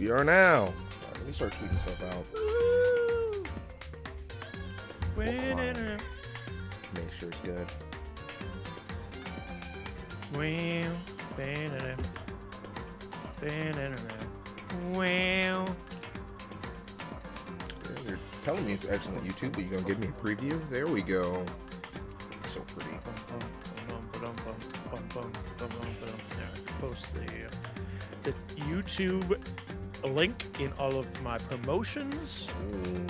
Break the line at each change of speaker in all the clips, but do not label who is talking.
We are now. All right, let me start tweeting stuff out. Make sure it's good. You're telling me it's excellent YouTube, but you're gonna give me a preview? There we go. So pretty.
Post the YouTube link in all of my promotions.
Ooh.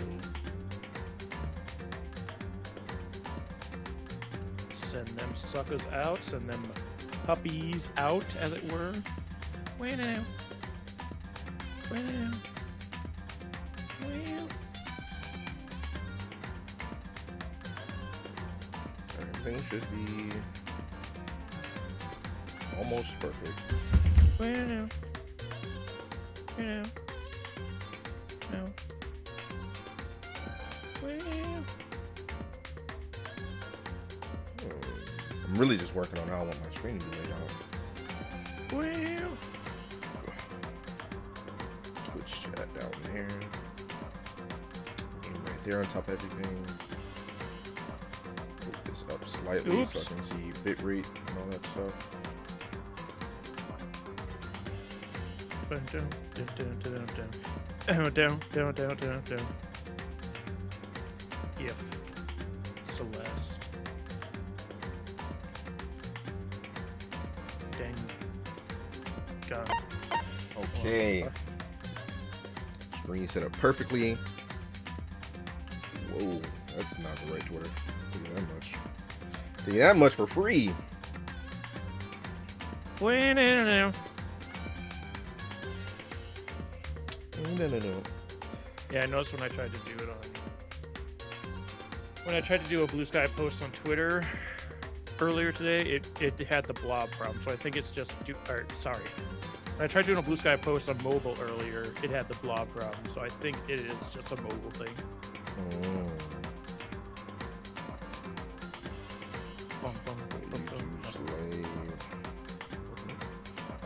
Send them suckers out. Send them puppies out, as it were. Wait now.
Everything should be almost perfect. I'm really just working on how I want my screen to be laid out. Twitch chat down there. Game right there on top of everything. Move this up slightly so I can see bitrate and all that stuff.
Down. If Celeste. Dang.
Okay. Screen set up perfectly. Whoa, that's not the right Twitter. Tell you that much. Tell you that much for free. No.
Yeah, I noticed when I tried to do it when I tried to do a Blue Sky post on Twitter earlier today, it had the blob problem. So I think it's just sorry. When I tried doing a Blue Sky post on mobile earlier, it had the blob problem. So I think it is just a mobile thing.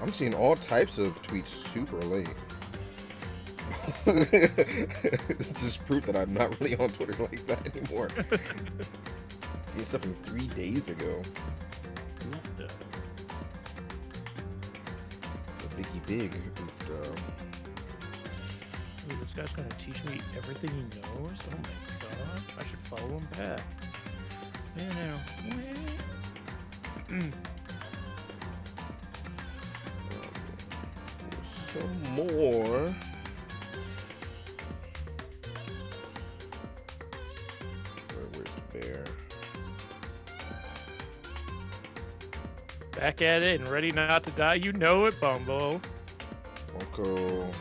I'm seeing all types of tweets super late. Just proof that I'm not really on Twitter like that anymore. Seeing stuff from 3 days ago. The Biggie Big goofed up.
Ooh, this guy's gonna teach me everything he knows? Oh my god. I should follow him back.
Some more. Where's the bear?
Back at it and ready not to die. You know it, Bumbo.
Uncle.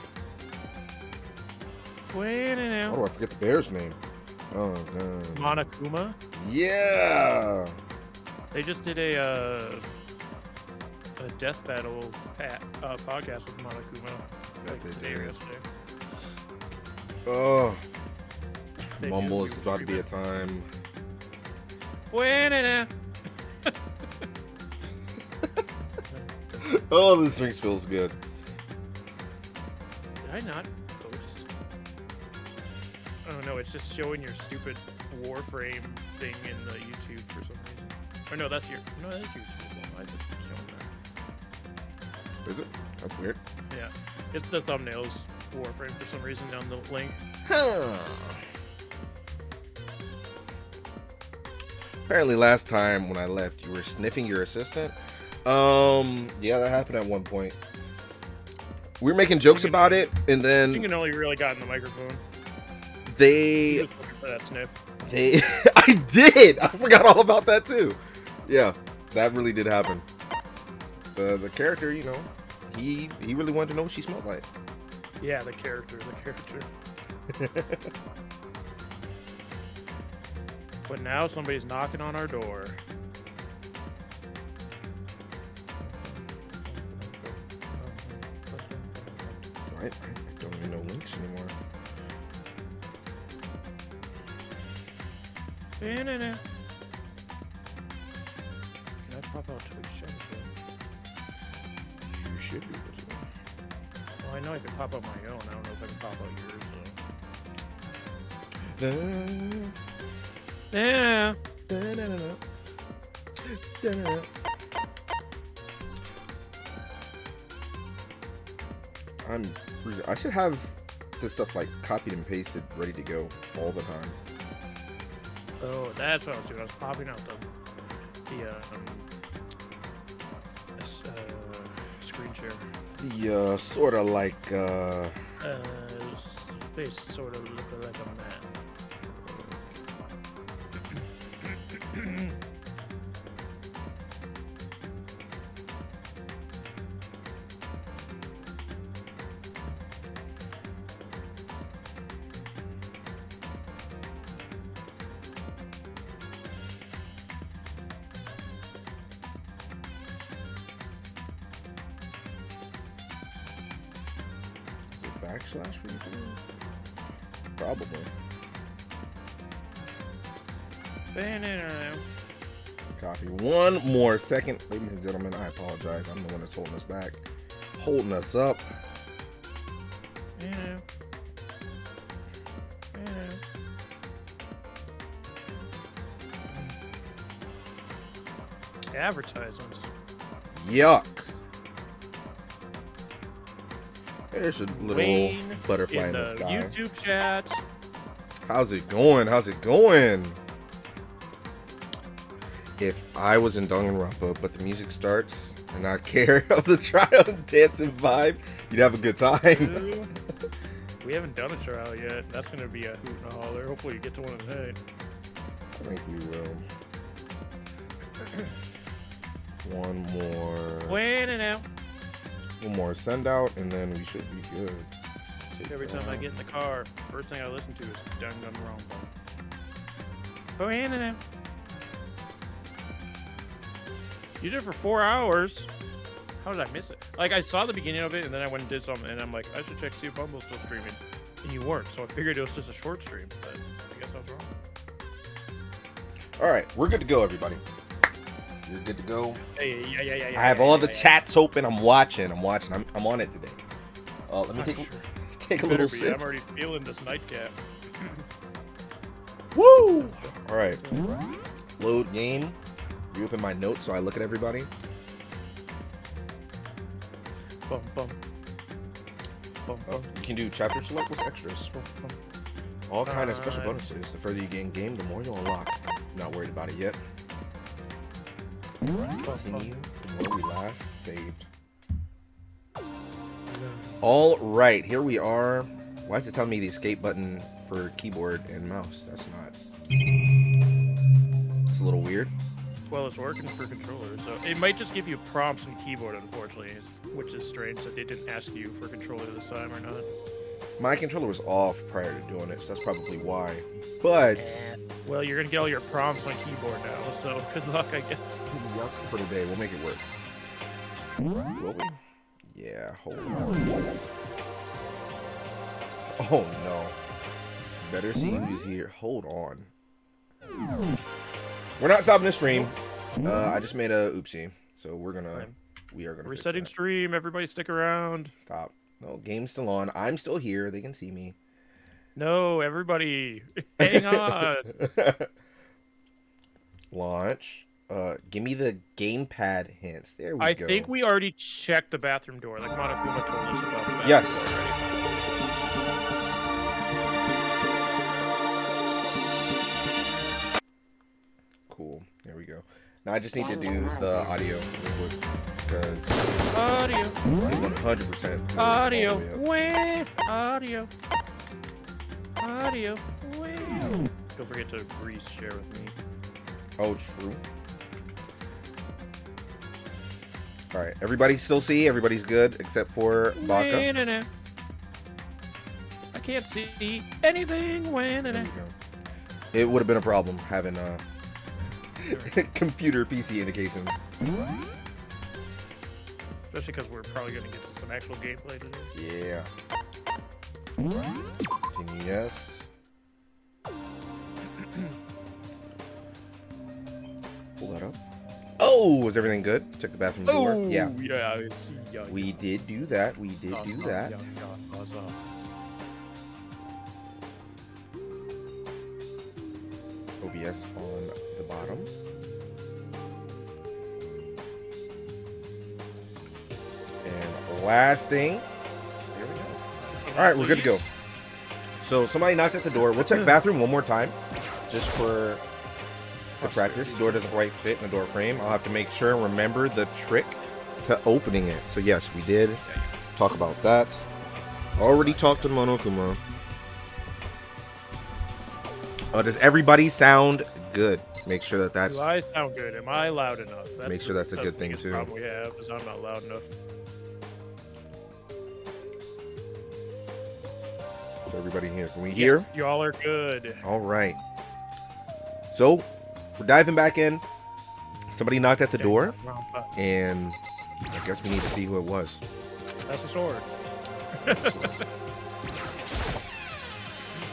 How
How do I forget the bear's name? Oh god.
Monokuma.
Yeah.
They just did a death battle podcast with Monokuma.
That they
today or
did.
yesterday.
Oh.
They
Mumble
do.
is about to be a time. Oh, this drinks feels good.
Did I not post? Oh no, it's just showing your stupid Warframe thing in the YouTube for some reason. Or no, that's YouTube. Why is it showing that?
Is it? That's weird.
Yeah, it's the thumbnails Warframe for some reason down the link.
Huh. Apparently last time when I left, you were sniffing your assistant. Yeah, that happened at one point. We were making jokes about it, and
I
then
think it only really got in the microphone.
they,
Just looking for that sniff.
I did. I forgot all about that too. Yeah, that really did happen. The character, you know, he really wanted to know what she smelled like.
Yeah, the character. But now somebody's knocking on our door.
I don't even know links anymore.
Can I pop out Twitch chat as well?
You should be able to.
Well, I know I can pop out my own. I don't know if I can pop out yours. Yeah.
I'm freezing. I should have this stuff like copied and pasted, ready to go all the time.
Oh, that's what I was doing. I was popping out the screen share.
Yeah, sort of like
His face sort of looked like a man.
Is it backslash region? Probably. Copy. One more second, ladies and gentlemen. I apologize. I'm the one that's holding us back, holding us up.
Advertisements.
Yuck. There's a little
Wayne
butterfly
in
in the
the
sky.
YouTube chat.
How's it going? How's it going? If I was in Danganronpa, but the music starts and I care of the trial and dancing vibe, you'd have a good time.
We haven't done a trial yet. That's going to be a hoot and a holler. Hopefully you get to one tonight.
I think we will. One more. One more send out, and then we should be good.
Every time I get in the car, first thing I listen to is Danganronpa. You did it for 4 hours. How did I miss it? Like, I saw the beginning of it, and then I went and did something, and I'm like, I should check to see if Bumble's still streaming. And you weren't, so I figured it was just a short stream, but I guess I was wrong.
Alright, we're good to go, everybody. You're good to go.
Yeah.
I have all the chats open. I'm watching. I'm on it today. Let me take a little sip.
I'm already feeling this nightcap.
Woo! Alright. Load game. Reopen my notes so I look at everybody.
Bum, bum. Bum, bum.
You can do chapter select with extras. All kind of special bonuses. The further you get in game, the more you'll unlock. Not worried about it yet. Continue from where we last saved. All right, here we are. Why is it telling me the escape button for keyboard and mouse? That's not. It's a little weird.
Well, it's working for controllers, so it might just give you prompts and keyboard, unfortunately, which is strange that they didn't ask you for a controller this time or not.
My controller was off prior to doing it, so that's probably why. But
well, you're gonna get all your prompts on keyboard now, so good luck, I guess.
Yuck for today. We'll make it work. Will we? Yeah. Hold on. Oh no. Better see who's here. Hold on. We're not stopping the stream. I just made a oopsie, so we are gonna
resetting stream. Everybody stick around.
Stop. No, game's still on. I'm still here. They can see me.
No, everybody, hang on.
Launch. Give me the gamepad hints. There we go.
I think we already checked the bathroom door. Like Monokuma told us about the bathroom
yes.
door already.
Cool. There we go. Now I just need to do the audio real quick because
Audio.
100%.
Audio. Wah. Audio. Audio. Wah. Don't forget to share with me.
Oh, true. All right. Everybody still see? Everybody's good except for Baka.
I can't see anything.
There we go. It would have been a problem having computer PC indications.
Especially because we're probably going to get to some actual gameplay today.
Yeah. Continue, yes. Pull that up. Oh, Oh, was everything good? Check the bathroom door.
Oh,
Yeah.
yeah.
We did do that. We did do that. OBS on the bottom. And last thing. There we go. All right, we're good to go. So somebody knocked at the door. We'll check bathroom one more time, just for practice. The door doesn't quite fit in the door frame. I'll have to make sure and remember the trick to opening it. So yes, we did talk about that. Already talked to Monokuma. Does everybody sound good? Make sure that that's.
Do I sound good? Am I loud enough?
Make sure that's a good thing too.
Problem we have is I'm not loud enough.
So everybody here, can we hear?
Y'all are good.
All right. So we're diving back in. Somebody knocked at the door, and I guess we need to see who it was.
That's a sword.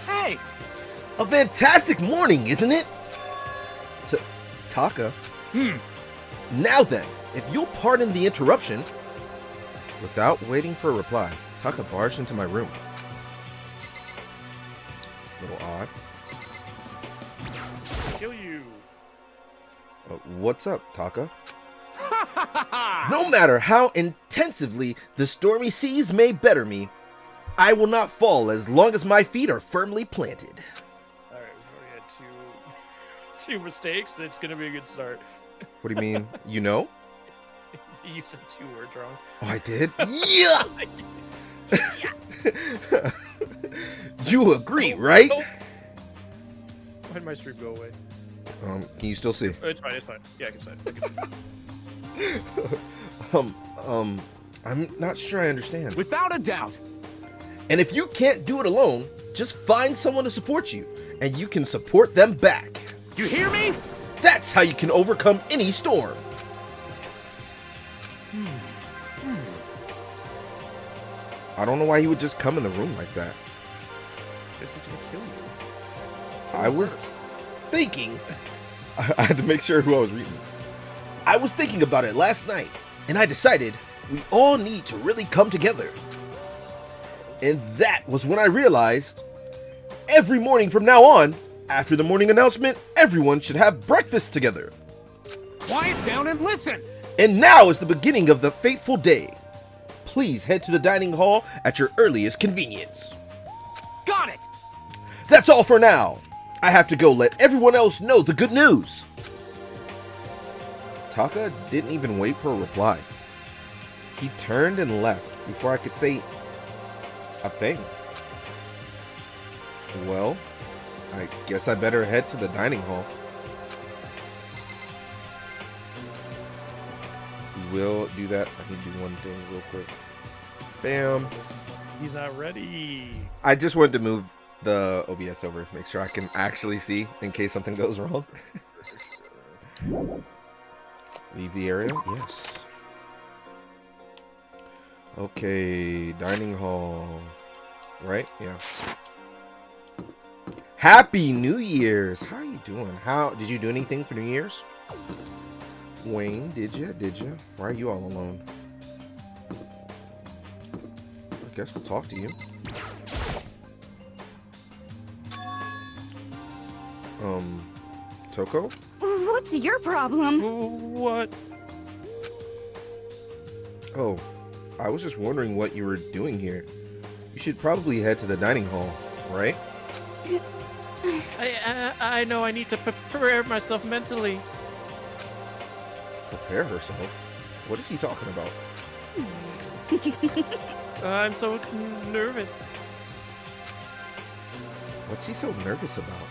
Hey!
A fantastic morning, isn't it? Taka. Now then, if you'll pardon the interruption. Without waiting for a reply, Taka barged into my room. A little odd.
Kill you.
What's up, Taka? No matter how intensively the stormy seas may better me, I will not fall as long as my feet are firmly planted.
All right, we've already had two mistakes. That's gonna be a good start.
What do you mean? You know?
You said 2 words wrong.
Oh, I did? Yeah! You agree, right?
Why did my stream go away?
Can you still see?
It's fine, it's fine. Yeah, I can see.
I'm not sure I understand.
Without a doubt.
And if you can't do it alone, just find someone to support you, and you can support them back.
You hear me?
That's how you can overcome any storm. I don't know why he would just come in the room like that.
Guess he's gonna kill you.
I was thinking... I had to make sure who I was reading. I was thinking about it last night, and I decided we all need to really come together. And that was when I realized every morning from now on, after the morning announcement, everyone should have breakfast together.
Quiet down and listen.
And now is the beginning of the fateful day. Please head to the dining hall at your earliest convenience.
Got it.
That's all for now. I have to go let everyone else know the good news. Taka didn't even wait for a reply. He turned and left before I could say a thing. Well, I guess I better head to the dining hall. We'll do that. I need to do one thing real quick. Bam.
He's not ready.
I just wanted to move the OBS over, make sure I can actually see in case something goes wrong. Leave the area? Yes. Okay, dining hall. Right? Yeah. Happy New Year's! How are you doing? How did you do anything for New Year's? Wayne, did you? Why are you all alone? I guess we'll talk to you. Toko?
What's your problem?
What?
Oh, I was just wondering what you were doing here. You should probably head to the dining hall, right?
I know I need to prepare myself mentally.
Prepare herself? What is he talking about?
I'm so nervous.
What's she so nervous about?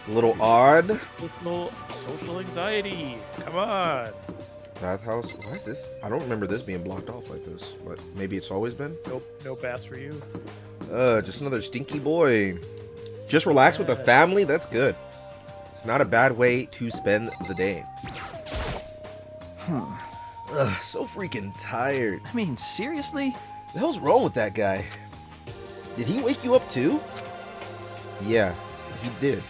A little odd.
Social anxiety. Come on.
Bathhouse? Why is this? I don't remember this being blocked off like this, but maybe it's always been.
Nope, no baths for you.
Just another stinky boy. Just relax with the family. That's good. It's not a bad way to spend the day. Ugh, so freaking tired.
I mean, seriously?
The hell's wrong with that guy? Did he wake you up too? Yeah, he did.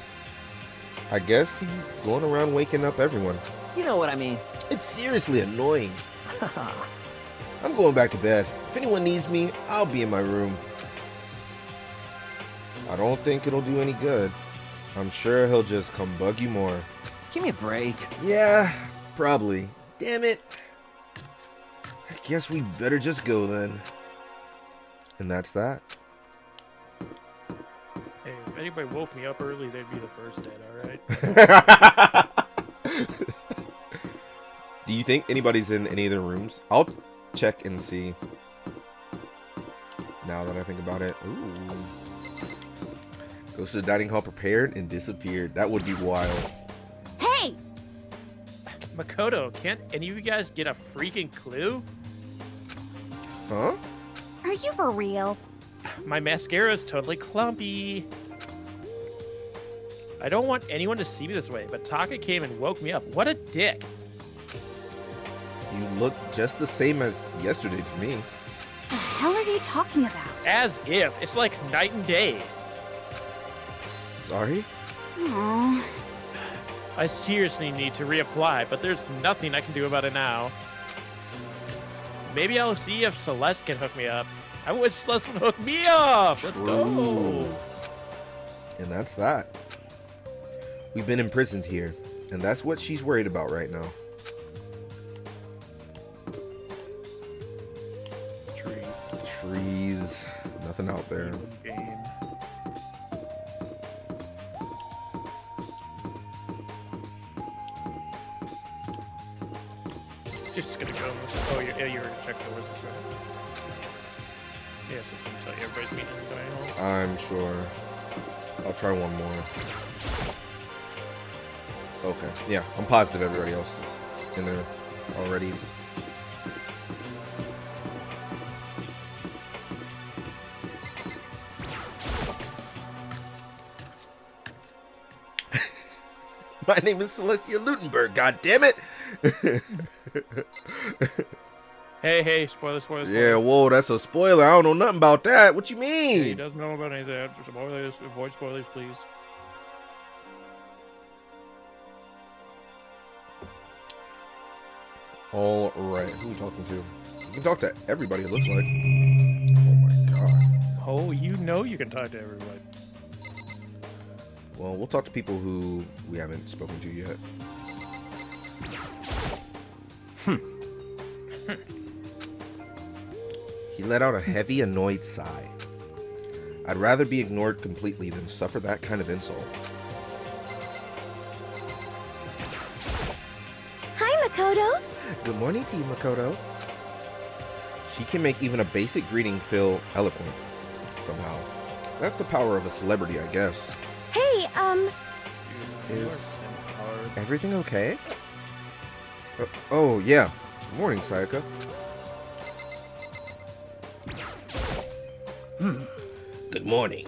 I guess he's going around waking up everyone.
You know what I mean.
It's seriously annoying. I'm going back to bed. If anyone needs me, I'll be in my room. I don't think it'll do any good. I'm sure he'll just come bug you more.
Give me a break.
Yeah, probably. Damn it. I guess we better just go then. And that's that.
Hey, if anybody woke me up early, they'd be the first dead, alright?
Do you think anybody's in any of the rooms? I'll check and see. Now that I think about it. Ooh. Goes to the dining hall prepared and disappeared. That would be wild.
Hey!
Makoto, can't any of you guys get a freaking clue?
Huh?
Are you for real?
My mascara is totally clumpy. I don't want anyone to see me this way, but Taka came and woke me up. What a dick.
You look just the same as yesterday to me.
The hell are you talking about?
As if. It's like night and day.
Sorry?
Aww.
I seriously need to reapply, but there's nothing I can do about it now. Maybe I'll see if Celeste can hook me up. I wish Celeste would hook me up! Let's go!
And that's that. We've been imprisoned here, and that's what she's worried about right now. Trees. Nothing out there.
Game. Just gonna go. Oh, yeah, you already checked the wizards, right? Yes, it's gonna tell you everybody's meeting in the dining hall.
I'm sure. I'll try one more. Okay. Yeah, I'm positive everybody else is in there already. My name is Celestia Lutenberg, god damn it!
Hey, spoilers.
Yeah, whoa, that's a spoiler. I don't know nothing about that. What you mean?
He doesn't know about any of that. Spoilers, avoid spoilers, please.
All right, who are we talking to? You can talk to everybody, it looks like. Oh my god.
Oh, you know you can talk to everybody.
Well, we'll talk to people who we haven't spoken to yet. He let out a heavy, annoyed sigh. I'd rather be ignored completely than suffer that kind of insult.
Hi, Makoto.
Good morning to you, Makoto. She can make even a basic greeting feel eloquent, somehow. That's the power of a celebrity, I guess.
Hey,
Is everything okay? Oh, yeah. Good morning, Sayaka. Good morning.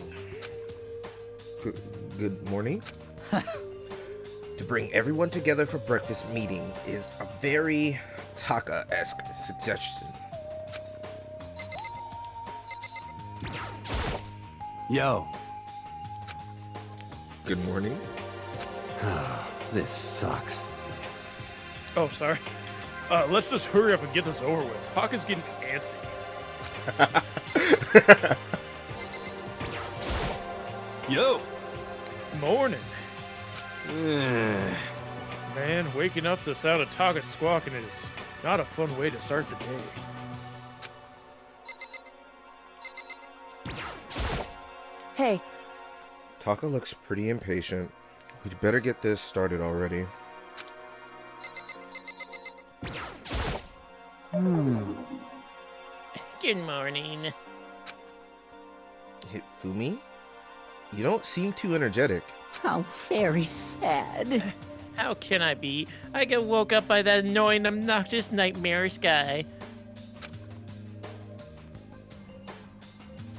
Good morning? To bring everyone together for breakfast meeting is a very Taka-esque suggestion.
Yo.
Good morning.
This sucks.
Oh, sorry. Let's just hurry up and get this over with. Taka's getting antsy.
Yo.
Morning. Man, waking up to the sound of Taka squawking is not a fun way to start the day.
hey,
Taka looks pretty impatient. We'd better get this started already.
Good morning.
Fumi? You don't seem too energetic.
How very sad.
How can I be? I get woke up by that annoying, obnoxious, nightmarish guy.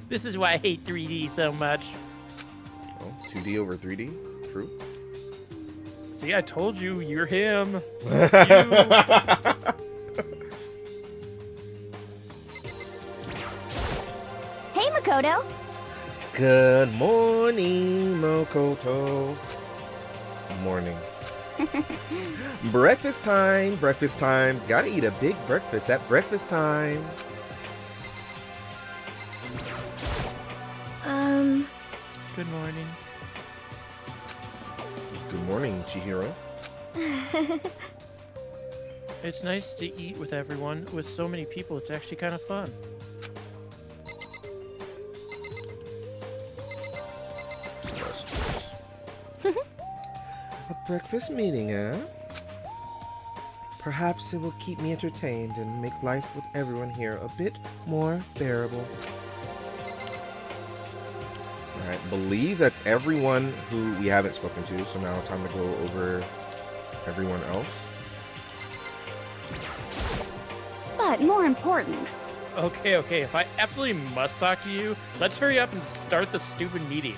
This is why I hate 3D so much.
Oh, 2D over 3D? True.
See, I told you, you're him.
hey, Makoto.
Good morning, Makoto. Morning. Breakfast time, breakfast time. Gotta eat a big breakfast at breakfast time.
Good morning.
Good morning, Chihiro.
It's nice to eat with everyone. With so many people, it's actually kind of fun.
A breakfast meeting, eh? Perhaps it will keep me entertained and make life with everyone here a bit more bearable. Alright, believe that's everyone who we haven't spoken to, so now time to go over everyone else.
But more important.
Okay, if I absolutely must talk to you, let's hurry up and start the stupid meeting.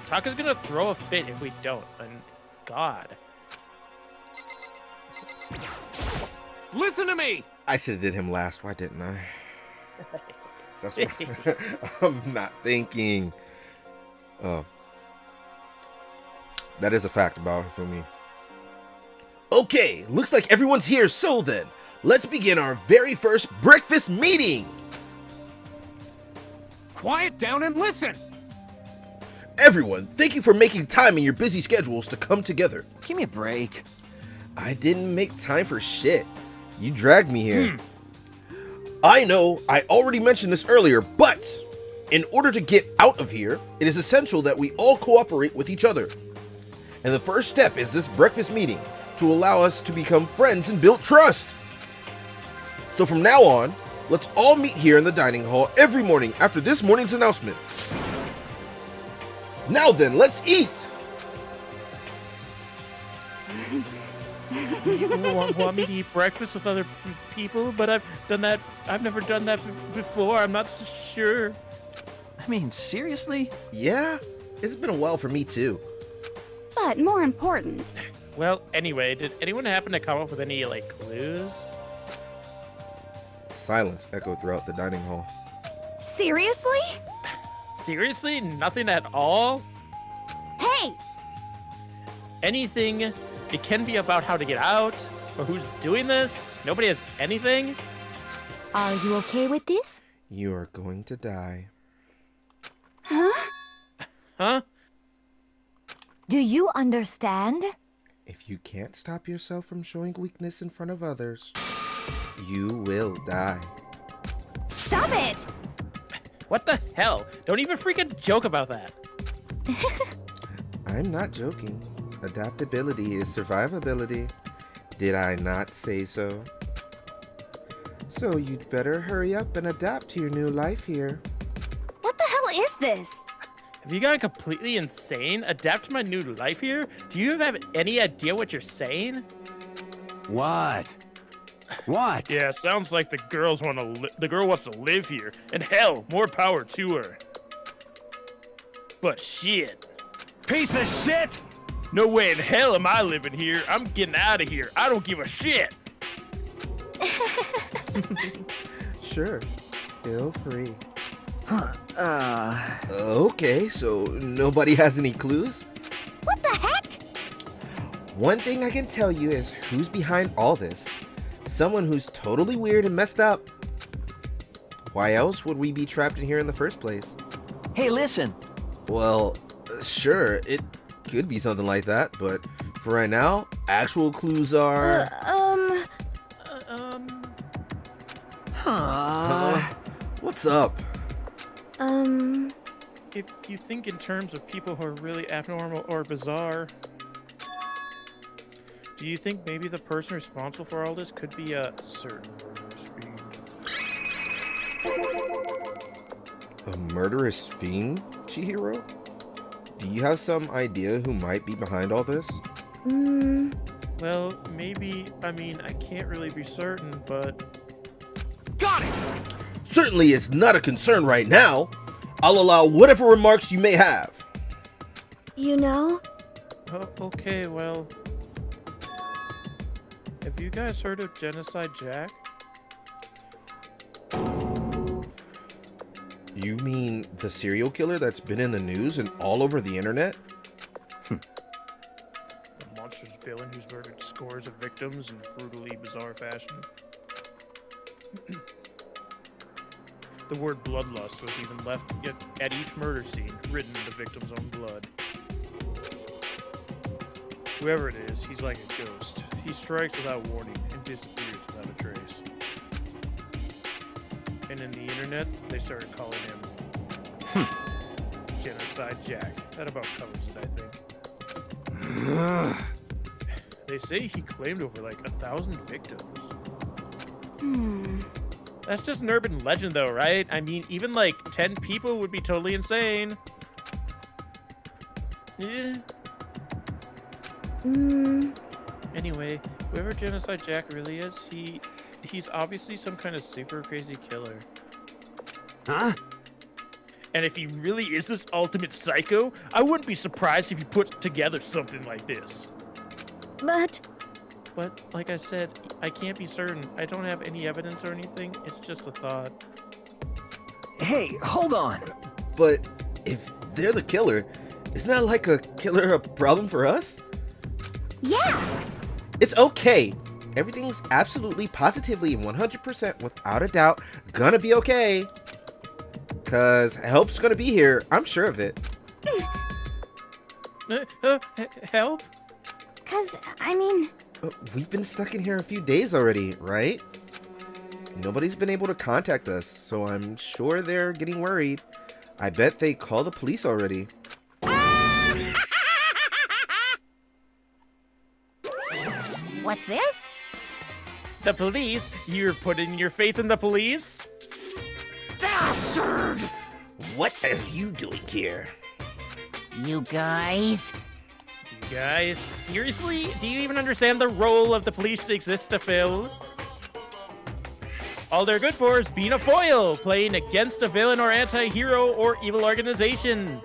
Taka's gonna throw a fit if we don't, and God.
Listen to me!
I should have did him last, why didn't I? That's what I'm not thinking. Oh. That is a fact about it for me. Okay, looks like everyone's here, so then, let's begin our very first breakfast meeting!
Quiet down and listen!
Everyone, thank you for making time in your busy schedules to come together.
Give me a break.
I didn't make time for shit. You dragged me here. I know, I already mentioned this earlier, but in order to get out of here, it is essential that we all cooperate with each other. And the first step is this breakfast meeting to allow us to become friends and build trust. So from now on, let's all meet here in the dining hall every morning after this morning's announcement. Now then, let's eat!
You want me to eat breakfast with other people? But I've never done that before. I'm not so sure.
I mean, seriously?
Yeah, it's been a while for me too.
But more important.
Well, anyway, did anyone happen to come up with any, like, clues?
Silence echoed throughout the dining hall.
Seriously?
Seriously? Nothing at all?
Hey!
Anything? It can be about how to get out, or who's doing this. Nobody has anything?
Are you okay with this?
You are going to die.
Huh?
Huh?
Do you understand?
If you can't stop yourself from showing weakness in front of others, you will die.
Stop it!
What the hell? Don't even freaking joke about that.
I'm not joking. Adaptability is survivability. Did I not say so? So you'd better hurry up and adapt to your new life here.
What the hell is this?
Have you gone completely insane? Adapt to my new life here? Do you have any idea what you're saying?
What? What?
Yeah, sounds like the girl wants to live here, and hell, more power to her. But shit.
Piece of shit!
No way in hell am I living here. I'm getting out of here. I don't give a shit.
Sure, feel free.
Huh.
Okay, so nobody has any clues?
What the heck?
One thing I can tell you is who's behind all this. Someone who's totally weird and messed up. Why else would we be trapped in here in the first place?
Hey, listen.
Well, sure, it could be something like that, but for right now, actual clues are... What's up?
If you think in terms of people who are really abnormal or bizarre, do you think maybe the person responsible for all this could be a certain murderous fiend?
A murderous fiend, Chihiro? Do you have some idea who might be behind all this?
Well, maybe, I can't really be certain, but...
Got it!
Certainly it's not a concern right now. I'll allow whatever remarks you may have.
You know?
Oh, okay, well... Have you guys heard of Genocide Jack?
You mean the serial killer that's been in the news and all over the internet?
villain who's murdered scores of victims in brutally bizarre fashion. The word bloodlust was even left at each murder scene, written in the victim's own blood. Whoever it is, he's like a ghost. He strikes without warning and disappears without a trace. And in the internet, they started calling him Genocide Jack. That about covers it, I think. They say he claimed over like 1,000 victims. That's just an urban legend though, right? I mean, even like 10 people would be totally insane. Yeah. Anyway, whoever Genocide Jack really is, he's obviously some kind of super crazy killer.
Huh?
And if he really is this ultimate psycho, I wouldn't be surprised if he put together something like this.
But
like I said, I can't be certain. I don't have any evidence or anything. It's just a thought.
Hey, hold on.
But if they're the killer, isn't that like a killer a problem for us?
yeah,
It's okay. Everything's absolutely, positively, 100% without a doubt gonna be okay. Cause help's gonna be here. I'm sure of it.
Help?
'cause I mean,
We've been stuck in here a few days already, right? Nobody's been able to contact us, so I'm sure they're getting worried. I bet they call the police already.
What's this?
The police? You're putting your faith in the police?
Bastard!
What are you doing here?
You guys?
You guys, seriously? Do you even understand the role of the police exists to fill? All they're good for is being a foil, playing against a villain or anti-hero or evil organization.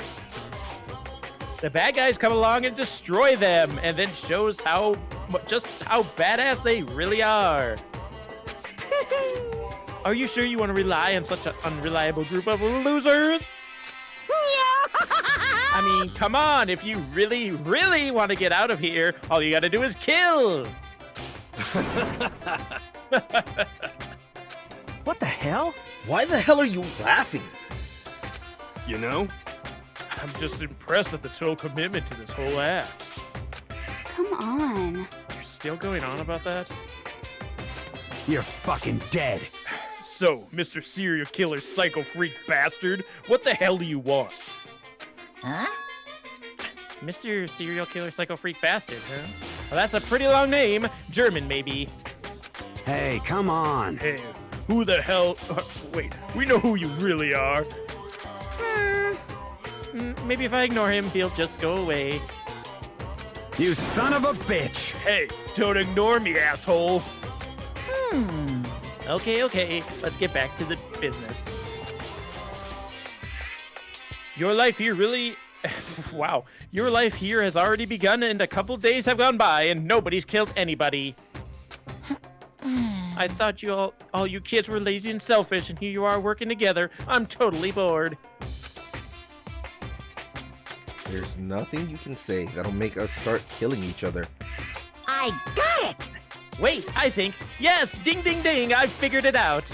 The bad guys come along and destroy them, and then shows just how badass they really are. Are you sure you want to rely on such an unreliable group of losers? I mean, come on, if you really, really want to get out of here, all you gotta do is kill!
What the hell?
Why the hell are you laughing?
You know?
I'm just impressed at the total commitment to this whole act.
come on.
You're still going on about that?
You're fucking dead.
So, Mr. Serial Killer Psycho Freak Bastard, what the hell do you want?
Huh?
Mr. Serial Killer Psycho Freak Bastard, huh? Well, that's a pretty long name. German, maybe.
Hey, come on.
Hey, who the hell... wait, we know who you really are. Maybe if I ignore him, he'll just go away.
You son of a bitch.
Hey, don't ignore me, asshole. Okay, let's get back to the business. Your life here really... wow, your life here has already begun and a couple days have gone by and nobody's killed anybody. I thought all you kids were lazy and selfish, and here you are working together. I'm totally bored.
There's nothing you can say that'll make us start killing each other.
I got it!
Wait, I think... yes, ding, ding, ding, I figured it out.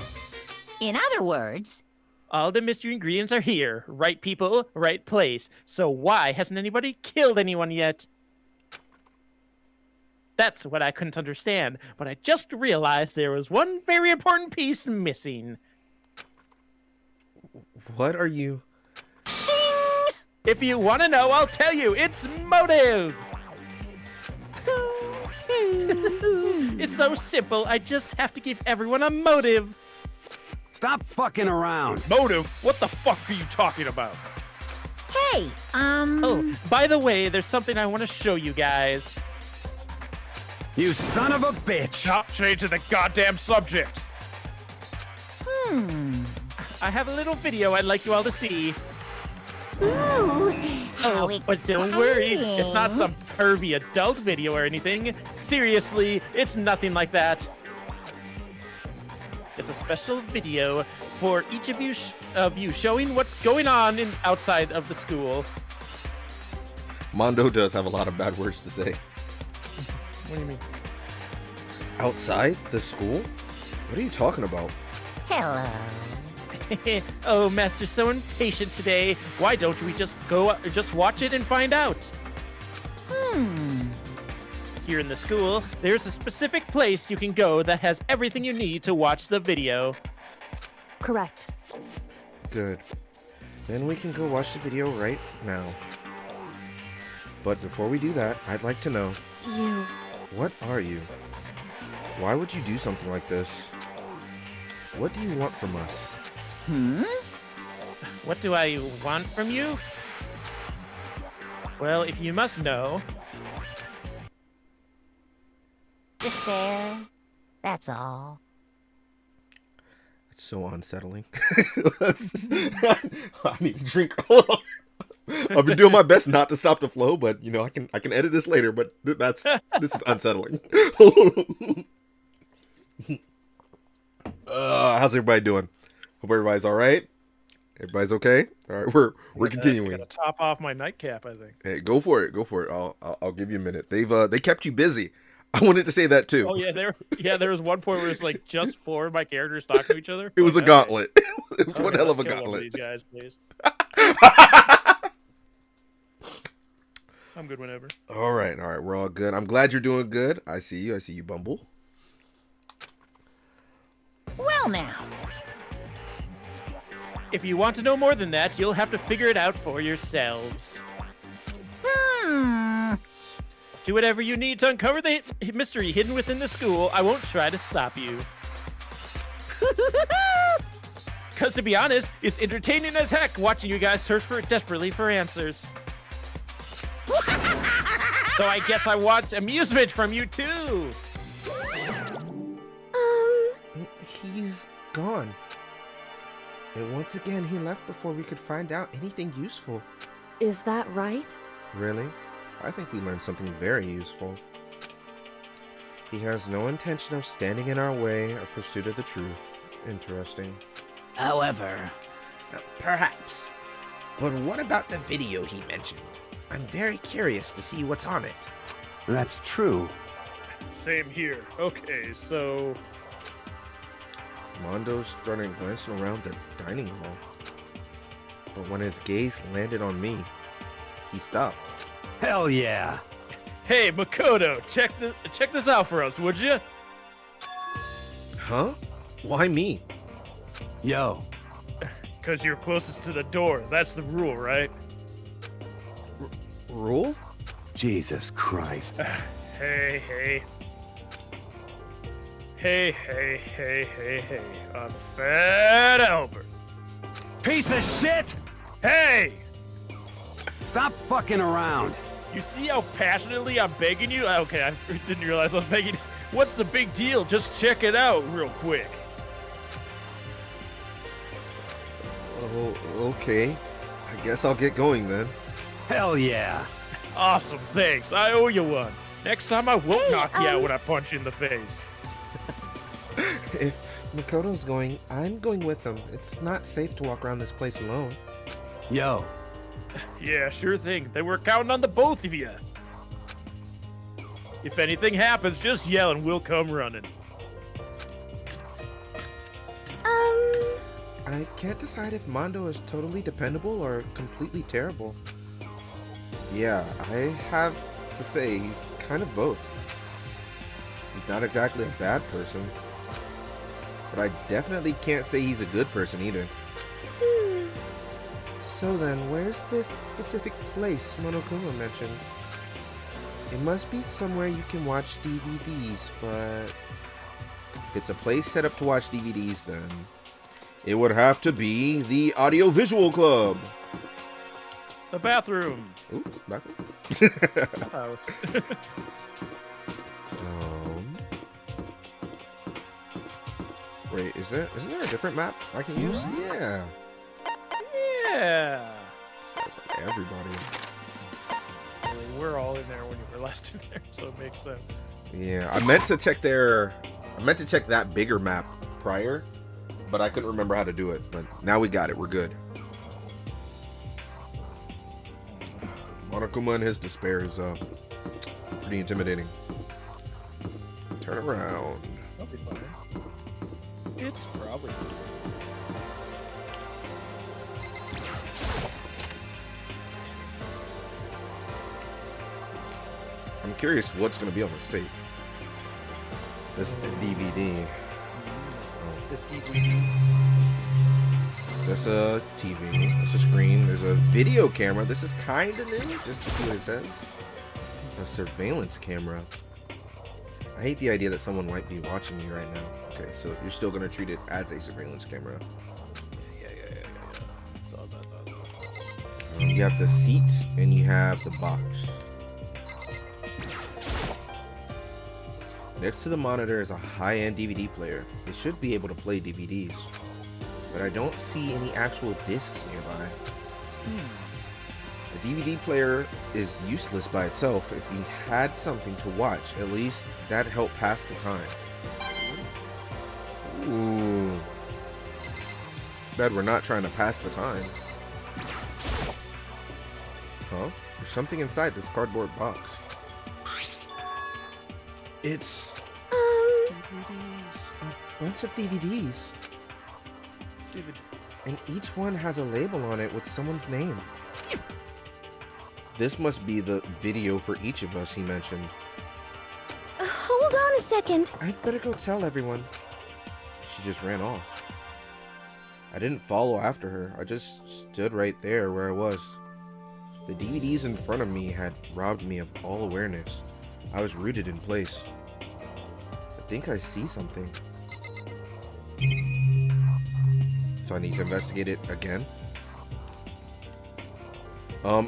In other words,
All the mystery ingredients are here. Right people, right place. So why hasn't anybody killed anyone yet? That's what I couldn't understand, but I just realized there was one very important piece missing.
What are you...
shing!
If you want to know, I'll tell you. It's motive. It's so simple. I just have to give everyone a motive.
Stop fucking around.
Motive? What the fuck are you talking about?
Hey,
Oh, by the way, there's something I want to show you guys.
You son of a bitch.
Stop changing the goddamn subject. I have a little video I'd like you all to see.
Ooh, how
But don't worry, it's not
exciting.
some pervy adult video or anything. Seriously, it's nothing like that. It's a special video for each of you showing what's going on outside of the school.
Mondo does have a lot of bad words to say.
What do you mean?
Outside the school? What are you talking about?
Hello.
Oh, Master's so impatient today. Why don't we just watch it and find out? Here in the school, there's a specific place you can go that has everything you need to watch the video.
Correct.
Good. Then we can go watch the video right now. But before we do that, I'd like to know,
You.
what are you? Why would you do something like this? What do you want from us?
What do I want from you? Well, if you must know,
Despair. That's all.
It's so unsettling. I need a drink. Hold on. I've been doing my best not to stop the flow, but you know I can edit this later. But this is unsettling. How's everybody doing? Hope everybody's all right. Everybody's okay. All right, we're continuing.
I gotta top off my nightcap, I think.
Hey, go for it. Go for it. I'll give you a minute. They kept you busy. I wanted to say that too.
Oh yeah, there was one point where it's like just four of my characters talking to each other.
It was a
Okay.
gauntlet. It was one
Okay,
hell of a
let's kill one
gauntlet.
these guys, please. I'm good whenever.
All right. We're all good. I'm glad you're doing good. I see you, Bumble.
Well, now.
If you want to know more than that, you'll have to figure it out for yourselves. Do whatever you need to uncover the mystery hidden within the school. I won't try to stop you. Because to be honest, it's entertaining as heck watching you guys search desperately for answers. So I guess I want amusement from you too.
He's gone. And once again, he left before we could find out anything useful.
Is that right?
Really? I think we learned something very useful. He has no intention of standing in our way or pursuit of the truth. Interesting.
However,
Perhaps. But what about the video he mentioned? I'm very curious to see what's on it.
that's true.
Same here. Okay, so
Mondo started glancing around the dining hall. But when his gaze landed on me, he stopped.
Hell yeah.
hey Makoto, check this out for us, would you?
Huh? Why me?
Yo,
Because you're closest to the door. That's the rule, right?
Rule?
Jesus Christ.
Hey. I'm Fat Albert.
Piece of shit!
Hey!
Stop fucking around.
You see how passionately I'm begging you? Okay, I didn't realize I was begging. What's the big deal? Just check it out real quick.
Oh, okay. I guess I'll get going then.
Hell yeah.
Awesome, thanks. I owe you one. Next time I won't
Hey,
knock you out when I punch you in the face.
If Makoto's going, I'm going with him. It's not safe to walk around this place alone.
Yo,
Yeah, sure thing. Then we're counting on the both of you. If anything happens, just yell and we'll come running.
I can't decide if Mondo is totally dependable or completely terrible. Yeah, I have to say he's kind of both. He's not exactly a bad person, but I definitely can't say he's a good person either. So then, where's this specific place Monokuma mentioned? It must be somewhere you can watch DVDs, but if it's a place set up to watch DVDs, then it would have to be the Audiovisual Club.
The bathroom.
Ooh, back.
House.
Wait, isn't there a different map I can use? Yeah.
Yeah.
Sounds like everybody.
I mean, we're all in there when you were last in there, so it makes sense.
Yeah, I meant to check that bigger map prior, but I couldn't remember how to do it. But now we got it. We're good. Monokuma and his despair is pretty intimidating. Turn around.
That'll be fine. It's probably fine.
I'm curious what's going to be on this tape. This is the DVD.
This DVD.
That's a TV. That's a screen. There's a video camera. This is kind of new, just to see what it says. A surveillance camera. I hate the idea that someone might be watching me right now. Okay, so you're still going to treat it as a surveillance camera.
Yeah.
You have the seat and you have the box. Next to the monitor is a high-end DVD player. It should be able to play DVDs, but I don't see any actual discs nearby. The DVD player is useless by itself. If we had something to watch, at least that'd help pass the time. Ooh. Bet we're not trying to pass the time. Huh? There's something inside this cardboard box. It's a bunch of DVDs. And each one has a label on it with someone's name. This must be the video for each of us, he mentioned.
Hold on a second.
I'd better go tell everyone. She just ran off. I didn't follow after her. I just stood right there where I was. The DVDs in front of me had robbed me of all awareness. I was rooted in place. I think I see something. So I need to investigate it again.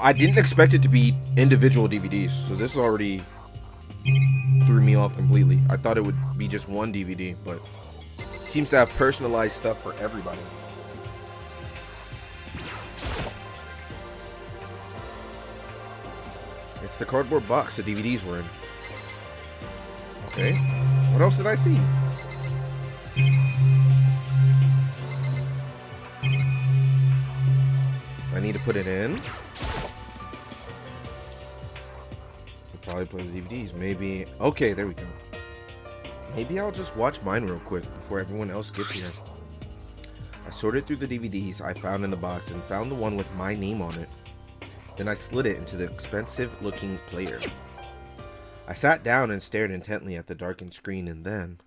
I didn't expect it to be individual DVDs, so this already threw me off completely. I thought it would be just one DVD, but it seems to have personalized stuff for everybody. It's the cardboard box the DVDs were in. Okay, what else did I see? I need to put it in. Probably play the DVDs. Maybe. Okay, there we go. Maybe I'll just watch mine real quick before everyone else gets here. I sorted through the DVDs I found in the box and found the one with my name on it. Then I slid it into the expensive looking player. I sat down and stared intently at the darkened screen, and then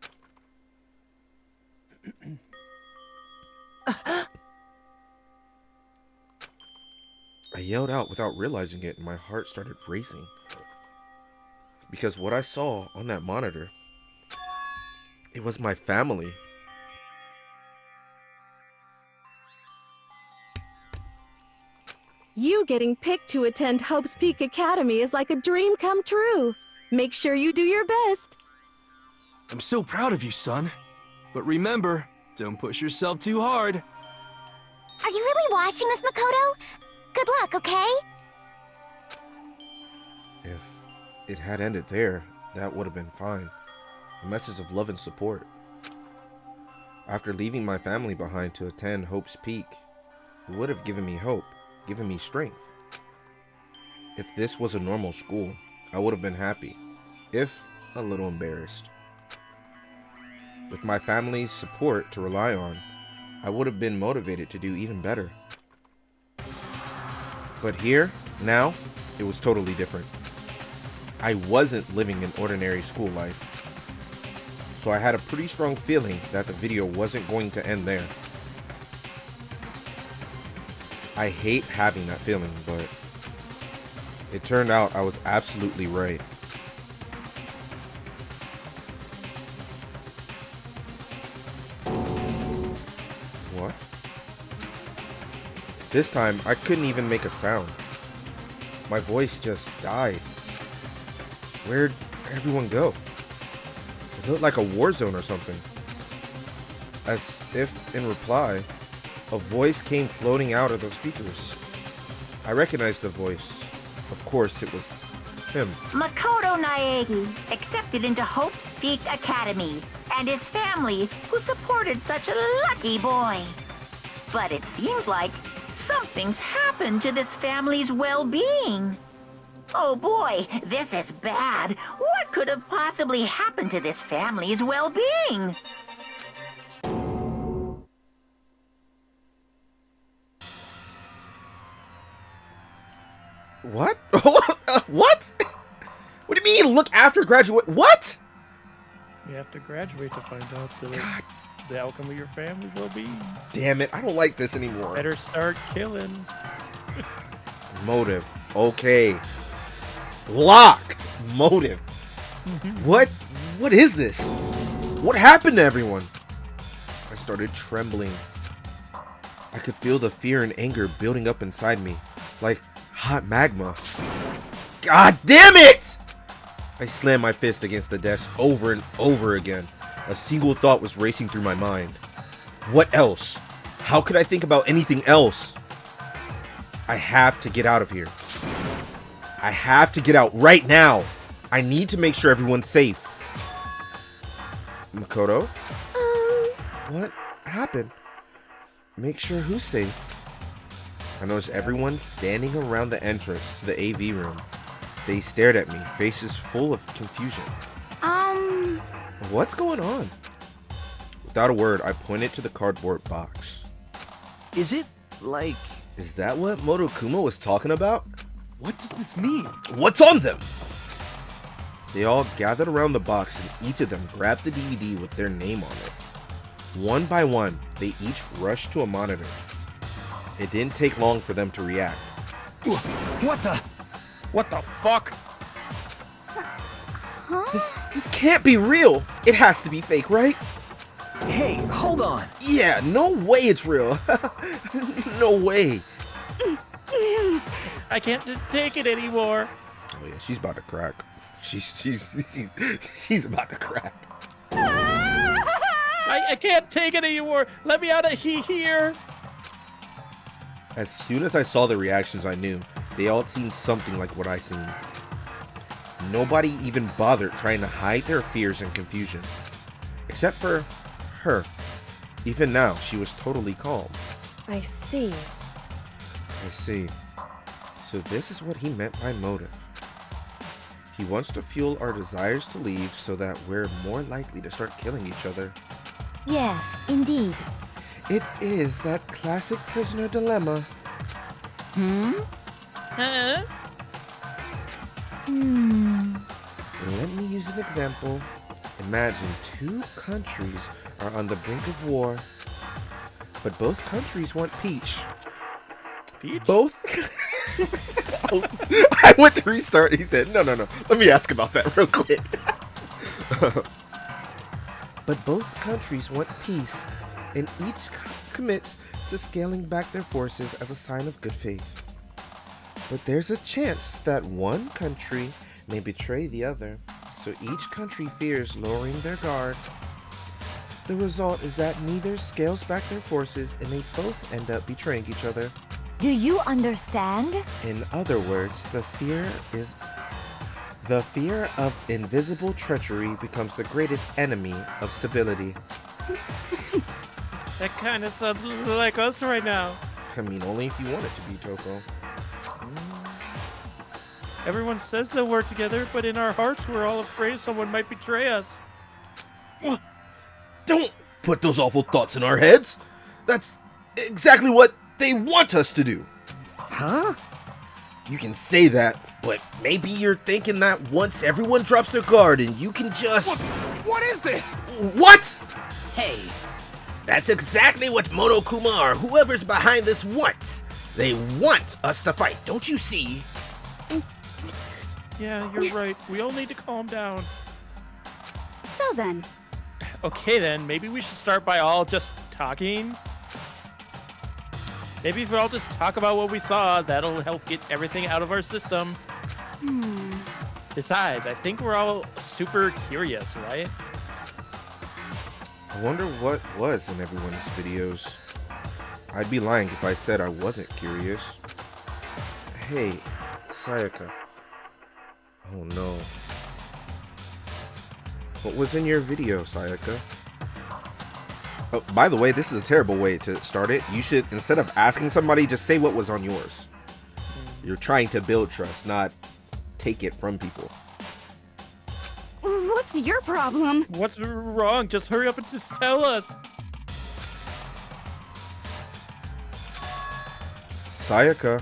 I yelled out without realizing it, and my heart started racing. Because what I saw on that monitor, it was my family.
You getting picked to attend Hope's Peak Academy is like a dream come true. Make sure you do your best.
I'm so proud of you, son. But remember, don't push yourself too hard.
Are you really watching this, Makoto? Good luck, okay?
If it had ended there, that would have been fine. A message of love and support. After leaving my family behind to attend Hope's Peak, it would have given me hope, given me strength. If this was a normal school, I would have been happy, if a little embarrassed. With my family's support to rely on, I would have been motivated to do even better. But here, now, it was totally different. I wasn't living an ordinary school life. So I had a pretty strong feeling that the video wasn't going to end there. I hate having that feeling, but it turned out I was absolutely right. What? This time, I couldn't even make a sound. My voice just died. Where'd everyone go? It looked like a war zone or something. As if in reply, a voice came floating out of the speakers. I recognized the voice. Of course, it was him.
Makoto Naegi accepted into Hope's Peak Academy, and his family, who supported such a lucky boy. But it seems like something's happened to this family's well-being. Oh boy, this is bad. What could have possibly happened to this family's well-being?
What? What? What do you mean? Look after graduate? What?
You have to graduate to find out the outcome of your family's well-being.
Damn it! I don't like this anymore.
Better start killing.
Motive. Okay. Locked. Motive. What? What is this? What happened to everyone? I started trembling. I could feel the fear and anger building up inside me, like hot magma. God damn it! I slammed my fist against the desk over and over again. A single thought was racing through my mind. What else? How could I think about anything else? I have to get out of here. I have to get out right now. I need to make sure everyone's safe. Makoto? What happened? Make sure who's safe. I noticed everyone standing around the entrance to the AV room. They stared at me, faces full of confusion. What's going on? Without a word, I pointed to the cardboard box.
Is it, like...
Is that what Monokuma was talking about?
What does this mean?
What's on them? They all gathered around the box and each of them grabbed the DVD with their name on it. One by one, they each rushed to a monitor. It didn't take long for them to react.
What the?
What the fuck?
This can't be real. It has to be fake, right?
Hey, hold on.
Yeah, no way it's real. No way.
I can't take it anymore.
Oh yeah, she's about to crack. She's about to crack.
I can't take it anymore. Let me out of here.
As soon as I saw the reactions, I knew they all seen something like what I seen. Nobody even bothered trying to hide their fears and confusion. Except for her. Even now, she was totally calm.
I see.
I see. So this is what he meant by motive. He wants to fuel our desires to leave so that we're more likely to start killing each other.
Yes, indeed.
It is that classic prisoner dilemma.
Huh?
Let me use an example. Imagine two countries are on the brink of war, but both countries want peace.
Peach?
Both? I went to restart. He said, no. Let me ask about that real quick. But both countries want peace, and each commits to scaling back their forces as a sign of good faith. But there's a chance that one country may betray the other, so each country fears lowering their guard. The result is that neither scales back their forces, and they both end up betraying each other.
Do you understand?
In other words, the fear of invisible treachery becomes the greatest enemy of stability.
That kind of sounds like us right now.
I mean, only if you want it to be, Toko.
Everyone says they'll work together, but in our hearts, we're all afraid someone might betray us.
Don't put those awful thoughts in our heads. That's exactly what they want us to do.
Huh?
You can say that, but maybe you're thinking that once everyone drops their guard and you can just...
What is this?
What?
Hey, that's exactly what Monokuma or whoever's behind this wants. They want us to fight, don't you see?
Yeah, you're right. We all need to calm down.
So then,
Okay then, maybe we should start by all just talking. Maybe if we all just talk about what we saw, that'll help get everything out of our system. Besides, I think we're all super curious, right?
I wonder what was in everyone's videos. I'd be lying if I said I wasn't curious. Hey, Sayaka. Oh no. What was in your video, Sayaka? Oh, by the way, this is a terrible way to start it. You should, instead of asking somebody, just say what was on yours. You're trying to build trust, not take it from people.
What's your problem?
What's wrong? Just hurry up and just tell us.
Sayaka.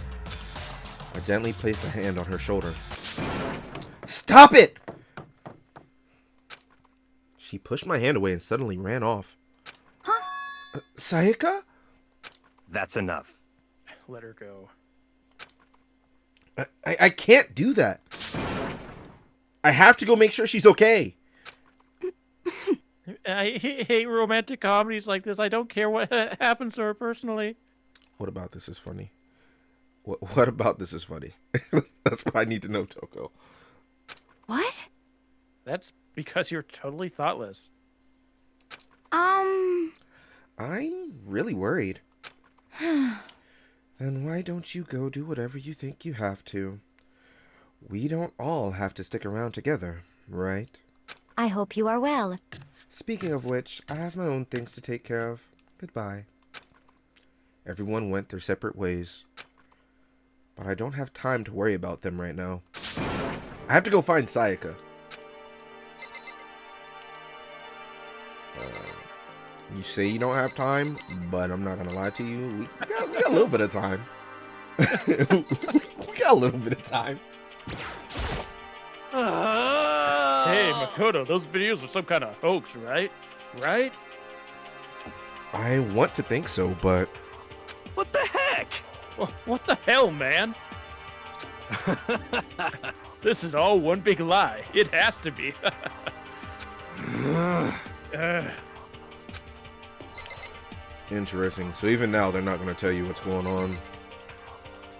I gently placed a hand on her shoulder. Stop it! She pushed my hand away and suddenly ran off. Huh? Sayaka?
That's enough.
Let her go.
I can't do that. I have to go make sure she's okay.
I hate romantic comedies like this. I don't care what happens to her personally.
What about this is funny? What about this is funny? That's what I need to know, Toko.
What?
That's because you're totally thoughtless.
I'm really worried. Then why don't you go do whatever you think you have to? We don't all have to stick around together, right?
I hope you are well.
Speaking of which, I have my own things to take care of. Goodbye. Everyone went their separate ways. But I don't have time to worry about them right now. I have to go find Sayaka. You say you don't have time, but I'm not gonna lie to you. We got a little bit of time. We got a little bit of time.
Hey, Makoto, those videos are some kind of hoax, right? Right?
I want to think so, but
What the heck?
What the hell, man? This is all one big lie. It has to be.
interesting. So even now, they're not gonna tell you what's going on.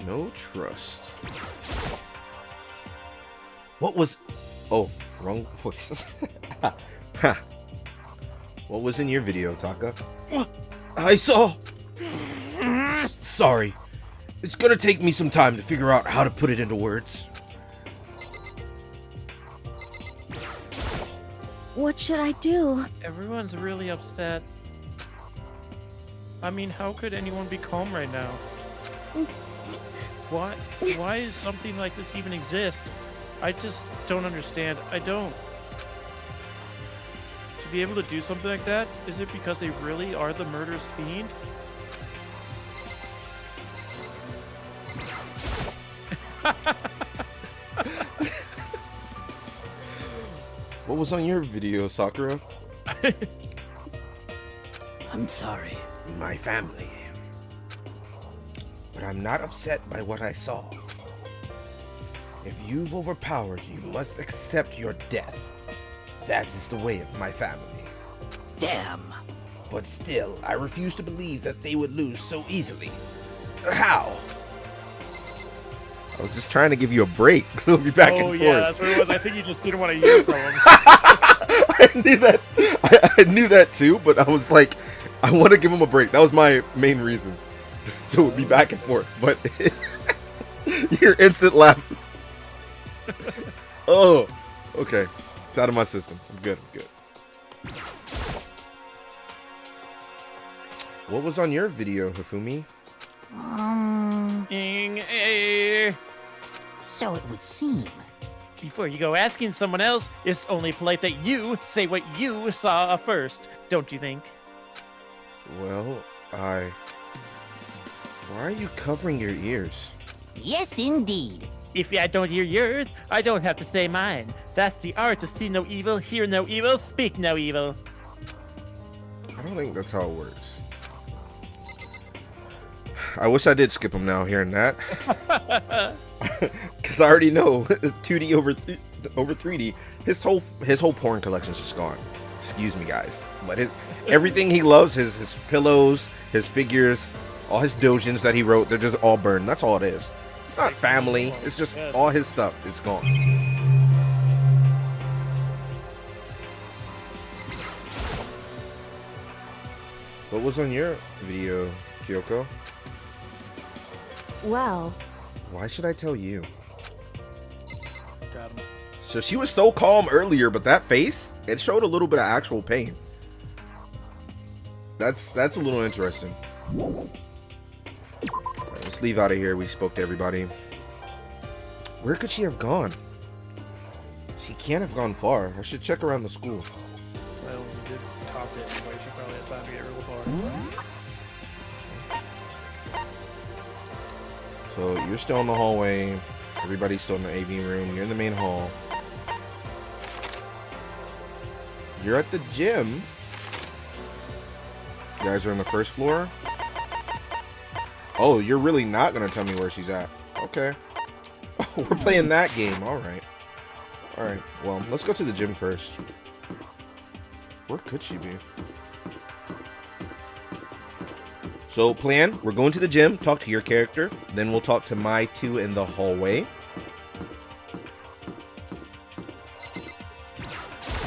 No trust. What was... Oh, wrong voice. What was in your video, Taka? I saw... Sorry. It's gonna take me some time to figure out how to put it into words.
What should I do?
Everyone's really upset. I mean, how could anyone be calm right now? Why does something like this even exist? I just don't understand. I don't. To be able to do something like that, is it because they really are the murderous fiend?
What was on your video, Sakura?
I'm sorry.
My family. But I'm not upset by what I saw. If you've overpowered, you must accept your death. That is the way of my family.
Damn.
But still, I refuse to believe that they would lose so easily. How?
I was just trying to give you a break, so we'll be back and
Oh
forth.
yeah, that's what it was. I think you just didn't want to hear from him.
I knew that. I knew that too, but I was like, I want to give him a break. That was my main reason. So we'll be back and forth. But your instant laugh. Oh, okay. It's out of my system. I'm good. I'm good. What was on your video, Hifumi?
So it would seem.
Before you go asking someone else, it's only polite that you say what you saw first, don't you think?
Well, Why are you covering your ears?
Yes, indeed.
If I don't hear yours, I don't have to say mine. That's the art to see no evil, hear no evil, speak no evil.
I don't think that's how it works. I wish I did skip him now, hearing that. Because I already know 2D over 3D. His whole porn collection's just gone. Excuse me, guys. But everything he loves, his pillows, his figures, all his doujins that he wrote, they're just all burned. That's all it is. It's not family. It's just all his stuff is gone. What was on your video, Kyoko?
Well,
Why should I tell you?
Got him.
So she was so calm earlier, but that face, it showed a little bit of actual pain. That's a little interesting. Alright, let's leave out of here. We spoke to everybody. Where could she have gone? She can't have gone far. I should check around the school.
Well, you did top it anyway. She probably had time to get real far.
So you're still in the hallway. Everybody's still in the AV room. You're in the main hall. You're at the gym. You guys are on the first floor. Oh, you're really not gonna tell me where she's at. Okay. Oh, we're playing that game. All right. All right. Well, let's go to the gym first. Where could she be? So, plan. We're going to the gym. Talk to your character. Then we'll talk to my two in the hallway.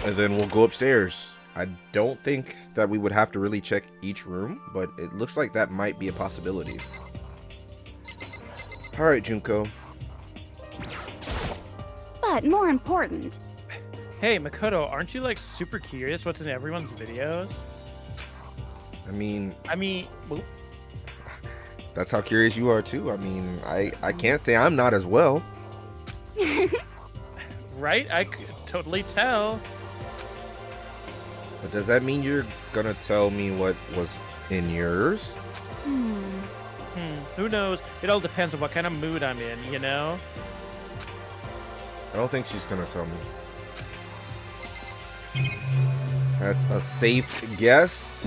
And then we'll go upstairs. I don't think that we would have to really check each room, but it looks like that might be a possibility. All right, Junko.
But more important,
Hey, Makoto, aren't you like super curious what's in everyone's videos?
I mean,
Well,
that's how curious you are too. I mean, I can't say I'm not as well.
right? I could totally tell.
But does that mean you're gonna tell me what was in yours?
Who knows? It all depends on what kind of mood I'm in, you know?
I don't think she's gonna tell me. That's a safe guess.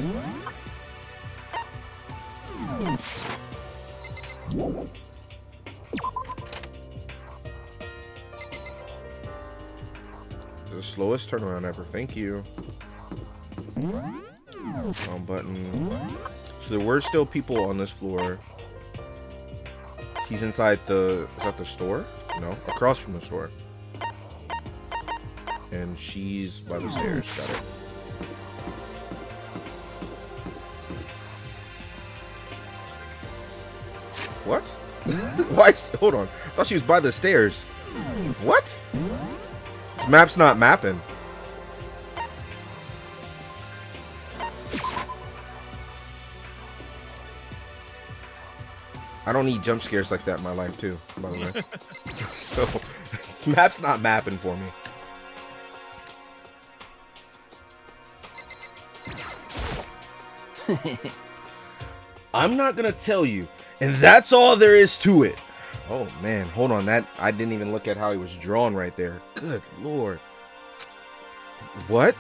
The slowest turnaround ever. Thank you. Wrong button. So there were still people on this floor. He's inside the... Is that the store? No, across from the store. And she's by the stairs. Got it. What? Why? Hold on. I thought she was by the stairs. What? This map's not mapping. I don't need jump scares like that in my life too, by the way. So, this map's not mapping for me. I'm not gonna tell you, and that's all there is to it. Oh man, hold on, that I didn't even look at how he was drawn right there. Good lord. What?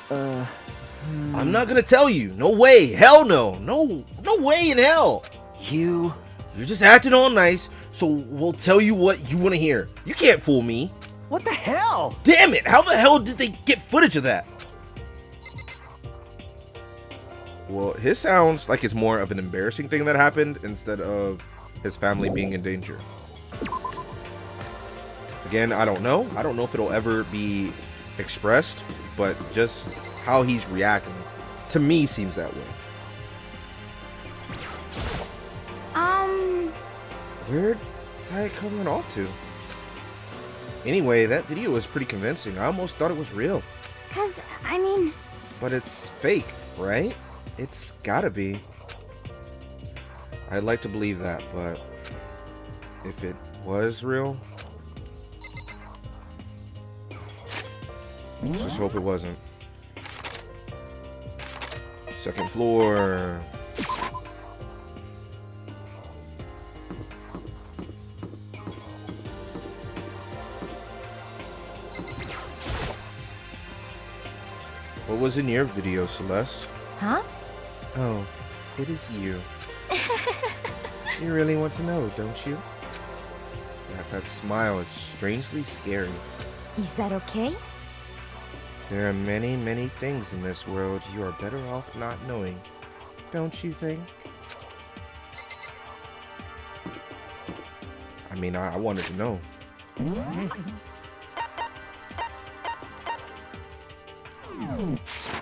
I'm not gonna tell you. No way. Hell no. No way in hell. You're just acting all nice, so we'll tell you what you want to hear. You can't fool me.
What the hell?
Damn it! How the hell did they get footage of that? Well, his sounds like it's more of an embarrassing thing that happened instead of his family being in danger. Again, I don't know. I don't know if it'll ever be expressed, but just how he's reacting to me seems that way. Where'd Sayaka coming off to? Anyway, that video was pretty convincing. I almost thought it was real.
Cause, I mean...
But it's fake, right? It's gotta be. I'd like to believe that, but if it was real, let's just hope it wasn't. Second floor. What was in your video, Celeste?
Huh?
Oh, it is you. You really want to know, don't you? That smile is strangely scary.
Is that okay?
There are many, many things in this world you are better off not knowing, don't you think? I mean, I wanted to know.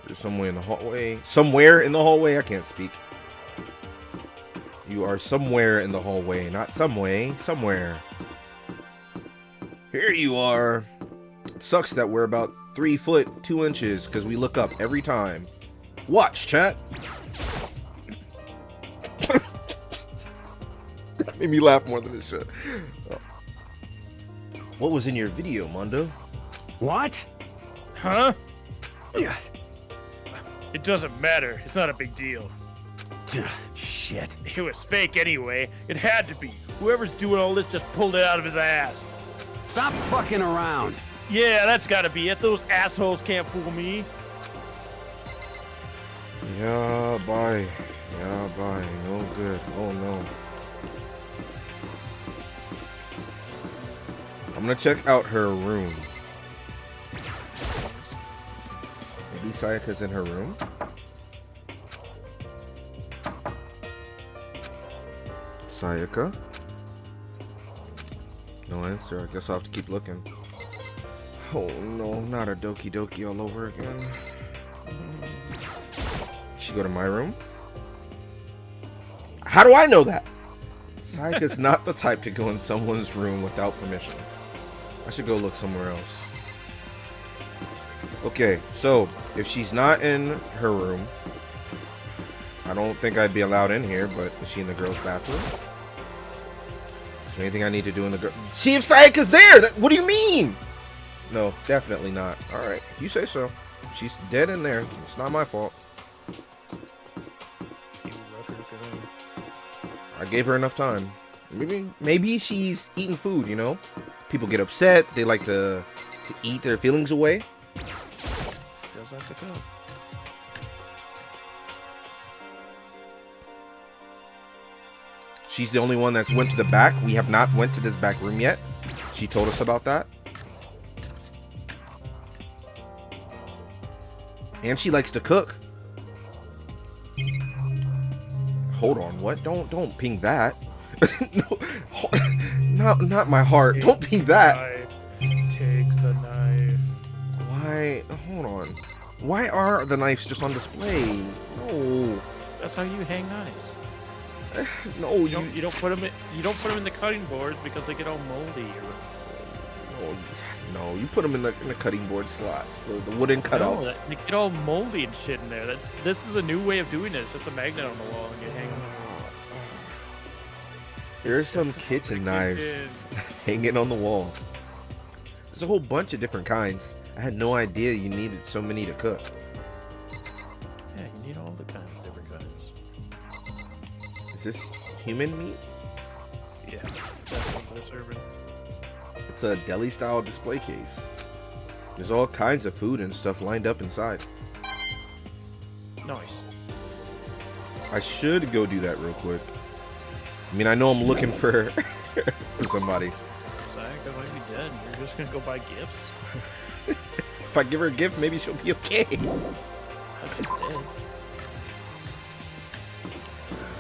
There's somewhere in the hallway. Somewhere in the hallway? I can't speak. You are somewhere in the hallway. Not some way. Somewhere. Here you are. It sucks that we're about 3 foot 2 inches because we look up every time. Watch, chat. That made me laugh more than it should. What was in your video, Mondo?
What?
Huh?
Yeah.
It doesn't matter. It's not a big deal.
Shit.
It was fake anyway. It had to be. Whoever's doing all this just pulled it out of his ass.
Stop fucking around.
Yeah, that's gotta be it. Those assholes can't fool me.
Yeah, bye. Yeah, bye. No good. Oh no. I'm gonna check out her room. Maybe Sayaka's in her room. Sayaka? No answer. I guess I'll have to keep looking. Oh no, not a Doki Doki all over again. She go to my room? How do I know that? Sayaka's not the type to go in someone's room without permission. I should go look somewhere else. Okay, so if she's not in her room, I don't think I'd be allowed in here, but is she in the girls' bathroom? Is there anything I need to do in the girl? See if Sayaka's there! What do you mean? No, definitely not. Alright, if you say so. She's dead in there. It's not my fault. I gave her enough time. Maybe she's eating food, you know? People get upset. They like to eat their feelings away.
Does have to go.
She's the only one that's went to the back. We have not went to this back room yet. She told us about that. And she likes to cook. Hold on, what? Don't ping that. No, not my heart. Don't ping that.
Take the knife.
Why? Hold on. Why are the knives just on display? No.
That's how you hang knives.
No,
You don't put them in the cutting boards because they get all moldy.
No, you put them in the cutting board slots, the wooden cutouts.
They get all moldy and shit in there. This is a new way of doing it. It's just a magnet on the wall and you hang them.
Here's some kitchen knives hanging on the wall. There's a whole bunch of different kinds. I had no idea you needed so many to cook.
Yeah, you need all the different kinds.
Is this human meat?
Yeah, that's what they're serving.
It's a deli-style display case. There's all kinds of food and stuff lined up inside.
Nice.
I should go do that real quick. I mean, I know I'm looking for somebody.
Sayaka might be dead. You're just gonna go buy gifts.
If I give her a gift, maybe she'll be okay.
She's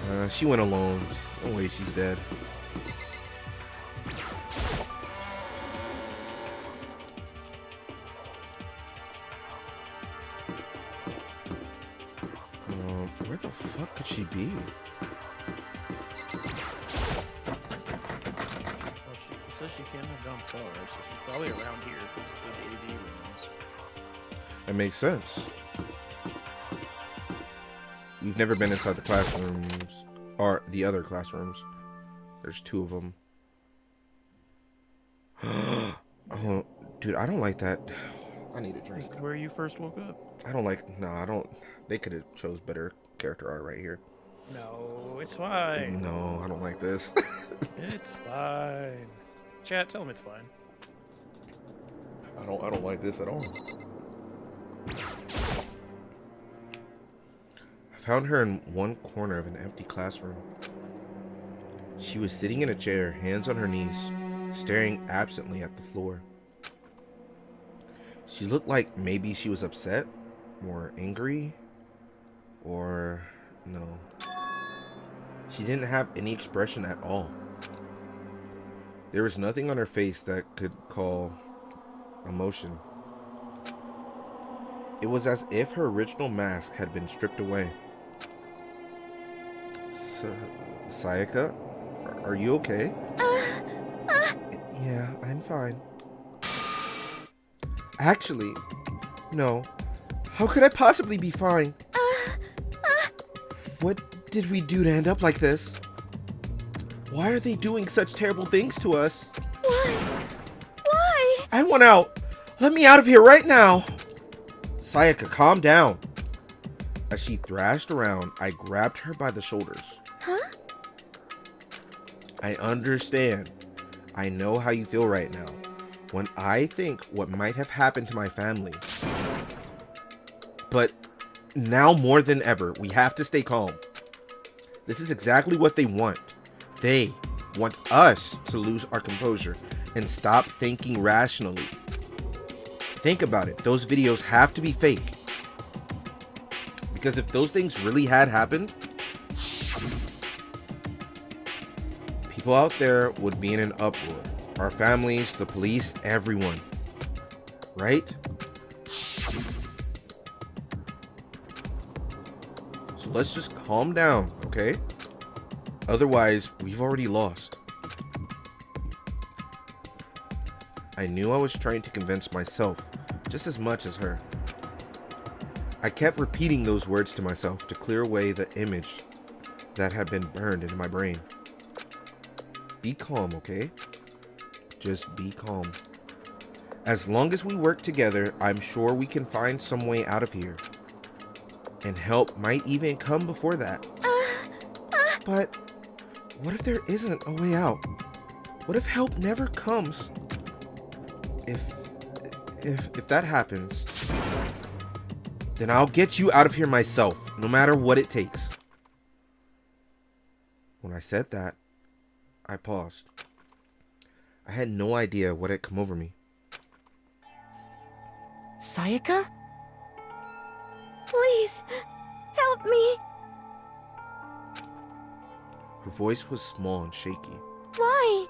dead.
She went alone. No way she's dead. Where the fuck could she be?
Well, she says she can't have gone far, so she's probably around here because the AV rooms.
That makes sense. We've never been inside the classrooms, or the other classrooms. There's 2 of them. Oh, dude, I don't like that. I need a drink.
This is where you first woke up.
I don't like. No, I don't. They could have chose better character art right here.
No, it's fine.
No, I don't like this.
It's fine. Chat, tell him it's fine.
I don't like this at all. I found her in one corner of an empty classroom. She was sitting in a chair, hands on her knees, staring absently at the floor. She looked like maybe she was upset, or angry, or no. She didn't have any expression at all. There was nothing on her face that could call emotion. It was as if her original mask had been stripped away. Sayaka, are you okay? Yeah, I'm fine. Actually, no. How could I possibly be fine? What did we do to end up like this? Why are they doing such terrible things to us?
Why? Why?
I want out. Let me out of here right now. Sayaka, calm down. As she thrashed around, I grabbed her by the shoulders.
Huh?
I understand. I know how you feel right now. When I think what might have happened to my family. But now more than ever, we have to stay calm. This is exactly what they want. They want us to lose our composure and stop thinking rationally. Think about it. Those videos have to be fake. Because if those things really had happened, people out there would be in an uproar. Our families, the police, everyone. Right? So let's just calm down, okay? Otherwise, we've already lost. I knew I was trying to convince myself just as much as her. I kept repeating those words to myself to clear away the image that had been burned into my brain. Be calm, okay? Just be calm. As long as we work together, I'm sure we can find some way out of here. And help might even come before that. But what if there isn't a way out? What if help never comes? If that happens, then I'll get you out of here myself, no matter what it takes. When I said that, I paused. I had no idea what had come over me.
Sayaka?
Please, help me.
Her voice was small and shaky.
Why?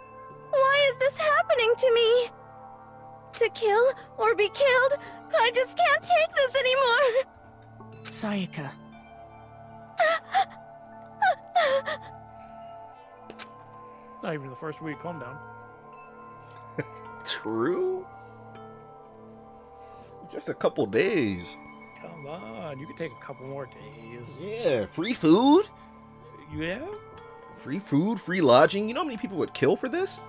Why is this happening to me? To kill or be killed? I just can't take this anymore.
Sayaka.
Not even the first week. Calm down.
True? Just a couple days.
Come on. You can take a couple more days.
Yeah, free food?
Yeah?
Free food, free lodging. You know how many people would kill for this?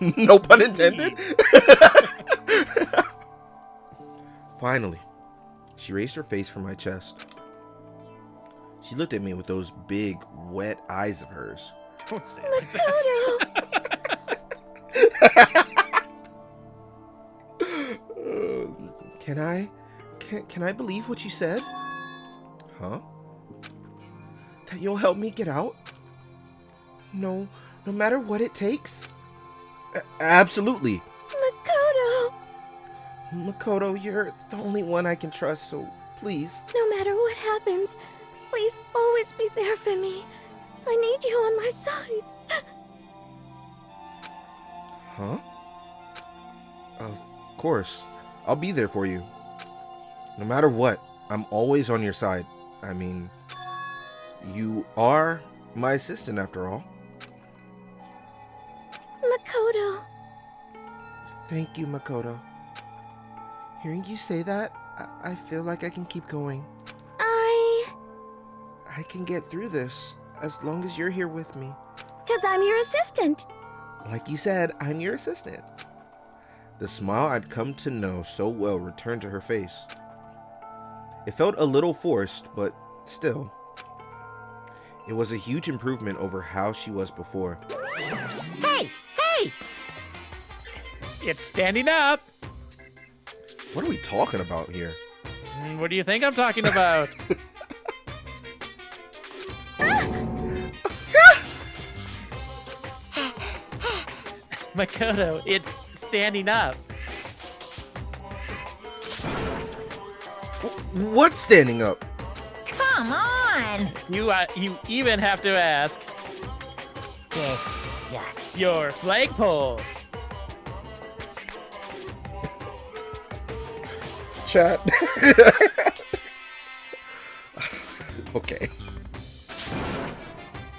No pun intended. Finally, she raised her face from my chest. She looked at me with those big, wet eyes of hers.
Don't say it like that.
Can I believe what you said? Huh? That you'll help me get out? No matter what it takes? Absolutely. Makoto, you're the only one I can trust, so please.
No matter what happens, please always be there for me. I need you on my side.
Huh? Of course. I'll be there for you. No matter what, I'm always on your side. I mean, you are my assistant after all.
Makoto.
Thank you, Makoto. Hearing you say that, I feel like I can keep going. I can get through this as long as you're here with me.
'Cause I'm your assistant.
Like you said, I'm your assistant. The smile I'd come to know so well returned to her face. It felt a little forced, but still. It was a huge improvement over how she was before.
Hey! Hey!
It's standing up.
What are we talking about here?
What do you think I'm talking about? Makoto, it's standing up.
What's standing up?
Come on!
You even have to ask
Yes.
your flagpole.
Chat. Okay.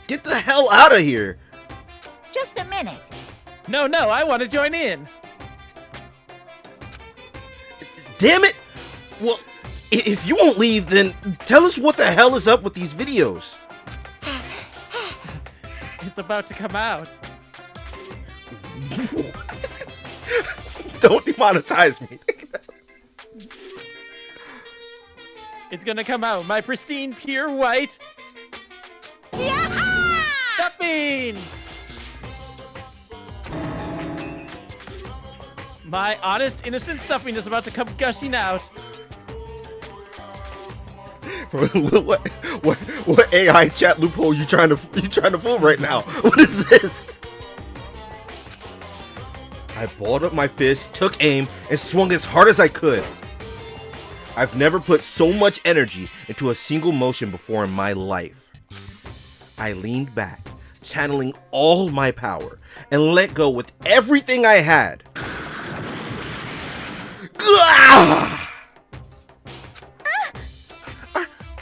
Get the hell out of here!
Just a minute.
No, I want to join in.
Damn it! Well, if you won't leave, then tell us what the hell is up with these videos.
It's about to come out.
Don't demonetize me.
It's gonna come out. My pristine, pure white.
Yeah!
Stuffing! My honest, innocent stuffing is about to come gushing out.
what AI chat loophole you trying to fool right now? What is this? I balled up my fist, took aim, and swung as hard as I could. I've never put so much energy into a single motion before in my life. I leaned back, channeling all my power, and let go with everything I had.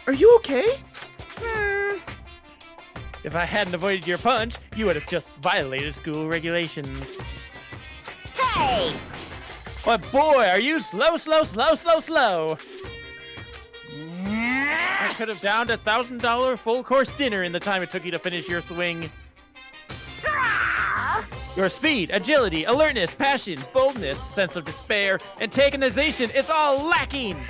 Are you okay?
If I hadn't avoided your punch, you would have just violated school regulations.
Hey!
But boy, are you slow. I could have downed $1,000 full course dinner in the time it took you to finish your swing. Your speed, agility, alertness, passion, boldness, sense of despair, antagonization, it's all lacking!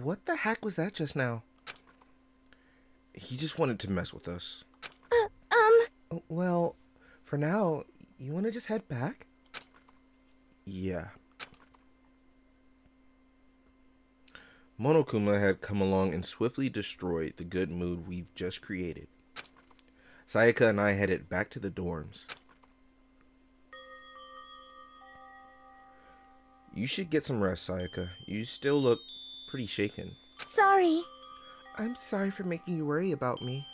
What the heck was that just now? He just wanted to mess with us. Well, for now, you want to just head back? Yeah. Monokuma had come along and swiftly destroyed the good mood we've just created. Sayaka and I headed back to the dorms. You should get some rest, Sayaka. You still look pretty shaken.
Sorry.
I'm sorry for making you worry about me.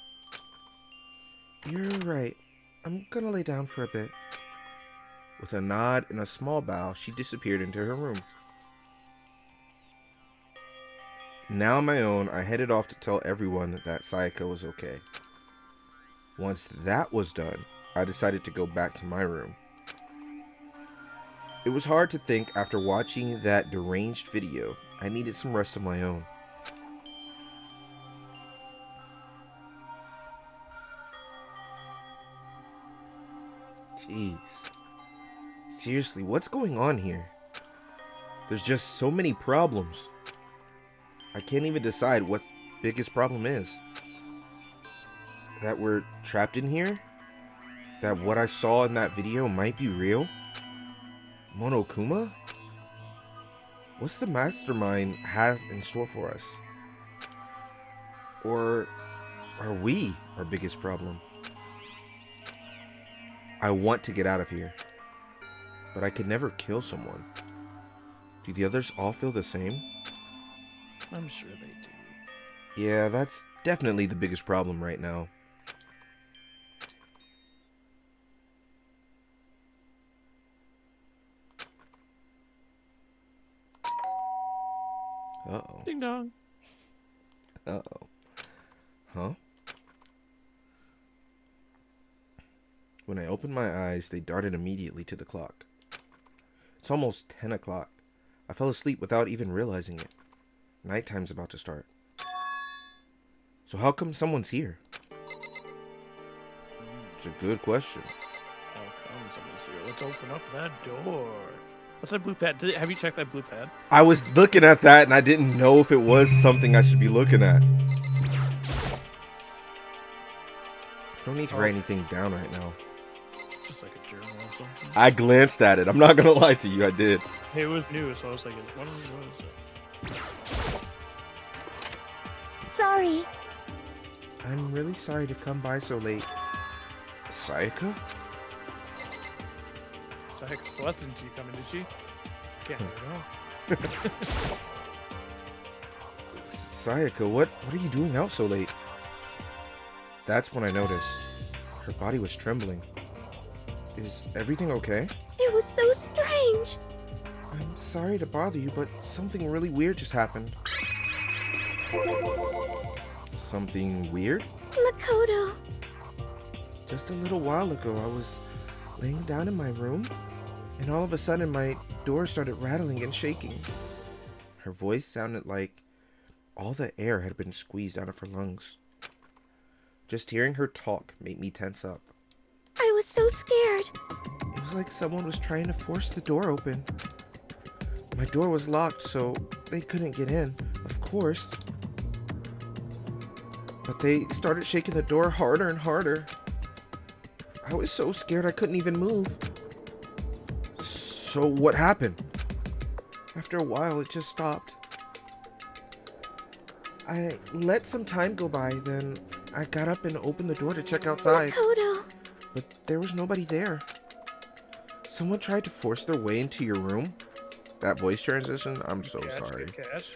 You're right. I'm gonna lay down for a bit. With a nod and a small bow, she disappeared into her room. Now on my own, I headed off to tell everyone that Sayaka was okay. Once that was done, I decided to go back to my room. It was hard to think after watching that deranged video. I needed some rest of my own. Jeez. Seriously, what's going on here? There's just so many problems. I can't even decide what the biggest problem is. That we're trapped in here? That what I saw in that video might be real? Monokuma? What's the mastermind have in store for us? Or are we our biggest problem? I want to get out of here, but I could never kill someone. Do the others all feel the same?
I'm sure they do.
Yeah, that's definitely the biggest problem right now. Uh-oh.
Ding dong.
Uh-oh. Huh? When I opened my eyes, they darted immediately to the clock. It's almost 10 o'clock. I fell asleep without even realizing it. Nighttime's about to start. So how come someone's here? It's a good question.
How come someone's here? Let's open up that door. What's that blue pad? Have you checked that blue pad?
I was looking at that and I didn't know if it was something I should be looking at. I don't need to write anything down right now.
Just like a journal or something.
I glanced at it. I'm not gonna lie to you, I did.
It was new, so I was like, what is it?
Sorry.
I'm really sorry to come by so late. Sayaka?
Celeste didn't see you coming, did she? Can't know.
Sayaka, what are you doing out so late? That's when I noticed. Her body was trembling. Is everything okay?
It was so strange.
I'm sorry to bother you, but something really weird just happened. Something weird?
Makoto.
Just a little while ago, I was laying down in my room, and all of a sudden my door started rattling and shaking. Her voice sounded like all the air had been squeezed out of her lungs. Just hearing her talk made me tense up.
I was so scared.
It was like someone was trying to force the door open. My door was locked, so they couldn't get in, of course. But they started shaking the door harder and harder. I was so scared I couldn't even move. So what happened? After a while, it just stopped. I let some time go by, then I got up and opened the door to check outside.
Makoto.
But there was nobody there. Someone tried to force their way into your room. That voice transition, I'm so sorry.
Good catch.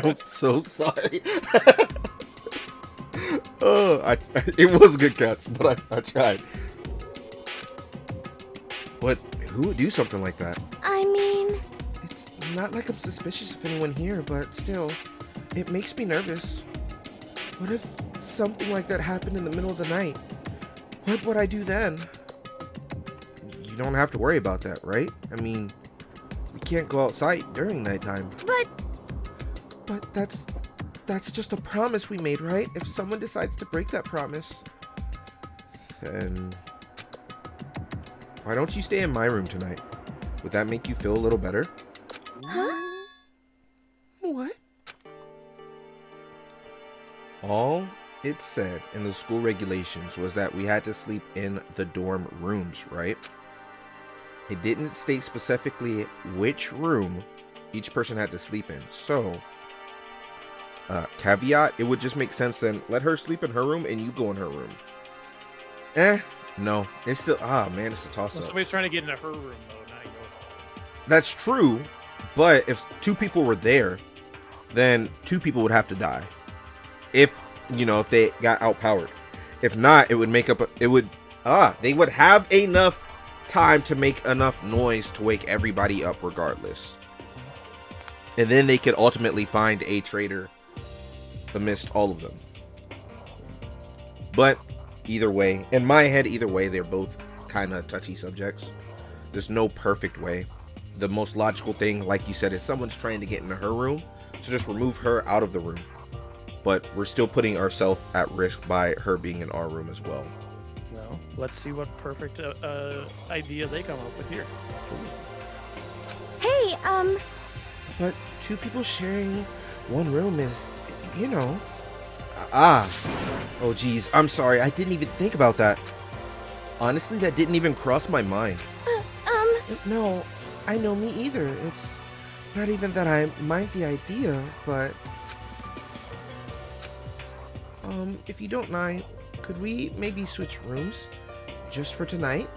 I'm so sorry. It was a good catch, but I tried. But who would do something like that?
I mean...
It's not like I'm suspicious of anyone here, but still, it makes me nervous. What if something like that happened in the middle of the night? What would I do then? You don't have to worry about that, right? I mean, we can't go outside during nighttime. But that's just a promise we made, right? If someone decides to break that promise, then why don't you stay in my room tonight? Would that make you feel a little better?
Huh?
What? All it said in the school regulations was that we had to sleep in the dorm rooms, right? It didn't state specifically which room each person had to sleep in. So, caveat, it would just make sense then. Let her sleep in her room and you go in her room. No. It's still, man, it's a toss-up.
Somebody's trying to get into her room, though, not yours.
That's true, but if two people were there, then two people would have to die. If they got outpowered. If not, it would make up, they would have enough time to make enough noise to wake everybody up regardless. And then they could ultimately find a traitor amidst all of them. But either way, in my head, they're both kind of touchy subjects. There's no perfect way. The most logical thing, like you said, is someone's trying to get into her room, so just remove her out of the room. But we're still putting ourselves at risk by her being in our room as well.
Well, let's see what perfect idea they come up with here.
Hey,
But two people sharing one room is, Oh, geez. I'm sorry. I didn't even think about that. Honestly, that didn't even cross my mind. No, I know, me either. It's not even that I mind the idea, but... if you don't mind, could we maybe switch rooms just for tonight?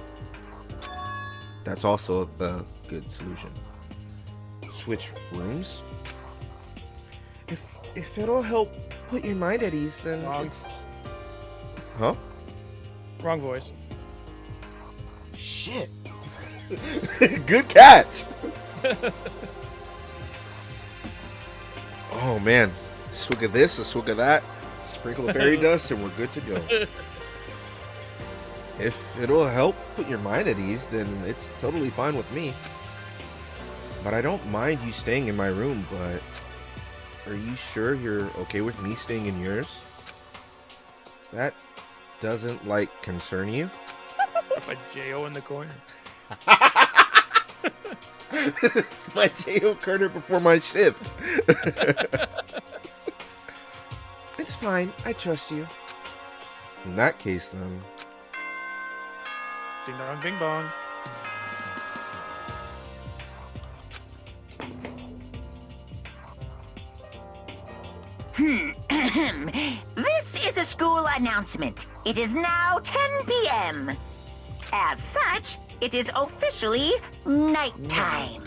That's also a good solution. Switch rooms? If it'll help put your mind at ease, then it's... Huh?
Wrong voice.
Shit. Good catch. Oh man, a swig of this, a swig of that, sprinkle of fairy dust, and we're good to go. If it'll help put your mind at ease, then it's totally fine with me. But I don't mind you staying in my room, but are you sure you're okay with me staying in yours? That doesn't, concern you?
My J.O. in the corner.
My J.O. corner before my shift. It's fine. I trust you. In that case, then...
Ding dong, bing bong.
This is a school announcement. It is now 10 p.m. As such, it is officially nighttime.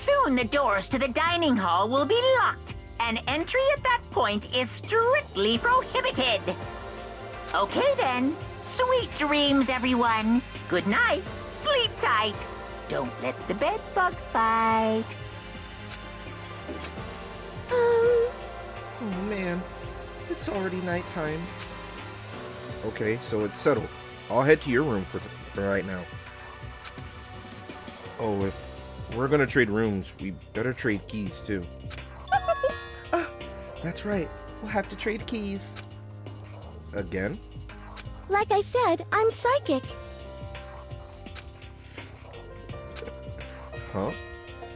Soon the doors to the dining hall will be locked, and entry at that point is strictly prohibited. Okay then. Sweet dreams, everyone. Good night. Sleep tight. Don't let the bed bug bite.
Oh man, it's already nighttime. Okay, so it's settled. I'll head to your room for right now. Oh, if we're gonna trade rooms, we better trade keys too. That's right. We'll have to trade keys. Again?
Like I said, I'm psychic.
Huh?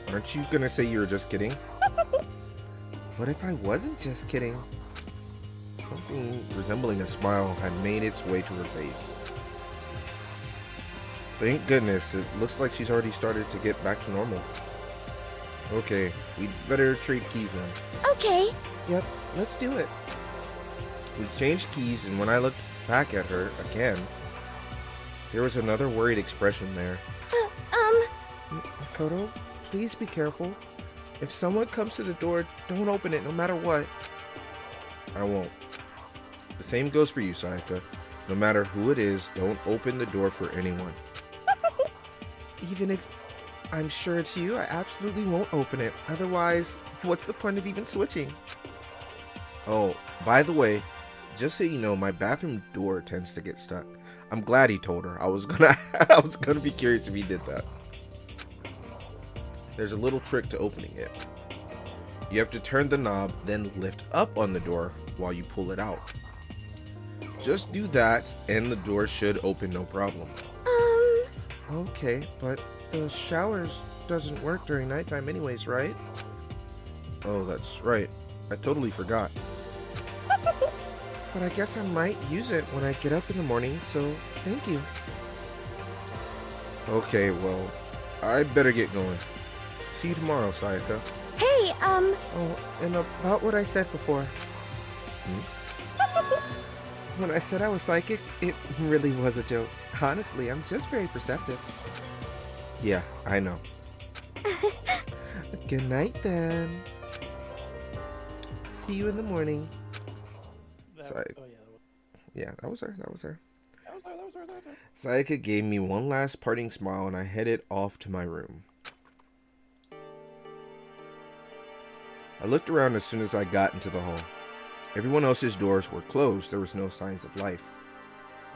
Aren't you gonna say you were just kidding? What if I wasn't just kidding? Something resembling a smile had made its way to her face. Thank goodness, it looks like she's already started to get back to normal. Okay, we'd better trade keys then.
Okay.
Yep, let's do it. We changed keys, and when I looked back at her again, there was another worried expression there. Makoto, please be careful. If someone comes to the door, don't open it no matter what. I won't. The same goes for you, Sayaka. No matter who it is, don't open the door for anyone. Even if I'm sure it's you, I absolutely won't open it. Otherwise, what's the point of even switching? Oh, by the way, just so you know, my bathroom door tends to get stuck. I'm glad he told her. I was gonna be curious if he did that. There's a little trick to opening it. You have to turn the knob, then lift up on the door while you pull it out. Just do that, and the door should open no problem. Okay, but the showers doesn't work during nighttime anyways, right? Oh, that's right. I totally forgot. But I guess I might use it when I get up in the morning, so thank you. Okay, well, I better get going. See you tomorrow, Sayaka.
Hey,
Oh, and about what I said before. When I said I was psychic, it really was a joke. Honestly, I'm just very perceptive. Yeah, I know. Good night, then. See you in the morning. Sorry.
Oh,
Yeah, that was her.
that was her.
Sayaka gave me one last parting smile, and I headed off to my room. I looked around as soon as I got into the hall. Everyone else's doors were closed. There was no signs of life.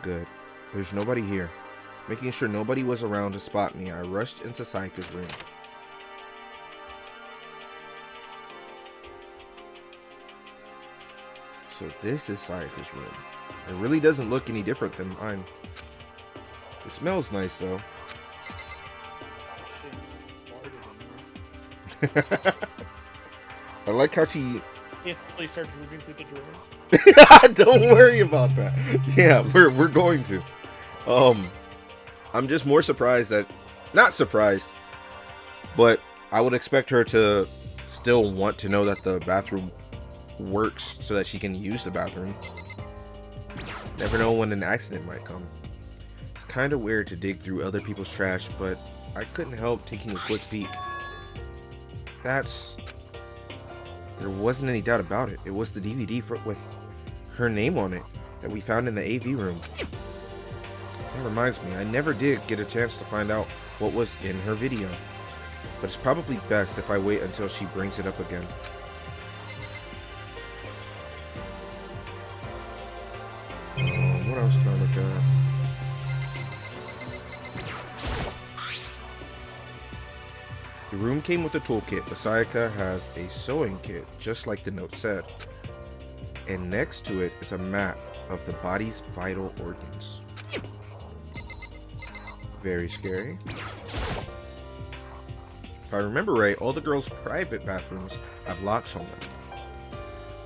Good. There's nobody here. Making sure nobody was around to spot me, I rushed into Sayaka's room. So this is Sayaka's room. It really doesn't look any different than mine. It smells nice though. I like how she
Instantly starts moving through the drawers.
Don't worry about that. Yeah, we're going to. I'm just more surprised that, not surprised, but I would expect her to still want to know that the bathroom works so that she can use the bathroom. Never know when an accident might come. It's kind of weird to dig through other people's trash, but I couldn't help taking a quick peek. There wasn't any doubt about it. It was the DVD with her name on it that we found in the AV room. That reminds me, I never did get a chance to find out what was in her video. But it's probably best if I wait until she brings it up again. What else can I look at? The room came with a toolkit, but Sayaka has a sewing kit, just like the note said. And next to it is a map of the body's vital organs. Very scary. If I remember right, all the girls' private bathrooms have locks on them.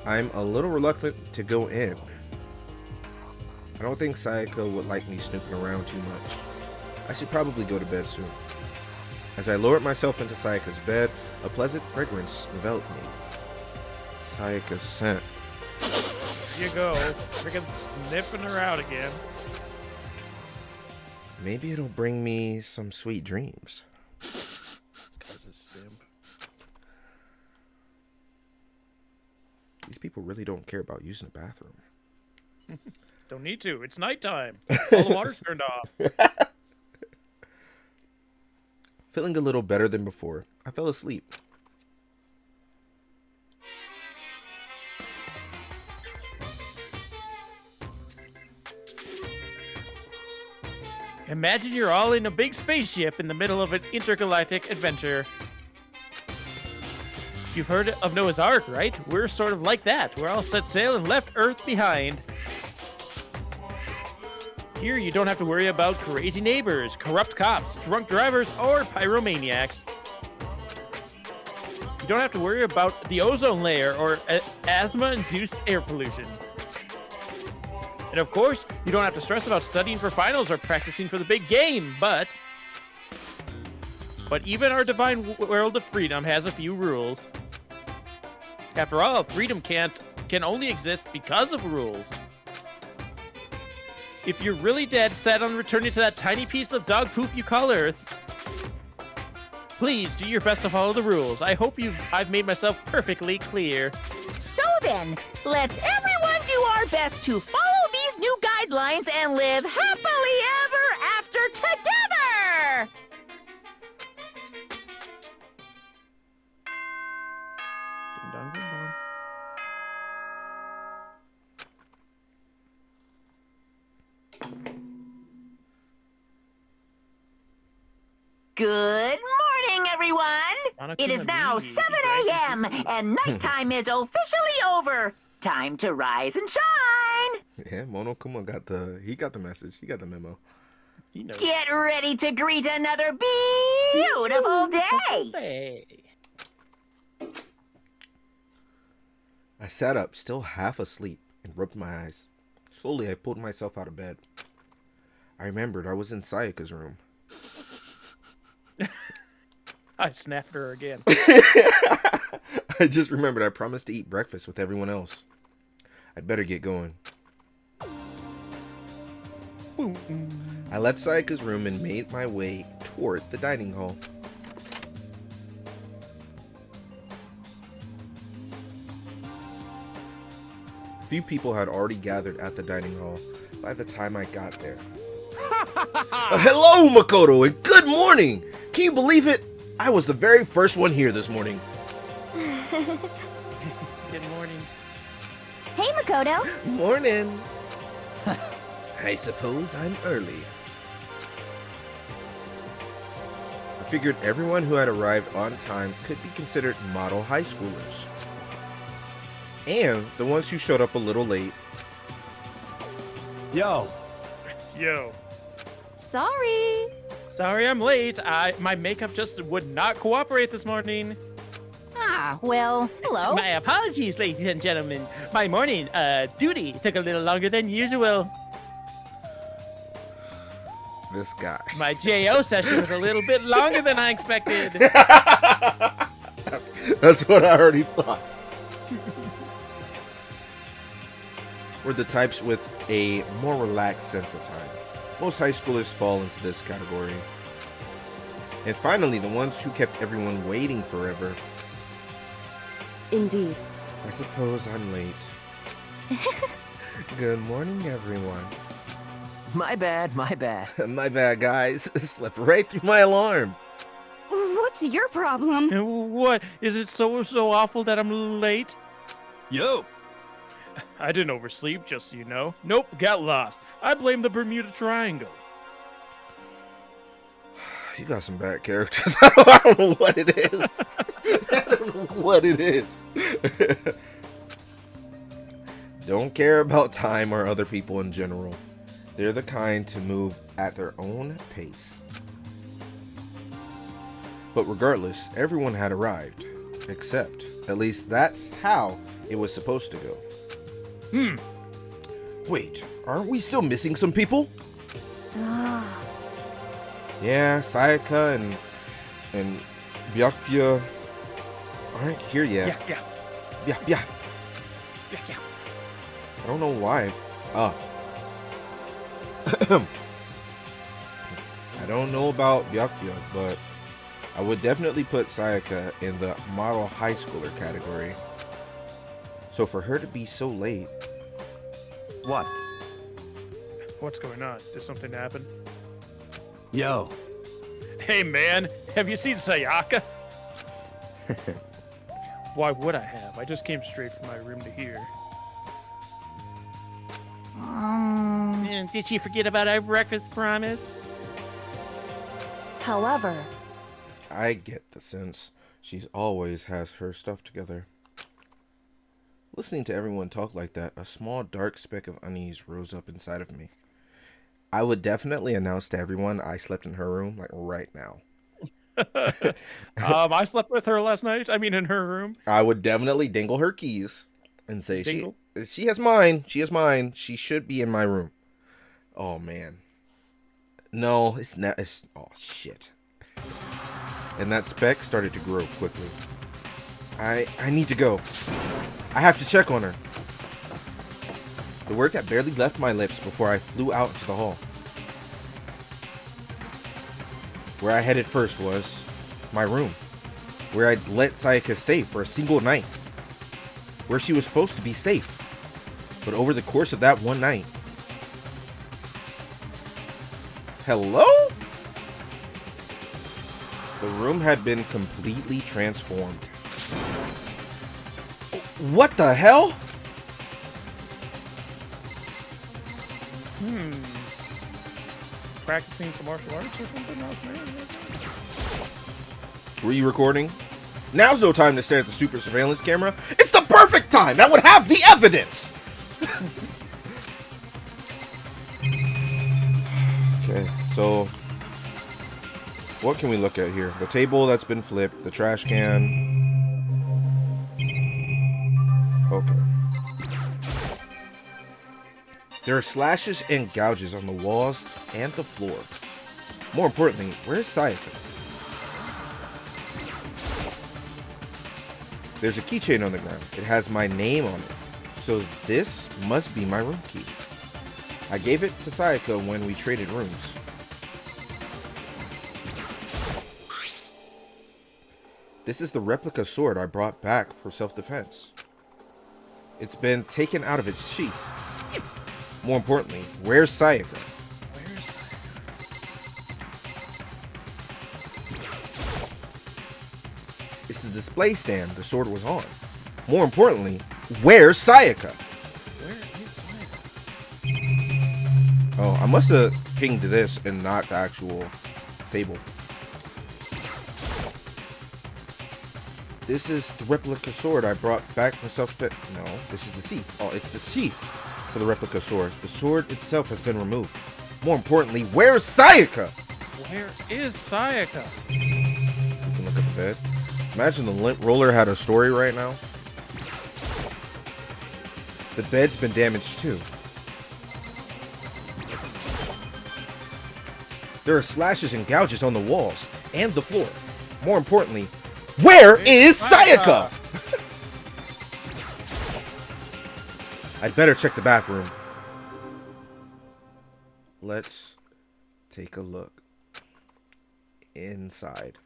I'm a little reluctant to go in. I don't think Sayaka would like me snooping around too much. I should probably go to bed soon. As I lowered myself into Sayaka's bed, a pleasant fragrance enveloped me. Sayaka's scent.
Here you go. Freaking sniffing her out again.
Maybe it'll bring me some sweet dreams.
This guy's a simp.
These people really don't care about using the bathroom.
Don't need to. It's nighttime. All the water's turned off.
Feeling a little better than before, I fell asleep.
Imagine you're all in a big spaceship in the middle of an intergalactic adventure. You've heard of Noah's Ark, right? We're sort of like that. We're all set sail and left Earth behind. Here, you don't have to worry about crazy neighbors, corrupt cops, drunk drivers, or pyromaniacs. You don't have to worry about the ozone layer or asthma-induced air pollution. And of course, you don't have to stress about studying for finals or practicing for the big game, but even our divine world of freedom has a few rules. After all, freedom can only exist because of rules. If you're really dead set on returning to that tiny piece of dog poop you call Earth, please do your best to follow the rules. I hope I've made myself perfectly clear.
So then, let's everyone do our best to follow these new guidelines and live happily ever after together!
Ding dong, ding dong.
Good morning, everyone. It is now 7 a.m. and nighttime is officially over. Time to rise and shine.
Yeah, Monokuma got the message. He got the memo.
He knows.
Get ready to greet another beautiful day.
Hey.
I sat up, still half asleep, and rubbed my eyes. Slowly, I pulled myself out of bed. I remembered I was in Sayaka's room.
I snapped her again.
I just remembered I promised to eat breakfast with everyone else. I'd better get going. I left Sayaka's room and made my way toward the dining hall. A few people had already gathered at the dining hall by the time I got there. Hello, Makoto, and good morning! Can you believe it? I was the very first one here this morning.
Good morning.
Hey, Makoto.
Morning. I suppose I'm early. I figured everyone who had arrived on time could be considered model high schoolers. And the ones who showed up a little late.
Yo,
Yo.
Sorry.
Sorry I'm late. My makeup just would not cooperate this morning.
Ah, well, hello.
My apologies, ladies and gentlemen. My morning duty took a little longer than usual.
This guy.
My JO session was a little bit longer than I expected.
That's what I already thought. We're the types with a more relaxed sense of time. Most high schoolers fall into this category. And finally, the ones who kept everyone waiting forever.
Indeed.
I suppose I'm late. Good morning, everyone.
My bad, my bad.
My bad, guys. Slept right through my alarm.
What's your problem?
What? Is it so awful that I'm late?
yo.
I didn't oversleep, just so you know. Nope, got lost. I blame the Bermuda Triangle.
You got some bad characters. I don't know what it is. I don't know what it is. Don't care about time or other people in general. They're the kind to move at their own pace. But regardless, everyone had arrived. Except, at least that's how it was supposed to go. Wait, aren't we still missing some people? Yeah, Sayaka and Byakuya aren't here yet.
Yeah.
I don't know why. I don't know about Byakuya, but I would definitely put Sayaka in the model high schooler category. So for her to be so late...
What?
What's going on? Did something happen?
Yo.
Hey, man, have you seen Sayaka? Why would I have? I just came straight from my room to here. Did she forget about our breakfast promise?
However,
I get the sense she's always has her stuff together. Listening to everyone talk like that, a small dark speck of unease rose up inside of me. I would definitely announce to everyone I slept in her room, like right now.
I slept with her last night. I mean, in her room.
I would definitely dingle her keys and say
Dingle?
she has mine. She has mine. She should be in my room. Oh man. No, it's not. It's, oh shit. And that speck started to grow quickly. I need to go. I have to check on her. The words had barely left my lips before I flew out into the hall. Where I headed first was my room, where I'd let Sayaka stay for a single night, where she was supposed to be safe. But over the course of that one night... Hello? The room had been completely transformed. What the hell?
Practicing some martial arts or something else, man?
Were you recording? Now's no time to stare at the super surveillance camera. It's the perfect time! That would have the evidence! Okay, so... what can we look at here? The table that's been flipped, the trash can... Okay. There are slashes and gouges on the walls and the floor. More importantly, where's Sayaka? There's a keychain on the ground. It has my name on it. So this must be my room key. I gave it to Sayaka when we traded rooms. This is the replica sword I brought back for self-defense. It's been taken out of its sheath. More importantly, where's Sayaka? It's the display stand the sword was on. More importantly, where's Sayaka? Oh, I must have pinged this and not the actual table. This is the replica sword I brought back from self-defense. No, this is the sheath. Oh, it's the sheath for the replica sword. The sword itself has been removed. More importantly, where's Sayaka?
Where is Sayaka?
You can look at the bed. Imagine the lint roller had a story right now. The bed's been damaged too. There are slashes and gouges on the walls and the floor. More importantly, where is Sayaka? I'd better check the bathroom. Let's take a look inside.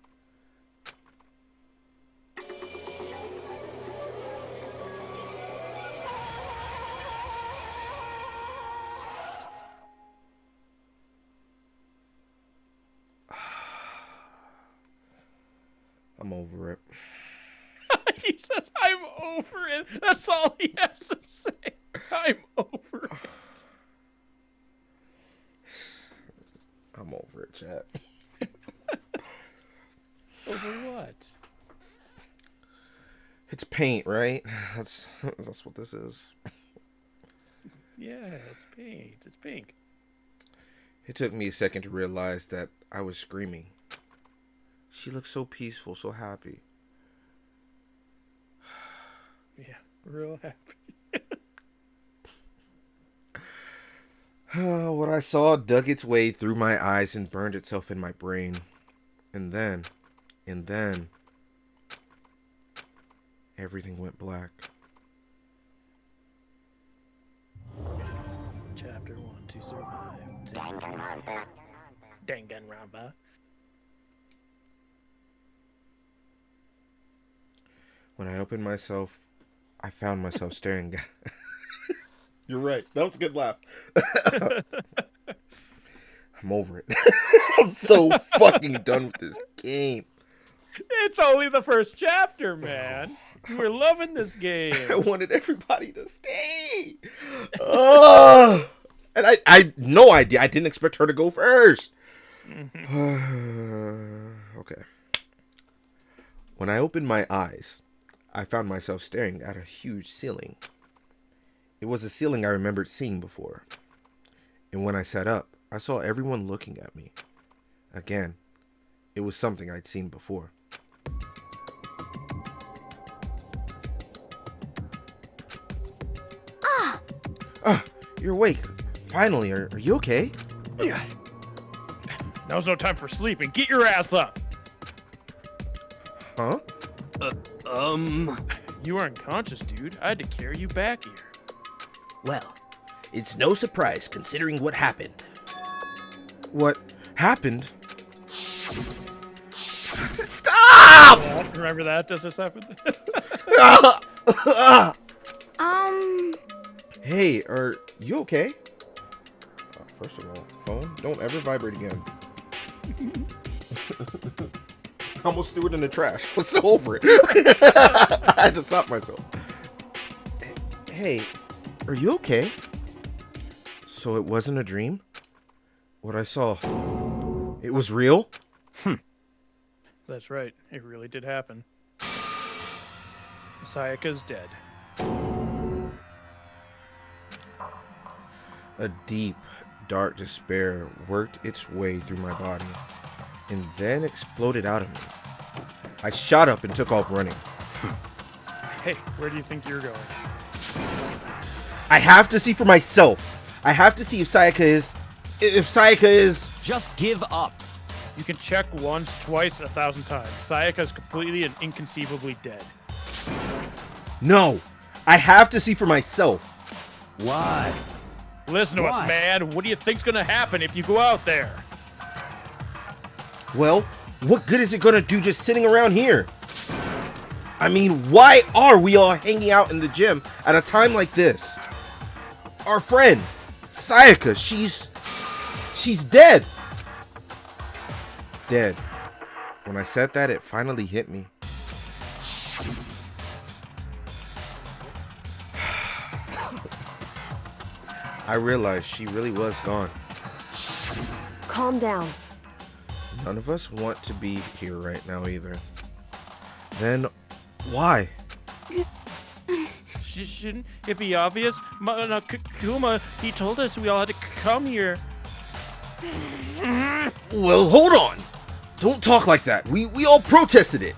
I'm over it.
He says, I'm over it. That's all he has to say. I'm over it.
I'm over it, chat.
Over what?
It's paint, right? That's what this is.
Yeah, it's paint. It's pink.
It took me a second to realize that I was screaming. She looked so peaceful, so happy.
Yeah, real happy.
What I saw dug its way through my eyes and burned itself in my brain. And then, everything went black.
Chapter 1 to survive. Danganronpa.
When I opened myself, I found myself staring at... You're right. That was a good laugh. I'm over it. I'm so fucking done with this game.
It's only the first chapter, man. You were loving this game.
I wanted everybody to stay. Oh, and I no idea. I didn't expect her to go first. Okay. When I opened my eyes, I found myself staring at a huge ceiling. It was a ceiling I remembered seeing before. And when I sat up,
I saw everyone looking at me. Again, it was something I'd seen before. You're awake. Finally, are you okay?
Yeah.
Now's no time for sleeping. Get your ass up.
Huh?
You were unconscious, dude. I had to carry you back here.
Well, it's no surprise considering what happened. What happened? Stop!
Yeah, remember that? Does this happen?
Hey, are you okay? First of all, phone, don't ever vibrate again. I almost threw it in the trash. I was so over it. I had to stop myself. Hey, are you okay? So it wasn't a dream? What I saw, it was real?
That's right. It really did happen. Sayaka's dead.
A deep, dark despair worked its way through my body and then exploded out of me. I shot up and took off running.
Hey, where do you think you're going?
I have to see for myself. I have to see if Sayaka is...
Just give up.
You can check once, twice, 1,000 times. Sayaka's completely and inconceivably dead.
No, I have to see for myself.
Why?
Listen to
Why?
us, man. What do you think's gonna happen if you go out there?
Well, what good is it gonna do just sitting around here? I mean, why are we all hanging out in the gym at a time like this? Our friend, Sayaka, she's dead. Dead. When I said that, it finally hit me. I realized she really was gone.
Calm down.
None of us want to be here right now either. Then, why?
Shouldn't it be obvious? Kuma, he told us we all had to come here.
Well, hold on. Don't talk like that. We all protested it.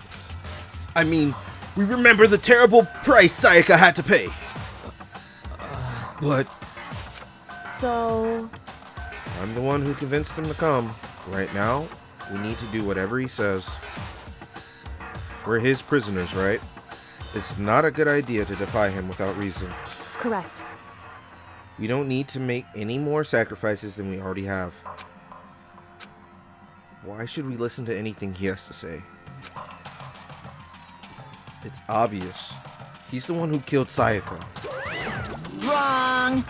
I mean, we remember the terrible price Sayaka had to pay. But
So...
I'm the one who convinced him to come. Right now, we need to do whatever he says. We're his prisoners, right? It's not a good idea to defy him without reason.
Correct.
We don't need to make any more sacrifices than we already have. Why should we listen to anything he has to say? It's obvious. He's the one who killed Sayaka.
Wrong.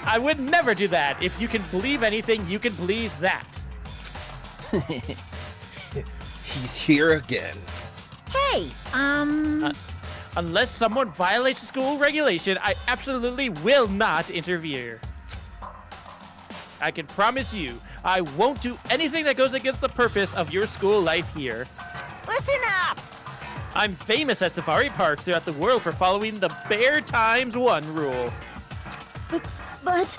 I would never do that. If you can believe anything, you can believe that.
He's here again.
Hey,
Unless someone violates the school regulation, I absolutely will not interfere. I can promise you, I won't do anything that goes against the purpose of your school life here.
listen up.
I'm famous at safari parks throughout the world for following the Bear Times 1 rule.
But...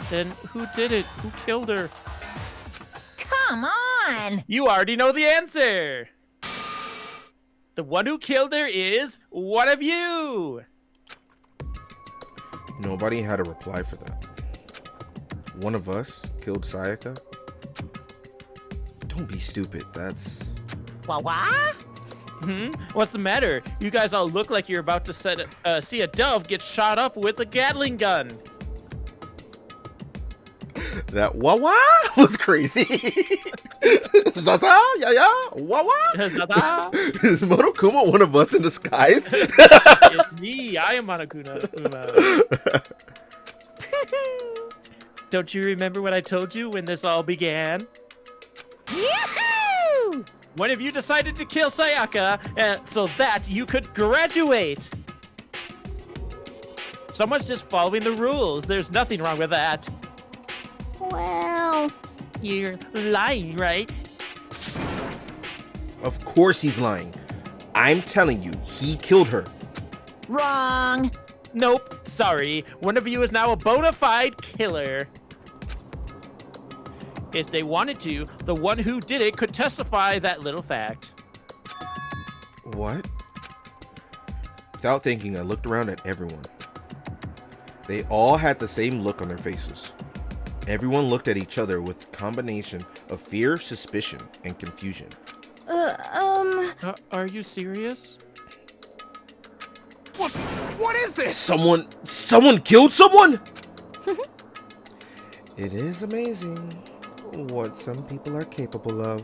Then who did it? Who killed her?
Come on.
You already know the answer. The one who killed her is one of you.
Nobody had a reply for that. One of us killed Sayaka? Don't be stupid, that's...
What?
What's the matter? You guys all look like you're about to see a dove get shot up with a Gatling gun.
That wah-wah was crazy. Zaza, ya-ya, wah-wah.
Zaza.
Is Monokuma one of us in disguise?
It's me. I am Monokuma. Don't you remember what I told you when this all began?
Yoo-hoo!
One of you decided to kill Sayaka so that you could graduate. Someone's just following the rules. There's nothing wrong with that.
Well...
You're lying, right?
Of course he's lying. I'm telling you, he killed her.
Wrong.
Nope. Sorry. One of you is now a bona fide killer. If they wanted to, the one who did it could testify that little fact.
What? Without thinking, I looked around at everyone. They all had the same look on their faces. Everyone looked at each other with a combination of fear, suspicion, and confusion.
Are you serious?
What is this?
Someone killed someone? It is amazing what some people are capable of.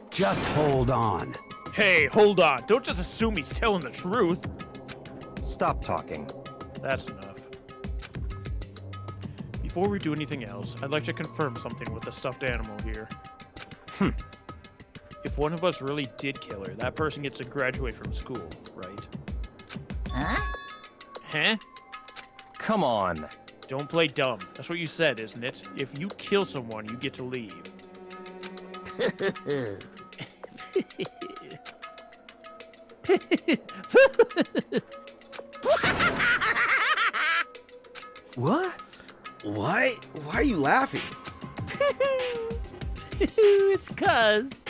Just hold on.
Hey, hold on. Don't just assume he's telling the truth.
Stop talking.
That's enough. Before we do anything else, I'd like to confirm something with the stuffed animal here. If one of us really did kill her, that person gets to graduate from school, right?
Huh?
Huh?
Come on.
Don't play dumb. That's what you said, isn't it? If you kill someone, you get to leave.
What?
Why are you laughing?
It's cuz.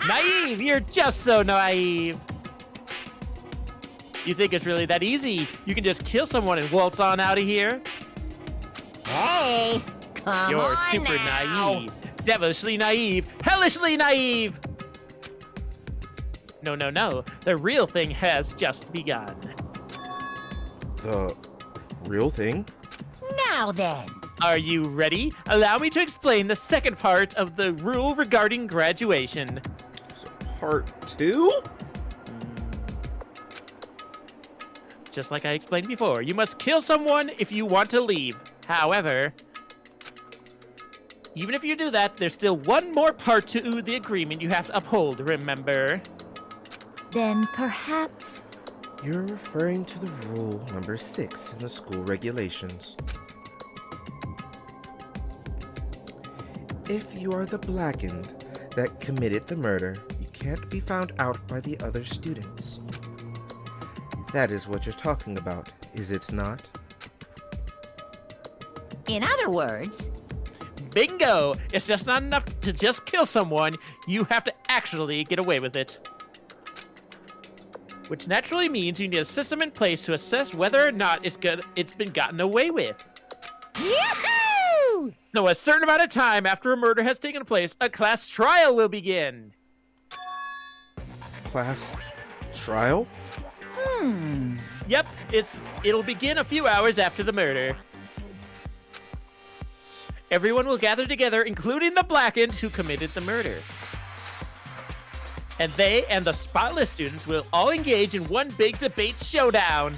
Naive! You're just so naive! You think it's really that easy? You can just kill someone and waltz on out of here?
Hey, come
You're
on
super
now.
naive. Devilishly naive. Hellishly naive! No. The real thing has just begun.
The real thing?
Now then.
Are you ready? Allow me to explain the second part of the rule regarding graduation.
So part 2?
Just like I explained before, you must kill someone if you want to leave. However, even if you do that, there's still one more part to the agreement you have to uphold, remember?
Then perhaps...
You're referring to the rule number 6 in the school regulations. If you are the blackened that committed the murder, you can't be found out by the other students. That is what you're talking about, is it not?
In other words,
Bingo! It's just not enough to just kill someone, you have to actually get away with it. Which naturally means you need a system in place to assess whether or not it's been gotten away with.
yahoo!
So a certain amount of time after a murder has taken place, a class trial will begin.
Class trial?
Yep, it'll begin a few hours after the murder. Everyone will gather together, including the blackened who committed the murder. And they and the spotless students will all engage in one big debate showdown.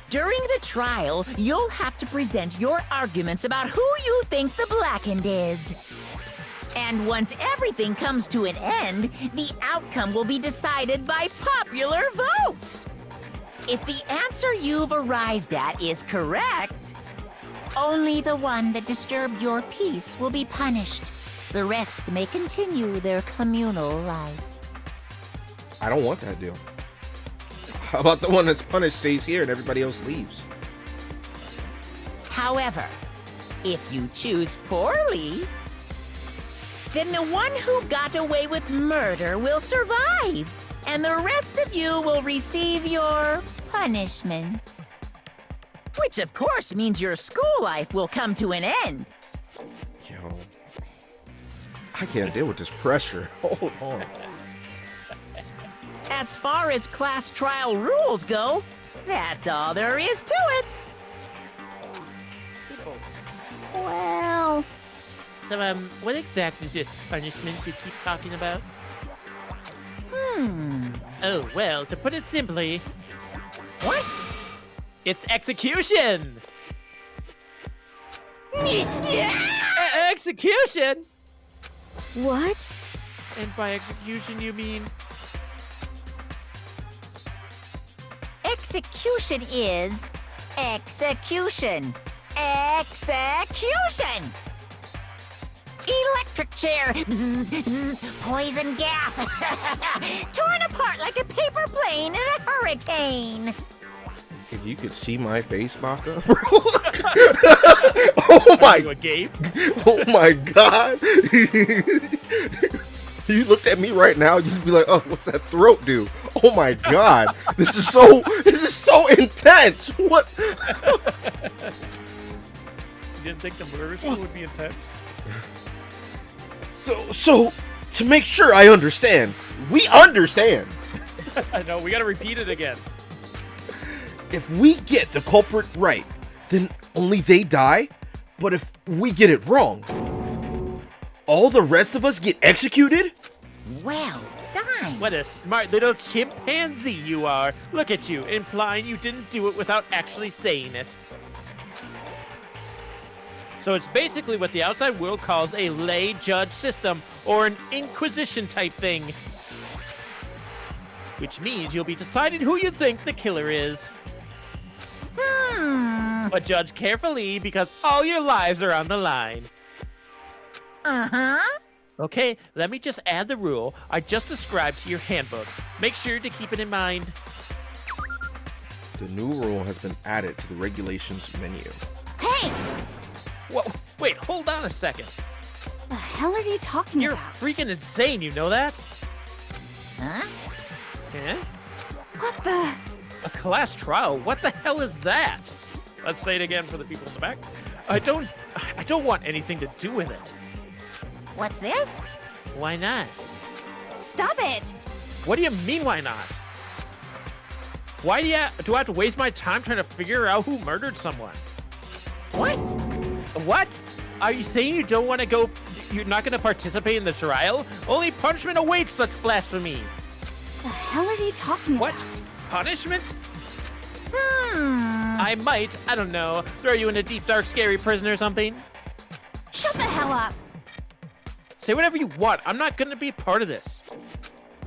During the trial, you'll have to present your arguments about who you think the blackened is. And once everything comes to an end, the outcome will be decided by popular vote. If the answer you've arrived at is correct, only the one that disturbed your peace will be punished. The rest may continue their communal life.
I don't want that deal. How about the one that's punished stays here and everybody else leaves?
However, if you choose poorly, then the one who got away with murder will survive, and the rest of you will receive your punishment. Which, of course, means your school life will come to an end.
Yo, I can't deal with this pressure. Hold on.
As far as class trial rules go, that's all there is to it.
Well...
So, what exactly is this punishment you keep talking about? Oh, well, to put it simply...
What?
It's execution! Execution?
What?
And by execution, you mean...
Execution is execution. Execution! Electric chair. Bzz, bzz, poison gas. Torn apart like a paper plane in a hurricane.
If you could see my face, Baka, bro. Oh my!
You a game?
Oh my God! You looked at me right now, you'd be like, "Oh, what's that throat do?" Oh my God! This is so intense. What?
You didn't think the murder scene would be intense?
So to make sure I understand, we understand.
I know, we gotta repeat it again.
If we get the culprit right, then only they die. But if we get it wrong, all the rest of us get executed?
Well done.
What a smart little chimpanzee you are. Look at you, implying you didn't do it without actually saying it. So it's basically what the outside world calls a lay judge system, or an inquisition type thing. Which means you'll be deciding who you think the killer is. But judge carefully, because all your lives are on the line.
Uh-huh.
Okay, let me just add the rule I just described to your handbook. Make sure to keep it in mind.
The new rule has been added to the regulations menu.
Hey!
Whoa, wait, hold on a second.
The hell are you talking
You're
about?
freaking insane, you know that?
Huh?
Eh?
What the?
A class trial? What the hell is that? Let's say it again for the people in the back. I don't want anything to do with it.
What's this?
Why not?
Stop it!
What do you mean, why not? Why do I have to waste my time trying to figure out who murdered someone?
What?
What? Are you saying you don't want to go? You're not going to participate in the trial? Only punishment awaits such blasphemy.
The hell are you talking
What?
about?
Punishment? I might, I don't know, throw you in a deep, dark, scary prison or something.
Shut the hell up!
Say whatever you want. I'm not going to be part of this.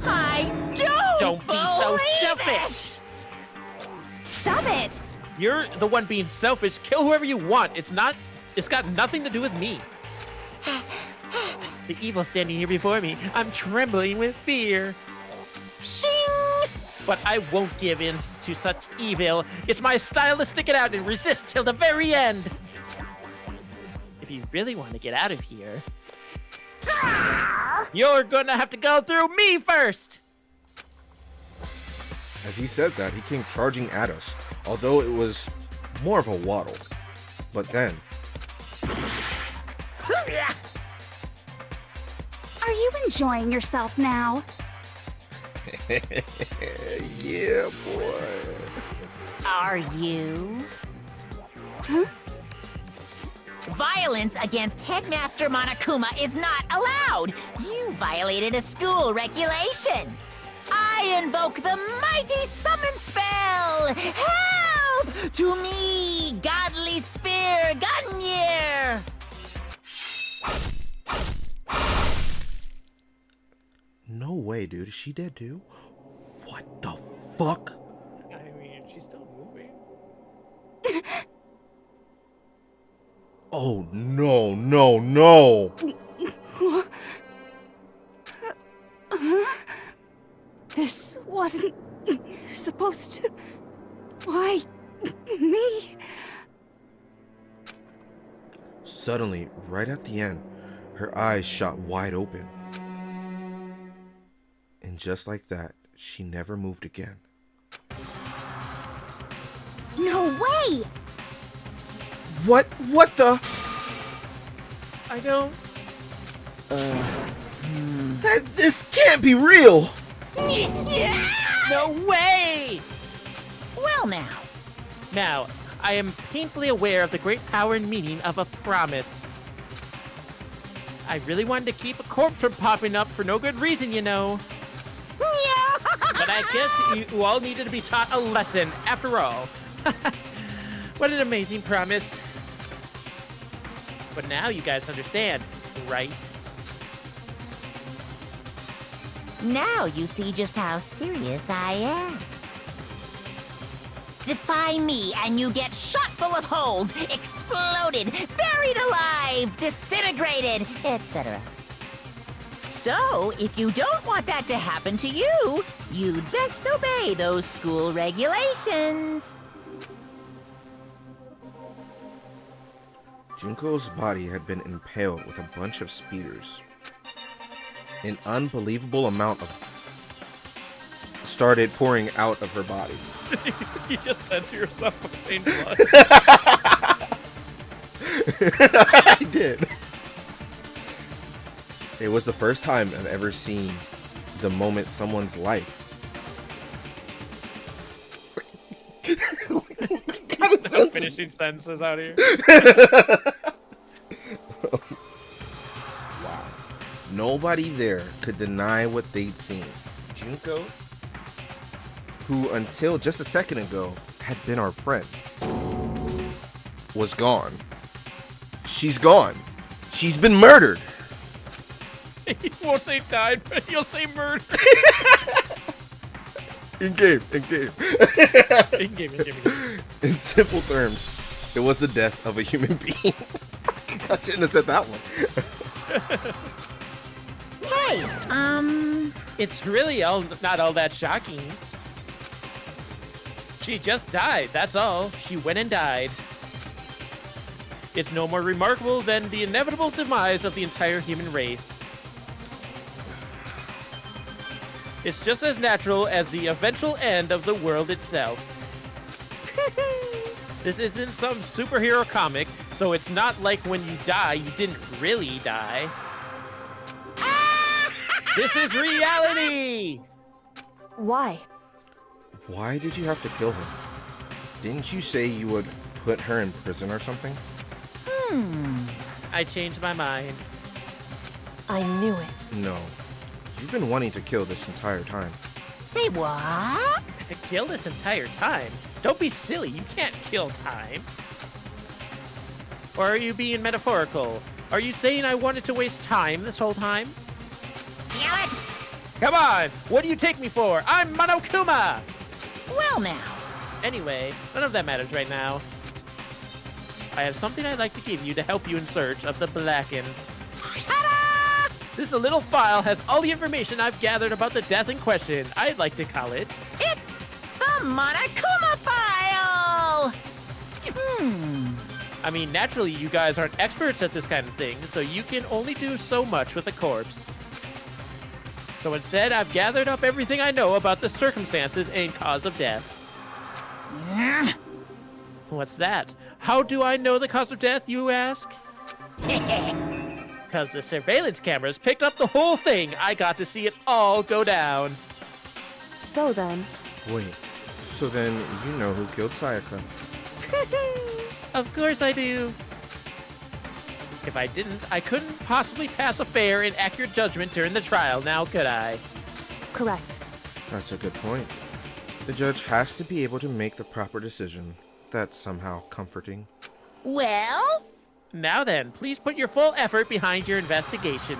I don't
Don't be so
believe
selfish.
Stop it!
You're the one being selfish. Kill whoever you want. It's got nothing to do with me. The evil standing here before me. I'm trembling with fear.
Shing!
But I won't give in to such evil. It's my style to stick it out and resist till the very end. If you really want to get out of here, you're gonna have to go through me first.
As he said that, he came charging at us, although it was more of a waddle. But then,
Are you enjoying yourself now?
yeah, boy.
Are you?
Huh?
Violence against Headmaster Monokuma is not allowed. You violated a school regulation. I invoke the mighty summon spell. Help to me, godly spear, Gunyear.
No way, dude. Is she dead too? What the fuck?
I mean, she's still moving.
Oh, no, no, no.
This wasn't supposed to... Why me?
Suddenly, right at the end, her eyes shot wide open. And just like that, she never moved again.
No way!
What the?
I don't.
This can't be real!
No way!
Well now.
Now, I am painfully aware of the great power and meaning of a promise. I really wanted to keep a corpse from popping up for no good reason, you know. But I guess you all needed to be taught a lesson, after all. What an amazing promise. But now you guys understand, right?
Now you see just how serious I am. Defy me and you get shot full of holes, exploded, buried alive, disintegrated, etc. So, if you don't want that to happen to you, you'd best obey those school regulations.
Junko's body had been impaled with a bunch of spears. An unbelievable amount of started pouring out of her body.
You just said to yourself, I'm saying blood.
I did. It was the first time I've ever seen the moment someone's life.
Finishing sentences out here.
Wow. Nobody there could deny what they'd seen. Junko, who until just a second ago had been our friend, was gone. She's gone. She's been murdered.
He won't say died, but he'll say murdered.
In game.
In game.
In simple terms, it was the death of a human being. I shouldn't have said that one.
Hey,
It's really not all that shocking. She just died, that's all. She went and died. It's no more remarkable than the inevitable demise of the entire human race. It's just as natural as the eventual end of the world itself. This isn't some superhero comic, so it's not like when you die, you didn't really die. This is reality!
Why?
Why did you have to kill her? Didn't you say you would put her in prison or something?
I changed my mind.
I knew it.
No. You've been wanting to kill this entire time.
say what?
I killed this entire time? Don't be silly, you can't kill time. Or are you being metaphorical? Are you saying I wanted to waste time this whole time?
Damn it!
Come on! What do you take me for? I'm Monokuma!
Well now.
Anyway, none of that matters right now. I have something I'd like to give you to help you in search of the Blackened.
Ta-da!
This little file has all the information I've gathered about the death in question. I'd like to call it...
It's the Monokuma file!
I mean, naturally, you guys aren't experts at this kind of thing, so you can only do so much with a corpse. So instead, I've gathered up everything I know about the circumstances and cause of death. What's that? How do I know the cause of death, you ask? Because the surveillance cameras picked up the whole thing. I got to see it all go down.
So then...
Wait, so then you know who killed Sayaka?
Of course I do. If I didn't, I couldn't possibly pass a fair and accurate judgment during the trial, now could I?
Correct.
That's a good point. The judge has to be able to make the proper decision. That's somehow comforting.
Well?
Now then, please put your full effort behind your investigation.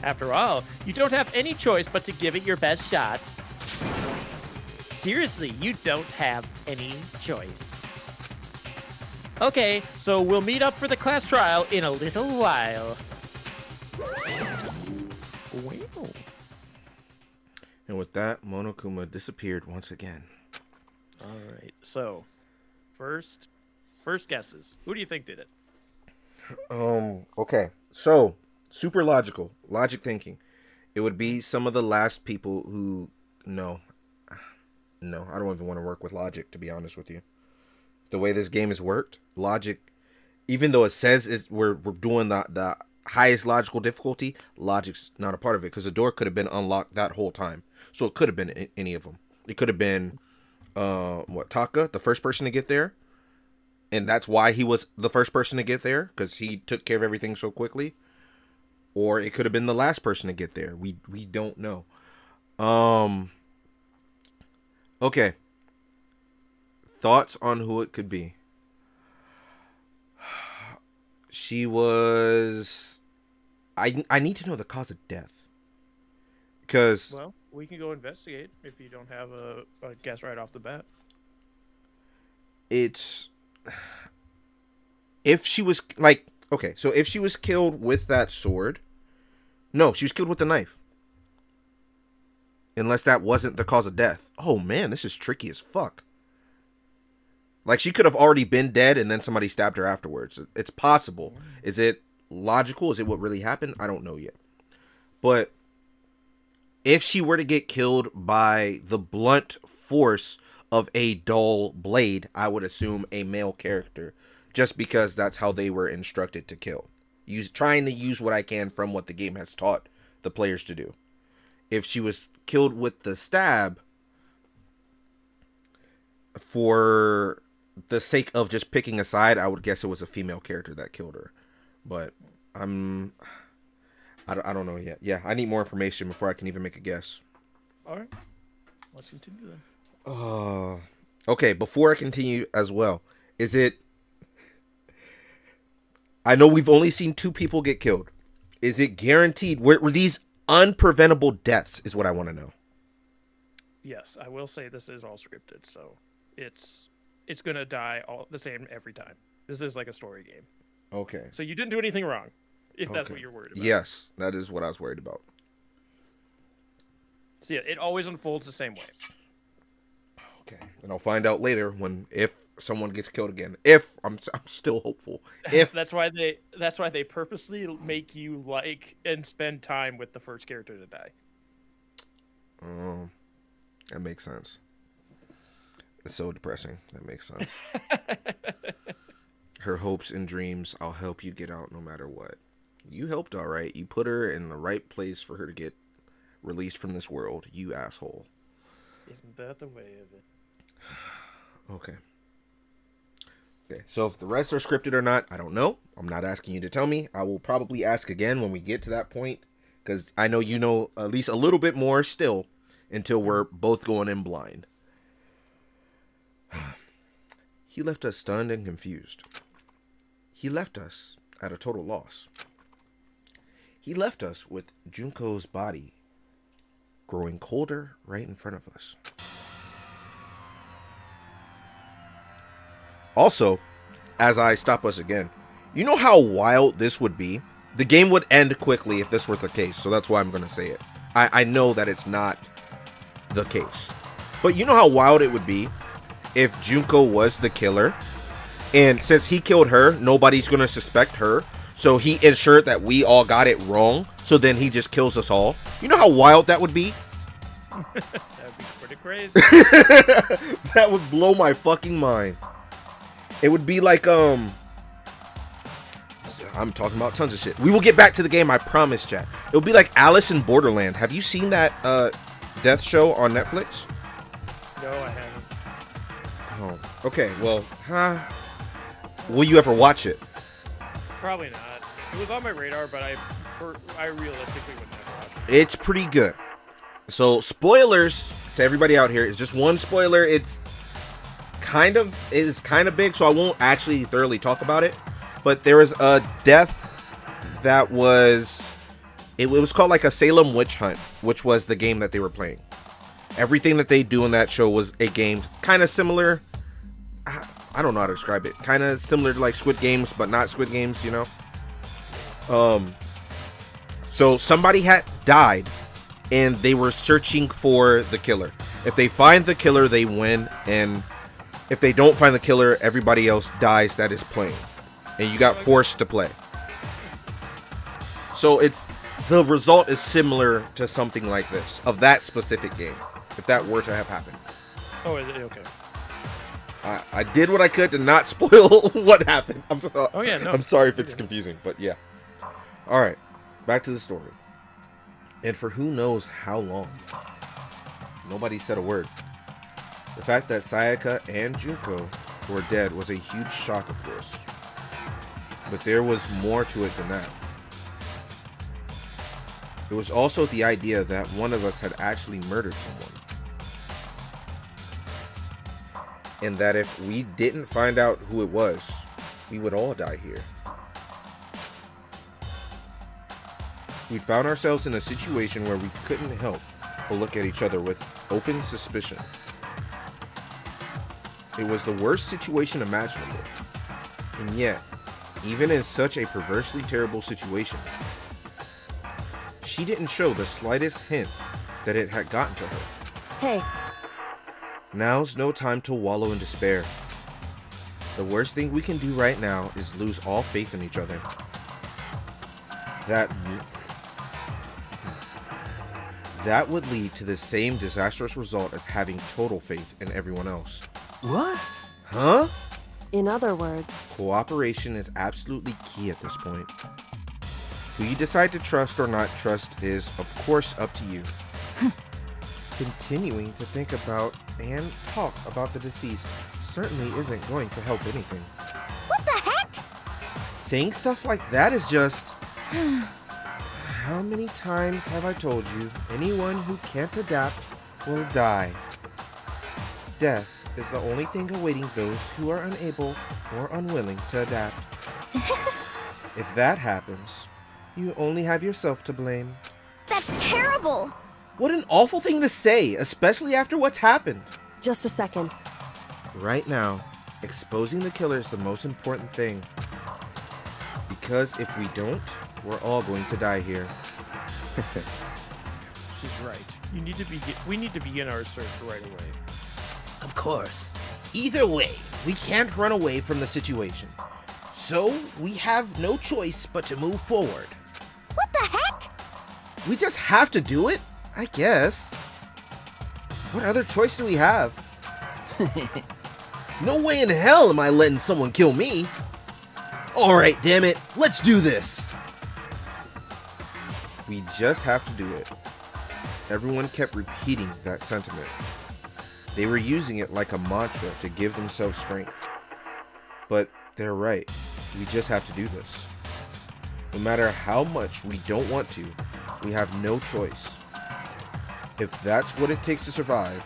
After all, you don't have any choice but to give it your best shot. Seriously, you don't have any choice. Okay, so we'll meet up for the class trial in a little while. Wow.
And with that, Monokuma disappeared once again.
Alright, so first guesses. Who do you think did it?
Okay. So, super logical. Logic thinking. It would be some of the last people who... No, I don't even want to work with logic, to be honest with you. The way this game has worked, logic, even though it says we're doing the highest logical difficulty, logic's not a part of it, because the door could have been unlocked that whole time. So it could have been any of them. It could have been, Taka, the first person to get there, and that's why he was the first person to get there, because he took care of everything so quickly. Or it could have been the last person to get there. We don't know. Okay. Thoughts on who it could be? She was... I need to know the cause of death. Because...
Well, we can go investigate if you don't have a guess right off the bat.
It's... If she was... Like, okay, so if she was killed with that sword... No, she was killed with the knife. Unless that wasn't the cause of death. Oh, man, this is tricky as fuck. Like, she could have already been dead and then somebody stabbed her afterwards. It's possible. Is it logical? Is it what really happened? I don't know yet. But if she were to get killed by the blunt force of a dull blade, I would assume a male character, just because that's how they were instructed to kill. Trying to use what I can from what the game has taught the players to do. If she was killed with the stab, for the sake of just picking a side, I would guess it was a female character that killed her. But I don't know yet. Yeah, I need more information before I can even make a guess.
All right, let's continue then.
Okay, before I continue as well, is it... I know we've only seen 2 people get killed. Is it guaranteed? Were these unpreventable deaths is what I want to know.
Yes, I will say this is all scripted, so it's going to die all the same every time. This is like a story game.
Okay.
So you didn't do anything wrong, if that's what you're worried about.
Yes, that is what I was worried about.
So yeah, it always unfolds the same way.
Okay, and I'll find out later if someone gets killed again. If I'm still hopeful. If
that's why they purposely make you like and spend time with the first character to die.
Oh, that makes sense. It's so depressing. That makes sense. Her hopes and dreams. I'll help you get out no matter what. You helped, all right. You put her in the right place for her to get released from this world. You asshole.
Isn't that the way of it?
Okay. Okay, so if the rest are scripted or not, I don't know. I'm not asking you to tell me. I will probably ask again when we get to that point, because I know you know at least a little bit more still until we're both going in blind. He left us stunned and confused. He left us at a total loss. He left us with Junko's body growing colder right in front of us. Also, as I stop us again, you know how wild this would be? The game would end quickly if this was the case, so that's why I'm going to say it. I know that it's not the case. But you know how wild it would be if Junko was the killer? And since he killed her, nobody's going to suspect her. So he ensured that we all got it wrong. So then he just kills us all. You know how wild that would be?
That'd be pretty crazy.
That would blow my fucking mind. It would be like, I'm talking about tons of shit. We will get back to the game, I promise, chat. It would be like Alice in Borderland. Have you seen that death show on Netflix?
No, I haven't.
Oh, okay. Well, will you ever watch it?
Probably not. It was on my radar, but I realistically would never watch it.
It's pretty good. So, spoilers to everybody out here. It's just one spoiler. It's kind of big, so I won't actually thoroughly talk about it. But there was a death that was... It was called like a Salem Witch Hunt, which was the game that they were playing. Everything that they do in that show was a game kind of similar. I don't know how to describe it. Kind of similar to like Squid Games, but not Squid Games, you know? So somebody had died, and they were searching for the killer. If they find the killer, they win, and if they don't find the killer, everybody else dies that is playing. And you got forced to play. So the result is similar to something like this, of that specific game, if that were to have happened.
Oh, is it? Okay.
I did what I could to not spoil what happened. I'm sorry if it's confusing, but yeah. All right, back to the story. And for who knows how long, nobody said a word. The fact that Sayaka and Junko were dead was a huge shock, of course. But there was more to it than that. It was also the idea that one of us had actually murdered someone. And that if we didn't find out who it was, we would all die here. We found ourselves in a situation where we couldn't help but look at each other with open suspicion. It was the worst situation imaginable. And yet, even in such a perversely terrible situation, she didn't show the slightest hint that it had gotten to her.
Hey.
Now's no time to wallow in despair. The worst thing we can do right now is lose all faith in each other. That would lead to the same disastrous result as having total faith in everyone else.
What?
Huh?
In other words,
Cooperation is absolutely key at this point. Who you decide to trust or not trust is, of course, up to you. Continuing to think about and talk about the deceased certainly isn't going to help anything.
What the heck?
Saying stuff like that is just... How many times have I told you, anyone who can't adapt will die? Death is the only thing awaiting those who are unable or unwilling to adapt. If that happens, you only have yourself to blame.
That's terrible.
What an awful thing to say, especially after what's happened.
just a second.
Right now, exposing the killer is the most important thing. Because if we don't, we're all going to die here.
She's right. We need to begin our search right away.
Of course.
Either way, we can't run away from the situation. So, we have no choice but to move forward.
What the heck?
We just have to do it, I guess. What other choice do we have? No way in hell am I letting someone kill me. Alright, damn it, let's do this. We just have to do it. Everyone kept repeating that sentiment. They were using it like a mantra to give themselves strength. But they're right. We just have to do this. No matter how much we don't want to, we have no choice. If that's what it takes to survive,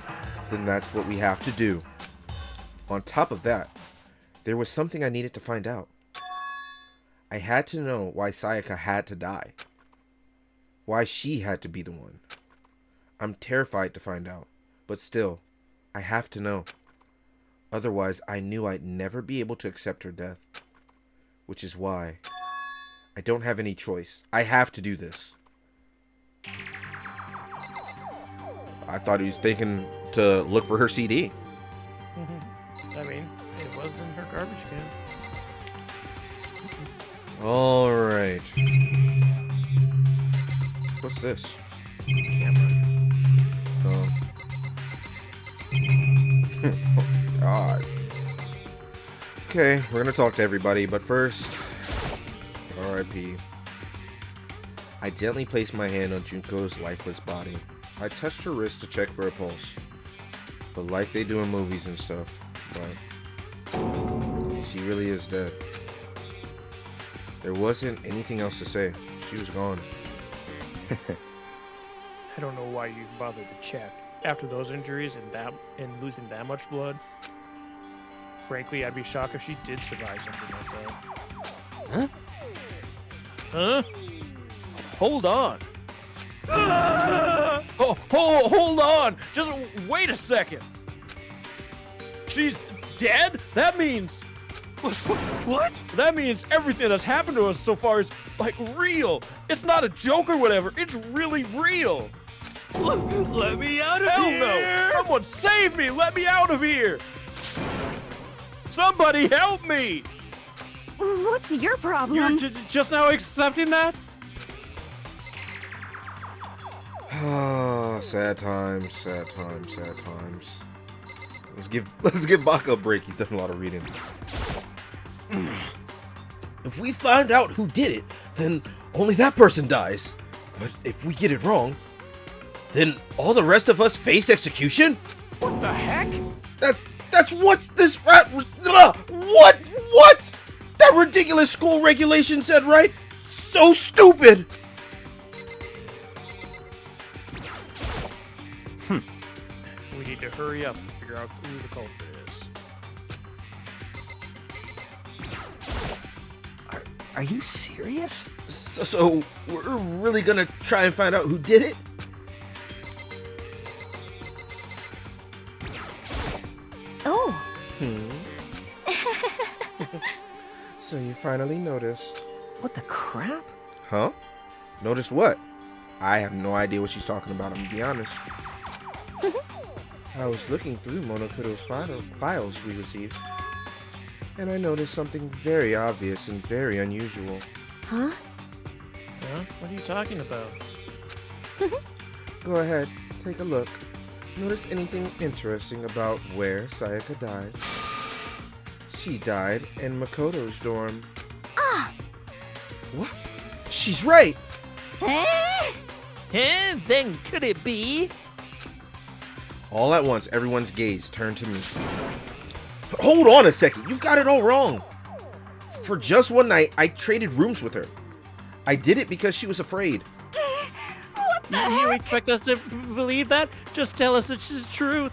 then that's what we have to do. On top of that, there was something I needed to find out. I had to know why Sayaka had to die. Why she had to be the one. I'm terrified to find out, but still, I have to know. Otherwise, I knew I'd never be able to accept her death. Which is why I don't have any choice. I have to do this. I thought he was thinking to look for her CD.
I mean, it was in her garbage can.
Alright. What's this?
Camera.
Oh God. Okay, we're gonna talk to everybody, but first, R.I.P. I gently placed my hand on Junko's lifeless body. I touched her wrist to check for a pulse. But like they do in movies and stuff, but she really is dead. There wasn't anything else to say. She was gone.
I don't know why you bothered to check. After those injuries and losing that much blood, frankly, I'd be shocked if she did survive something like that.
Huh?
Huh? Hold on. Oh, hold on. Just wait a second. She's dead? That means...
What?
That means everything that's happened to us so far is, like, real. It's not a joke or whatever. It's really real.
Let me out of
Hell
here!
no! Someone save me! Let me out of here! Somebody help me!
What's your
You're
problem?
just now accepting that?
Oh, sad times, sad times, sad times. Let's give Baka a break. He's done a lot of reading. If we find out who did it, then only that person dies. But if we get it wrong, then all the rest of us face execution?
What the heck?
That's what this what? That ridiculous school regulation said, right? So stupid.
We need to hurry up and figure out who the culprit is.
Are you serious?
So we're really gonna try and find out who did it?
Oh.
So you finally noticed.
What the crap?
Huh? Noticed what? I have no idea what she's talking about, I'm gonna be honest. I was looking through Monokudo's files we received.
and I noticed something very obvious and very unusual.
Huh?
Huh? What are you talking about?
Go ahead, take a look. Notice anything interesting about where Sayaka died? She died in Makoto's dorm.
Ah!
What? She's right!
And then could it be?
All at once, everyone's gaze turned to me. Hold on a second, you've got it all wrong. For just one night, I traded rooms with her. I did it because she was afraid.
What the
You
heck?
expect us to believe that? Just tell us it's the truth.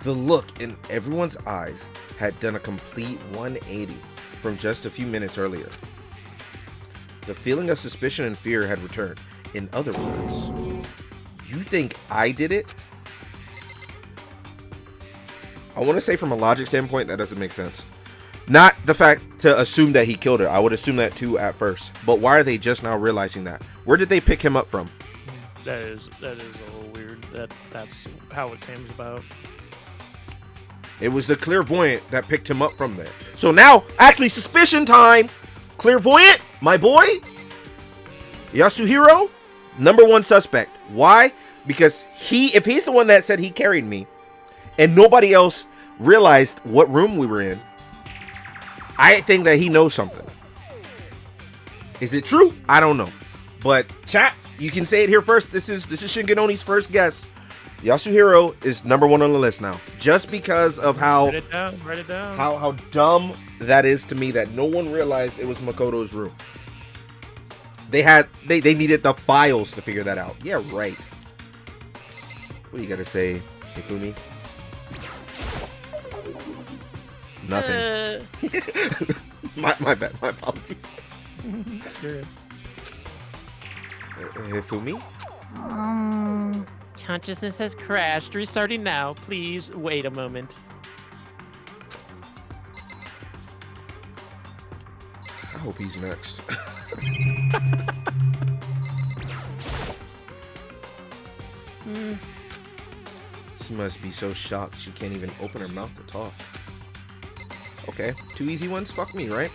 The look in everyone's eyes had done a complete 180 from just a few minutes earlier. The feeling of suspicion and fear had returned. In other words, you think I did it? I want to say from a logic standpoint, that doesn't make sense. Not the fact to assume that he killed her. I would assume that too at first. But why are they just now realizing that? Where did they pick him up from?
That is a little weird. That's how it came about.
It was the clairvoyant that picked him up from there. So now, actually, suspicion time. Clairvoyant, my boy, Yasuhiro, #1 suspect. Why? Because if he's the one that said he carried me, and nobody else realized what room we were in, I think that he knows something. Is it true? I don't know. But chat, you can say it here first. This is Shinganoni's first guess. Yasuhiro is #1 on the list now, just because of how
Write it down. Write it down.
how dumb that is to me that no one realized it was Makoto's room. They needed the files to figure that out. Yeah, right. What do you gotta say, Hifumi? Nothing. My bad. My apologies. Hifumi?
Consciousness has crashed. Restarting now. Please wait a moment.
I hope he's next. She must be so shocked she can't even open her mouth to talk. Okay, 2 easy ones? Fuck me, right?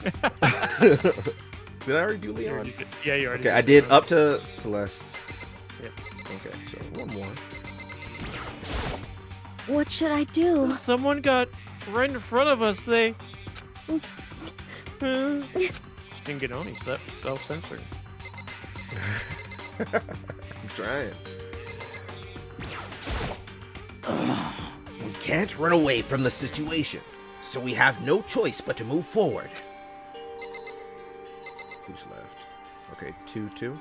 Did I already do Leon?
Yeah, you already
Okay,
did
I did
Leon.
up to Celeste.
Yep.
Okay, so one more.
What should I do?
Someone got right in front of us. They. Shinganoni self-censoring.
I'm trying. We can't run away from the situation, so we have no choice but to move forward. Who's left? Okay, 2-2.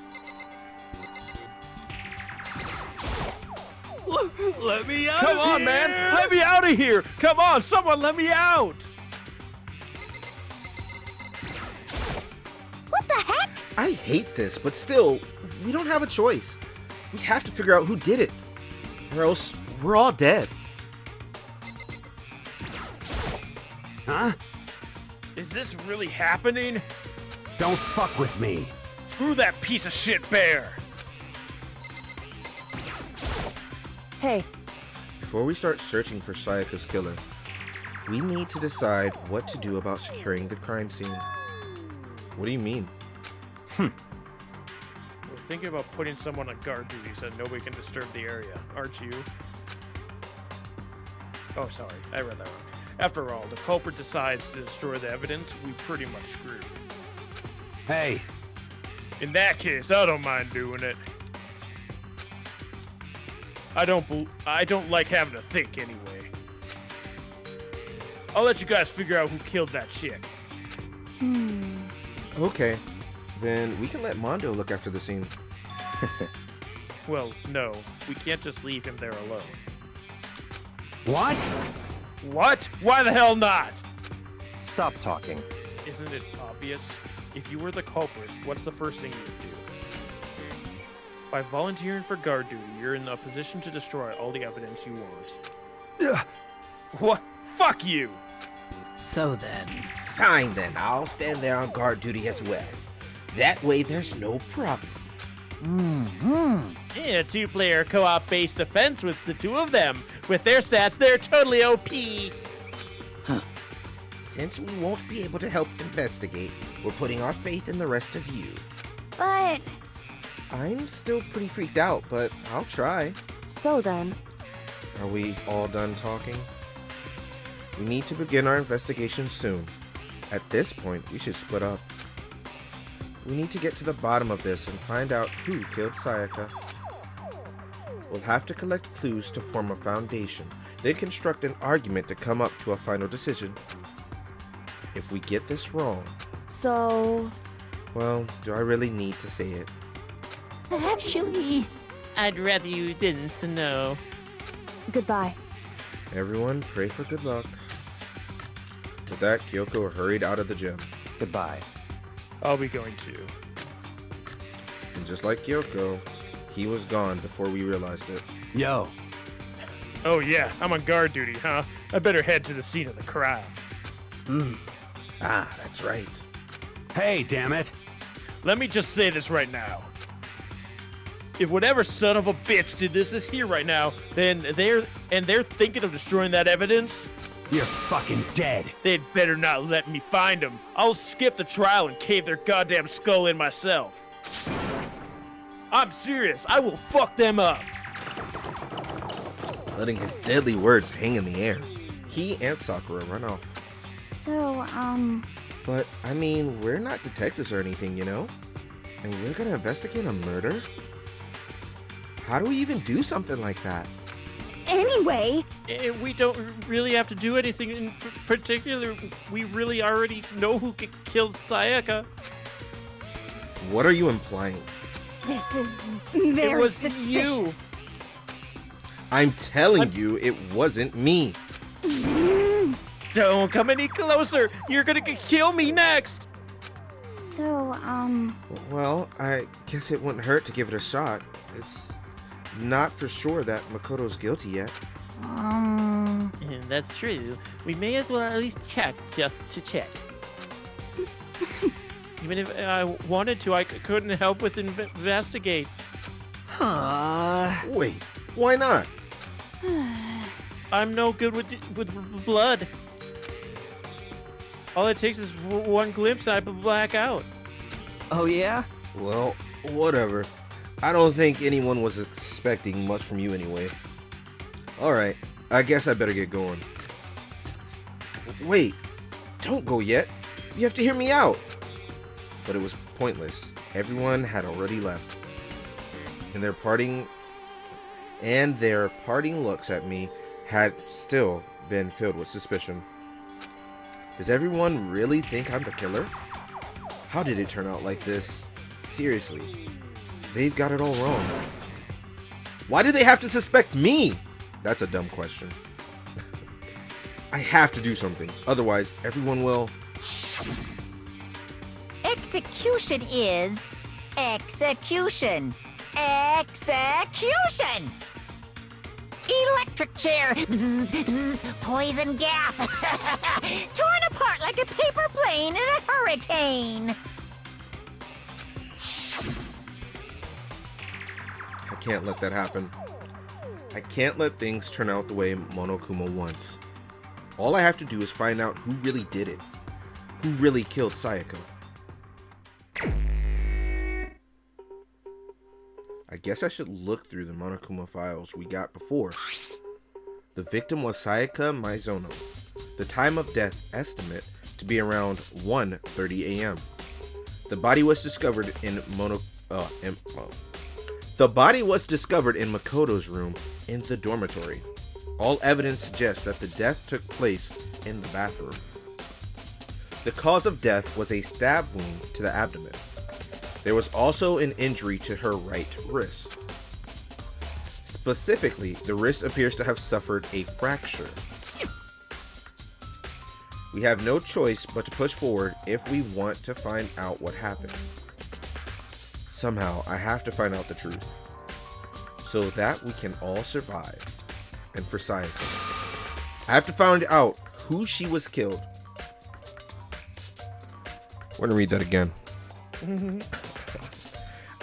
Let me out
Come
of
on,
here!
man! Let me out of here! Come on, someone let me out!
What the heck?
I hate this, but still, we don't have a choice. We have to figure out who did it, or else we're all dead.
Huh?
Is this really happening?
Don't fuck with me.
Screw that piece of shit bear!
Hey,
Before we start searching for Sayaka's killer, we need to decide what to do about securing the crime scene. What do you mean?
We're thinking about putting someone on guard duty so nobody can disturb the area, aren't you? Oh, sorry, I read that wrong. After all, the culprit decides to destroy the evidence, we pretty much screwed.
Hey,
In that case, I don't mind doing it. I don't like having to think anyway. I'll let you guys figure out who killed that chick.
Okay, then we can let Mondo look after the scene.
Well, no, we can't just leave him there alone.
what?
What? Why the hell not?
Stop talking.
Isn't it obvious? If you were the culprit, what's the first thing you would do? By volunteering for guard duty, you're in a position to destroy all the evidence you want. What? Fuck you!
So then,
Fine then, I'll stand there on guard duty as well. That way there's no problem.
Yeah, two-player co-op based defense with the two of them. With their stats, they're totally OP.
Since we won't be able to help investigate, we're putting our faith in the rest of you.
But...
I'm still pretty freaked out, but I'll try.
So then,
Are we all done talking? We need to begin our investigation soon. At this point, we should split up. We need to get to the bottom of this and find out who killed Sayaka. We'll have to collect clues to form a foundation, then construct an argument to come up to a final decision. If we get this wrong,
so...
well, do I really need to say it?
Actually,
I'd rather you didn't know.
Goodbye.
Everyone, pray for good luck. With that, Kyoko hurried out of the gym.
Goodbye.
I'll be going to.
And just like Kyoko, he was gone before we realized it.
Yo,
Oh yeah, I'm on guard duty, huh? I better head to the scene of the crime.
Ah, that's right.
hey, damn it.
Let me just say this right now. If whatever son of a bitch did this is here right now, then they're thinking of destroying that evidence,
You're fucking dead.
they'd better not let me find them. I'll skip the trial and cave their goddamn skull in myself. I'm serious. I will fuck them up.
Letting his deadly words hang in the air, he and Sakura run off.
So,
But, I mean, we're not detectives or anything, you know? And we're gonna investigate a murder? How do we even do something like that?
anyway,
We don't really have to do anything in particular. We really already know who killed Sayaka.
What are you implying?
this is very
was
suspicious.
I'm telling you, it wasn't me.
Don't come any closer. You're gonna kill me next.
So,
Well, I guess it wouldn't hurt to give it a shot. It's not for sure that Makoto's guilty yet.
That's true. We may as well at least check, just to check. Even if I wanted to, I couldn't help but investigate.
Wait, why not?
I'm no good with blood. All it takes is one glimpse and I black out.
Oh, yeah?
Well, whatever. I don't think anyone was expecting much from you anyway. Alright, I guess I better get going. Wait, don't go yet. You have to hear me out. But it was pointless. Everyone had already left. And their parting looks at me had still been filled with suspicion. Does everyone really think I'm the killer? How did it turn out like this? Seriously, they've got it all wrong. Why do they have to suspect me? That's a dumb question. I have to do something, otherwise everyone will...
execution is execution. Execution! Electric chair! Bzz, bzz, poison gas! Torn apart like a paper plane in a hurricane!
I can't let that happen. I can't let things turn out the way Monokuma wants. All I have to do is find out who really did it. Who really killed Sayaka. I guess I should look through the Monokuma files we got before. The victim was Sayaka Maizono. The time of death estimate to be around 1:30 a.m. The body was discovered in Makoto's room in the dormitory. All evidence suggests that the death took place in the bathroom. The cause of death was a stab wound to the abdomen. There was also an injury to her right wrist. Specifically, the wrist appears to have suffered a fracture. We have no choice but to push forward if we want to find out what happened. Somehow, I have to find out the truth, so that we can all survive. And for Sayaka, I have to find out who she was killed. We're gonna read that again.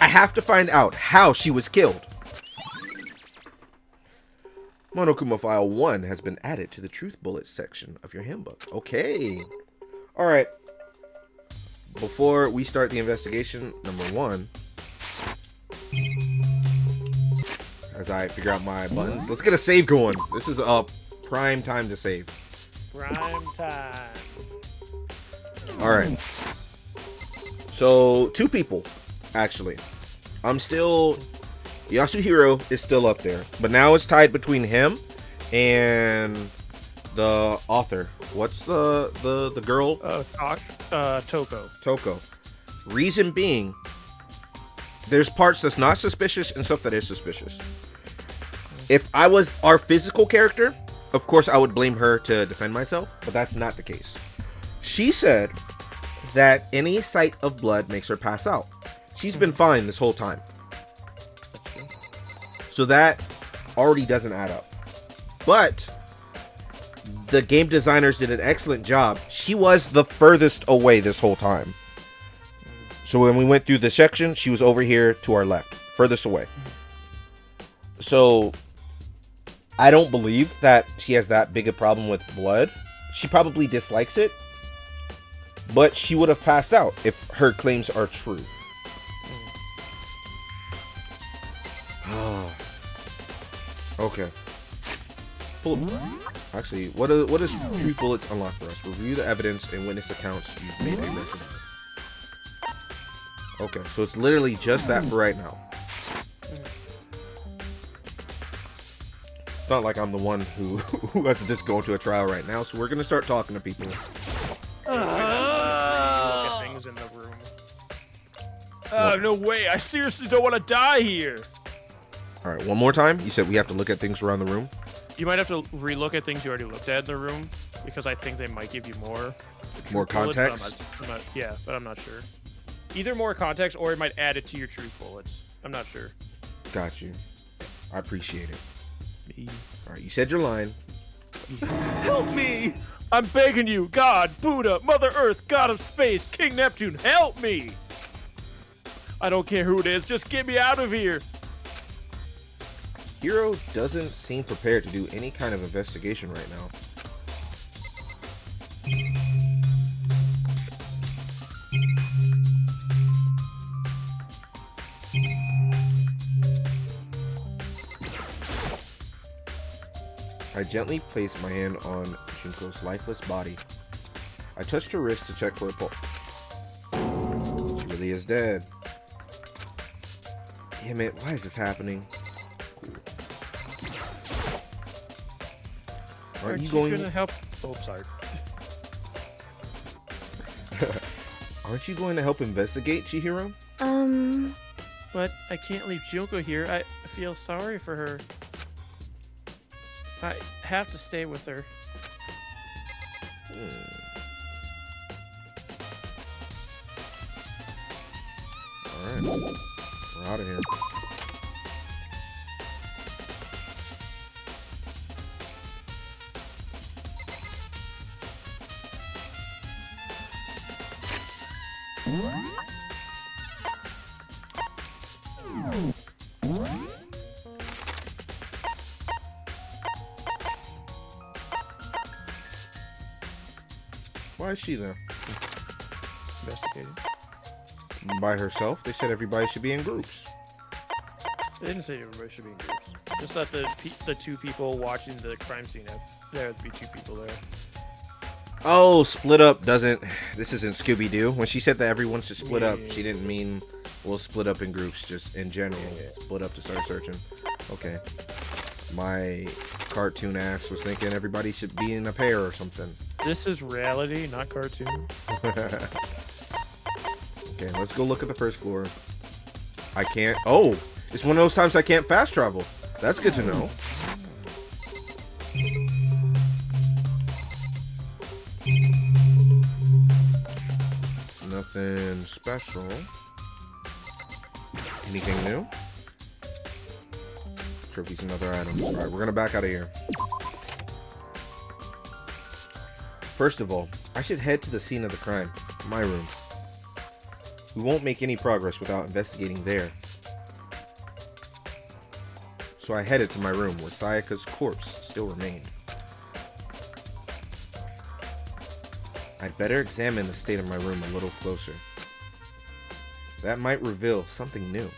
I have to find out how she was killed.
Monokuma File 1 has been added to the Truth Bullets section of your handbook. Okay. Alright. Before we start the investigation, number 1, as I figure out my buttons, let's get a save going. This is a prime time to save.
Prime time.
Alright. So, 2 people, actually. I'm still... Yasuhiro is still up there. But now it's tied between him and the author. What's the girl?
Toko.
Toko. Reason being, there's parts that's not suspicious and stuff that is suspicious. If I was our physical character, of course I would blame her to defend myself, but that's not the case. She said that any sight of blood makes her pass out. She's been fine this whole time. So that already doesn't add up. But the game designers did an excellent job. She was the furthest away this whole time. So when we went through the section, she was over here to our left, furthest away. So I don't believe that she has that big a problem with blood. She probably dislikes it, but she would have passed out if her claims are true. Okay. Actually, what does Truth Bullets unlock for us? Review the evidence and witness accounts you've made a record of. Okay, so it's literally just that for right now. It's not like I'm the one who has to just go into a trial right now, so we're gonna start talking to people.
Look at things in the room. No way! I seriously don't want to die here.
All right, one more time. You said we have to look at things around the room.
You might have to relook at things you already looked at in the room, because I think they might give you more
context.
But I'm not sure. Either more context, or it might add it to your truth bullets. I'm not sure.
Got you. I appreciate it. All right, you said your line.
Help me!
I'm begging you, God, Buddha, Mother Earth, God of Space, King Neptune, help me! I don't care who it is, just get me out of here!
Hiro doesn't seem prepared to do any kind of investigation right now. I gently placed my hand on Junko's lifeless body. I touched her wrist to check for a pulse. She really is dead. Damn it, why is this happening? Aren't you going
to help? Oh, sorry.
Aren't you going to help investigate, Chihiro?
But I can't leave Junko here. I feel sorry for her. I have to stay with her.
Alright. We're out of here. Why is she there?
Investigating.
By herself? They said everybody should be in groups.
They didn't say everybody should be in groups. Just that the 2 people watching the crime scene, there would be 2 people there.
Oh, split up doesn't... This isn't Scooby-Doo. When she said that everyone should split up, she didn't mean we'll split up in groups, just in general. Split up to start searching. Okay. My cartoon ass was thinking everybody should be in a pair or something.
This is reality, not cartoon.
Okay, let's go look at the first floor. I can't... Oh! It's one of those times I can't fast travel. That's good to know. Nothing special. Anything new? Trophies and other items. Alright, we're gonna back out of here. First of all, I should head to the scene of the crime. My room. We won't make any progress without investigating there. so I headed to my room where Sayaka's corpse still remained. I'd better examine the state of my room a little closer. That might reveal something new.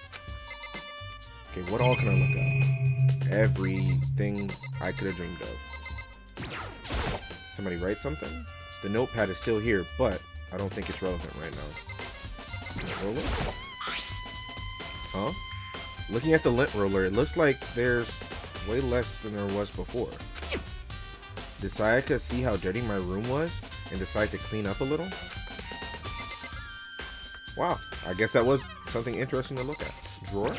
Okay, what all can I look at? Everything I could have dreamed of. Somebody write something? The notepad is still here, but I don't think it's relevant right now. Roller? Huh? Looking at the lint roller, it looks like there's way less than there was before. Did Sayaka see how dirty my room was and decide to clean up a little? Wow, I guess that was something interesting to look at. Drawer?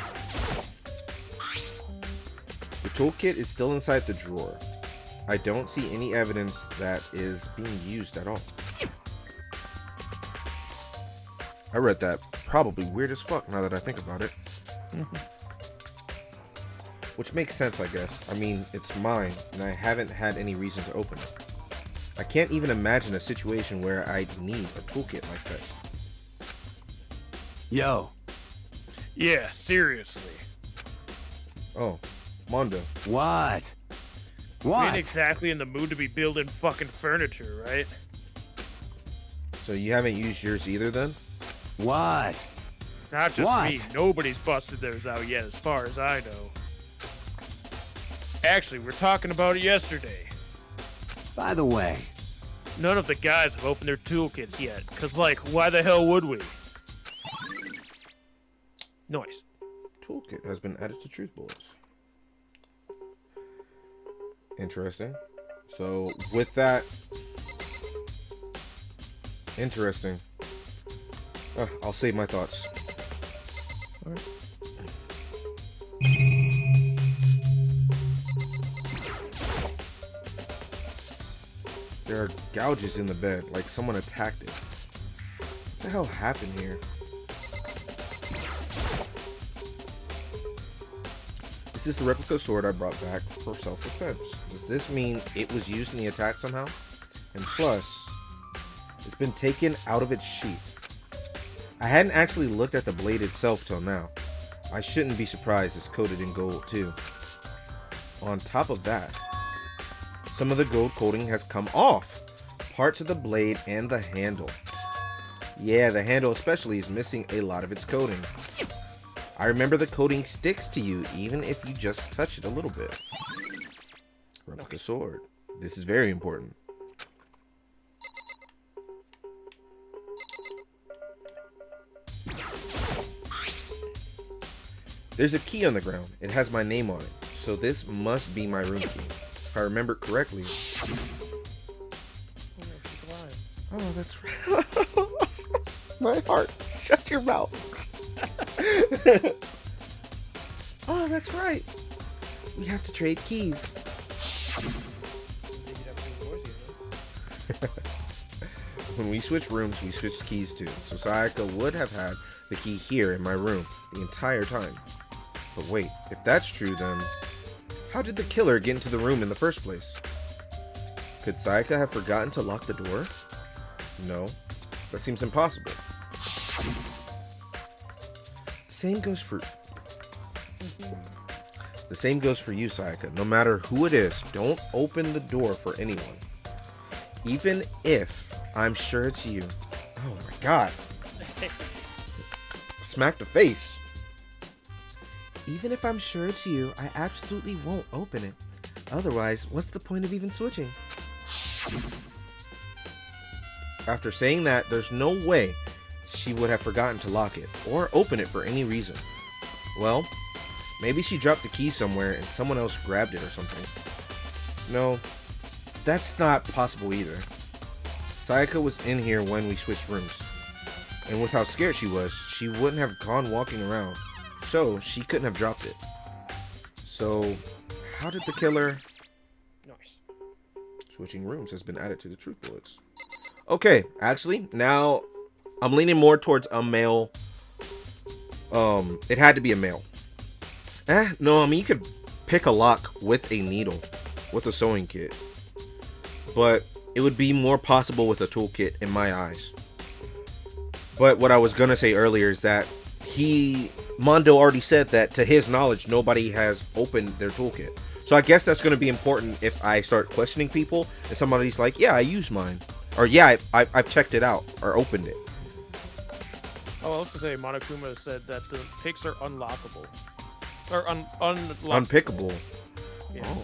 The toolkit is still inside the drawer. I don't see any evidence that is being used at all. I read that. Probably weird as fuck now that I think about it. Which makes sense, I guess. I mean, it's mine, and I haven't had any reason to open it. I can't even imagine a situation where I'd need a toolkit like that.
Yo.
Yeah, seriously.
Oh, Mondo.
What?
We ain't exactly in the mood to be building fucking furniture, right?
So you haven't used yours either then?
What?
Not just
What?
me. Nobody's busted theirs out yet, as far as I know. Actually, we were talking about it yesterday.
By the way,
None of the guys have opened their toolkits yet, because, like, why the hell would we? Noise.
Toolkit has been added to truth bullets. Interesting. So, with that... Interesting. I'll save my thoughts. All right. There are gouges in the bed, like someone attacked it. What the hell happened here? This is the replica sword I brought back for self-defense. Does this mean it was used in the attack somehow? And plus, it's been taken out of its sheath. I hadn't actually looked at the blade itself till now. I shouldn't be surprised it's coated in gold too. On top of that, some of the gold coating has come off. Parts of the blade and the handle. Yeah, the handle especially is missing a lot of its coating. I remember the coating sticks to you even if you just touch it a little bit. Replica sword. This is very important. There's a key on the ground. It has my name on it. So this must be my room key. If I remember correctly. Oh, that's right. My heart. Shut your mouth. Oh, that's right. We have to trade keys. When we switch rooms, we switched keys too. So Sayaka would have had the key here in my room the entire time. But wait, if that's true, then how did the killer get into the room in the first place? Could Sayaka have forgotten to lock the door? No, that seems impossible. The same goes for you, Sayaka. No matter who it is, don't open the door for anyone. Even if I'm sure it's you. Oh my god. Smack the face. Even if I'm sure it's you, I absolutely won't open it. Otherwise, what's the point of even switching? After saying that, there's no way she would have forgotten to lock it or open it for any reason. Well, maybe she dropped the key somewhere and someone else grabbed it or something. No, that's not possible either. Sayaka was in here when we switched rooms. And with how scared she was, she wouldn't have gone walking around. So, she couldn't have dropped it. So, how did the killer...
Nice.
Switching rooms has been added to the truth bullets. Okay, actually, now I'm leaning more towards a male. It had to be a male. No, I mean, you could pick a lock with a needle, with a sewing kit. But it would be more possible with a toolkit in my eyes. But what I was gonna say earlier is that Mondo already said that to his knowledge, nobody has opened their toolkit. So I guess that's going to be important if I start questioning people and somebody's like, yeah, I used mine. Or yeah, I've checked it out or opened it.
Oh, I was going to say, Monokuma said that the picks are unlockable. Or
Unpickable.
Yeah.
Oh.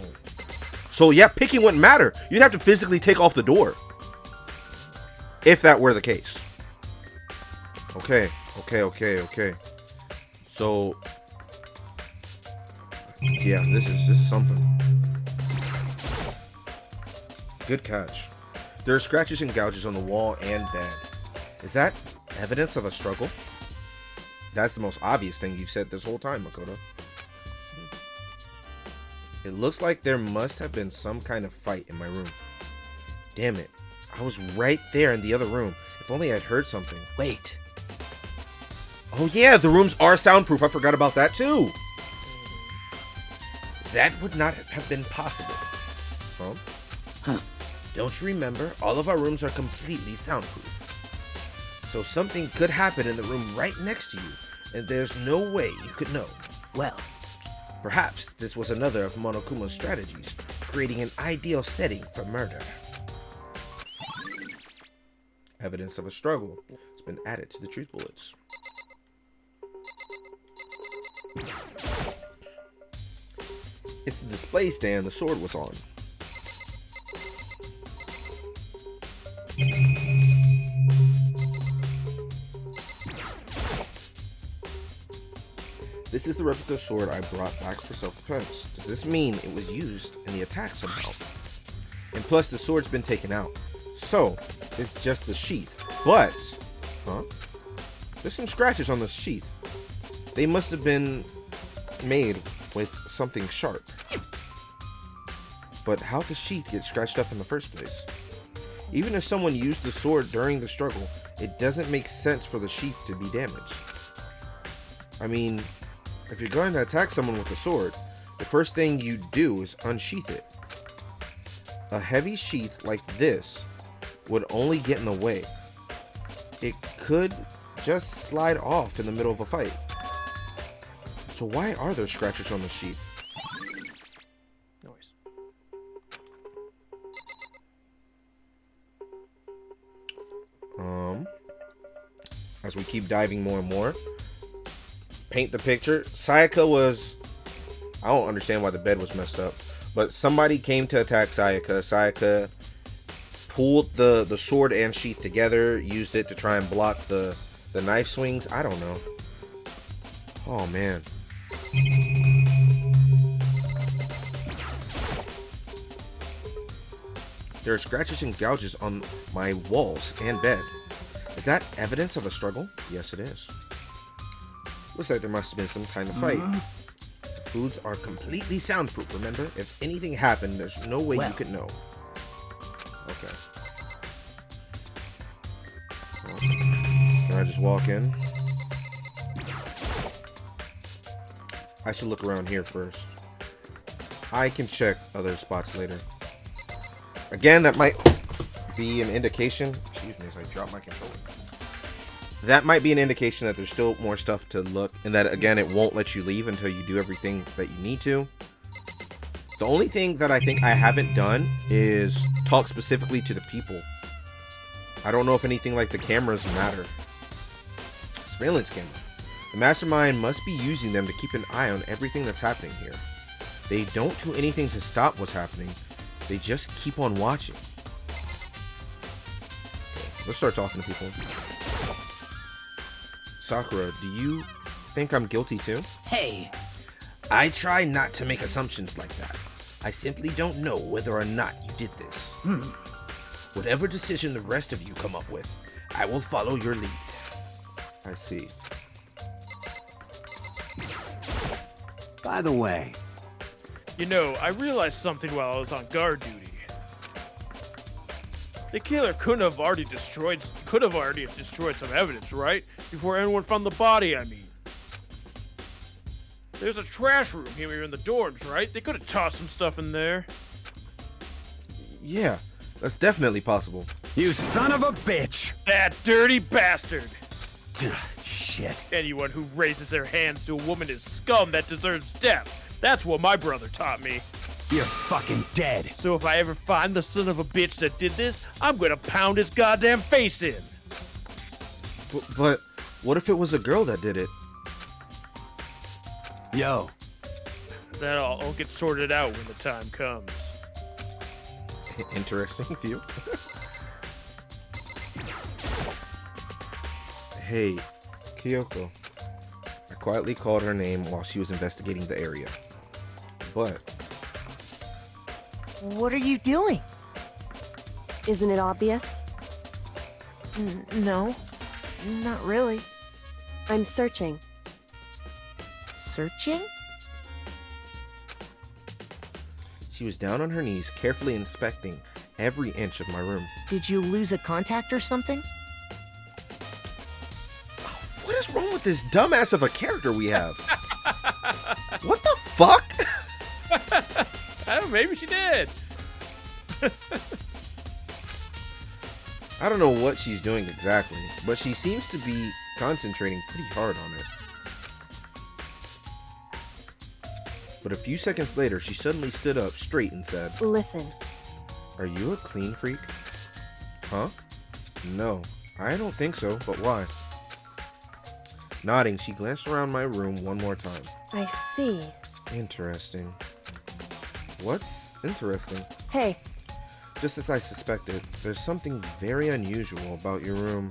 So yeah, picking wouldn't matter. You'd have to physically take off the door. If that were the case. Okay. So yeah, this is something. Good catch. There are scratches and gouges on the wall and bed. Is that evidence of a struggle? That's the most obvious thing you've said this whole time, Makoto. It looks like there must have been some kind of fight in my room. Damn it. I was right there in the other room. If only I'd heard something.
Wait.
Oh yeah, the rooms are soundproof. I forgot about that too. That would not have been possible. Huh? Don't you remember? All of our rooms are completely soundproof. So something could happen in the room right next to you, and there's no way you could know.
Well,
perhaps this was another of Monokuma's strategies, creating an ideal setting for murder. Evidence of a struggle has been added to the truth bullets. It's the display stand the sword was on. This is the replica sword I brought back for self-defense. Does this mean it was used in the attack somehow? And plus the sword's been taken out. So, it's just the sheath. But, there's some scratches on the sheath. They must have been made with something sharp. But how'd the sheath get scratched up in the first place? Even if someone used the sword during the struggle, it doesn't make sense for the sheath to be damaged. I mean, if you're going to attack someone with a sword, the first thing you do is unsheath it. A heavy sheath like this would only get in the way. It could just slide off in the middle of a fight. So why are there scratches on the sheath?
Noise.
As we keep diving more and more, paint the picture. Sayaka was, I don't understand why the bed was messed up, but somebody came to attack Sayaka. Sayaka pulled the sword and sheath together, used it to try and block the knife swings. I don't know. Oh man. There are scratches and gouges on my walls and bed. Is that evidence of a struggle? Yes, it is. Looks like there must have been some kind of fight. The foods are completely soundproof, remember? If anything happened, there's no way you could know. Okay. Well, can I just walk in? I should look around here first. I can check other spots later. Again, that might be an indication. Excuse me as I drop my controller. That might be an indication that there's still more stuff to look, and that again, it won't let you leave until you do everything that you need to. The only thing that I think I haven't done is talk specifically to the people. I don't know if anything like the cameras matter. Surveillance camera. The mastermind must be using them to keep an eye on everything that's happening here. They don't do anything to stop what's happening. They just keep on watching. Okay, let's start talking to people. Sakura, do you think I'm guilty too?
hey,
I try not to make assumptions like that. I simply don't know whether or not you did this. Whatever decision the rest of you come up with, I will follow your lead. I see.
By the way,
You know, I realized something while I was on guard duty. The killer could have already destroyed some evidence, right? Before anyone found the body, I mean. There's a trash room here in the dorms, right? They could have tossed some stuff in there.
Yeah, that's definitely possible.
you son of a bitch!
That dirty bastard!
Shit. shit.
Anyone who raises their hands to a woman is scum that deserves death. That's what my brother taught me.
You're fucking dead.
So if I ever find the son of a bitch that did this, I'm gonna pound his goddamn face in.
But what if it was a girl that did it?
Yo,
That all get sorted out when the time comes.
Interesting view. Hey, Kyoko. I quietly called her name while she was investigating the area. But
What are you doing?
Isn't it obvious?
No, not really.
I'm searching.
Searching?
she was down on her knees, carefully inspecting every inch of my room.
Did you lose a contact or something?
What is wrong with this dumbass of a character we have? What the fuck?
I don't know, maybe she did.
I don't know what she's doing exactly, but she seems to be concentrating pretty hard on it. But a few seconds later, she suddenly stood up straight and said,
Listen,
"Are you a clean freak?" Huh? No, I don't think so, but why? Nodding, she glanced around my room one more time.
I see.
Interesting. What's interesting?
Hey,
Just as I suspected, there's something very unusual about your room.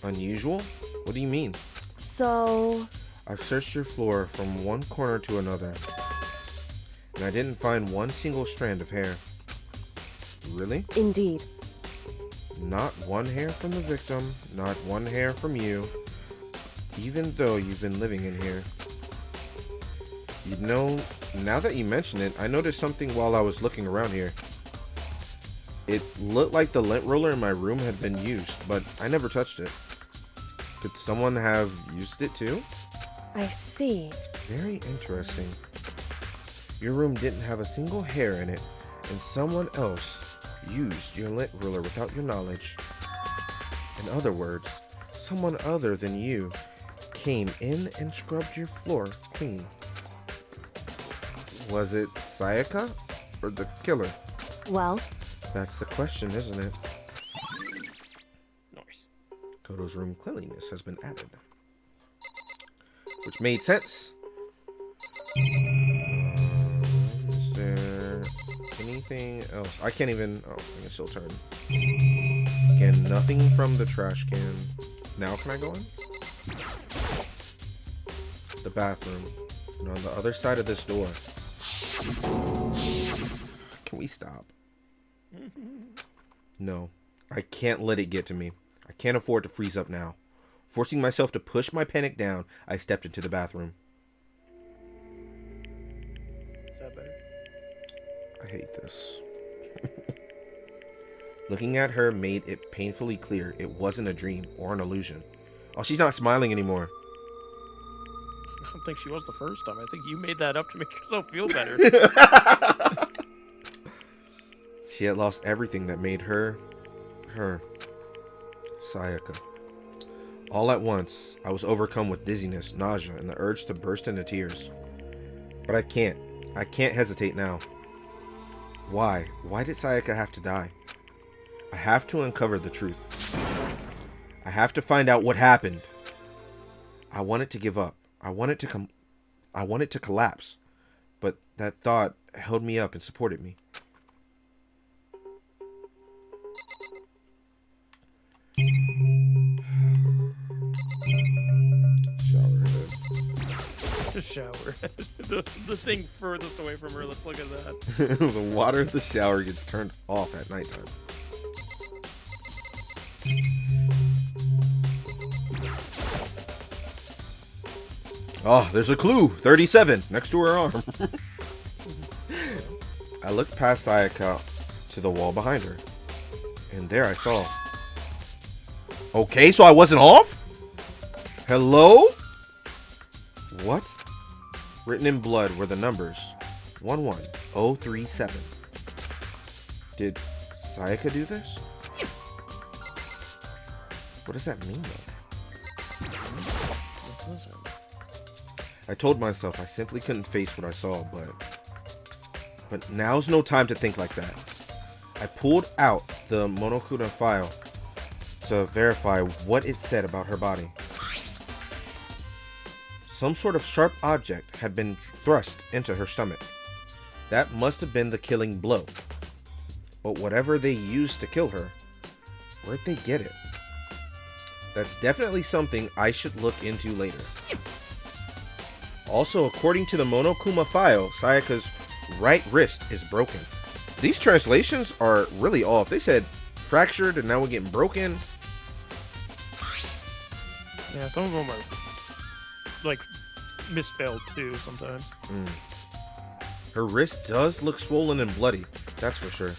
Unusual? What do you mean?
so...
I've searched your floor from one corner to another, and I didn't find one single strand of hair. Really?
Indeed.
Not one hair from the victim, not one hair from you, even though you've been living in here. You know, now that you mention it, I noticed something while I was looking around here. It looked like the lint roller in my room had been used, but I never touched it. Could someone have used it too?
I see.
Very interesting. Your room didn't have a single hair in it, and someone else used your lint roller without your knowledge. In other words, someone other than you came in and scrubbed your floor clean. Was it Sayaka or the killer?
Well,
That's the question, isn't it?
Nice.
Koto's room cleanliness has been added. Which made sense. Is there anything else? I can't even... Oh, I can still turn. Again, nothing from the trash can. Now can I go in? The bathroom. And on the other side of this door. Can we stop? No. I can't let it get to me. I can't afford to freeze up now. Forcing myself to push my panic down, I stepped into the bathroom.
Is that better?
I hate this. Looking at her made it painfully clear it wasn't a dream or an illusion. Oh, she's not smiling anymore.
I don't think she was the first time. I think you made that up to make yourself feel better.
She had lost everything that made her, Sayaka. All at once, I was overcome with dizziness, nausea, and the urge to burst into tears. But I can't hesitate now. Why? Why did Sayaka have to die? I have to uncover the truth. I have to find out what happened. I wanted to give up. I wanted to collapse. But that thought held me up and supported me.
Shower. the thing furthest away from her. Let's look at that.
The water in the shower gets turned off at nighttime. Oh, there's a clue. 37 next to her arm. I looked past Sayaka to the wall behind her, and there I saw. Okay, so I wasn't off? Hello? What? Written in blood were the numbers 11037. Did Sayaka do this? What does that mean, though? I told myself I simply couldn't face what I saw, but now's no time to think like that. I pulled out the Monokuma file to verify what it said about her body. Some sort of sharp object had been thrust into her stomach. That must have been the killing blow. But whatever they used to kill her, where'd they get it? That's definitely something I should look into later. Also, according to the Monokuma file, Sayaka's right wrist is broken. These translations are really off. They said fractured and now we're getting broken.
Yeah, some of them are like misspelled too sometimes.
Her wrist does look swollen and bloody, that's for sure.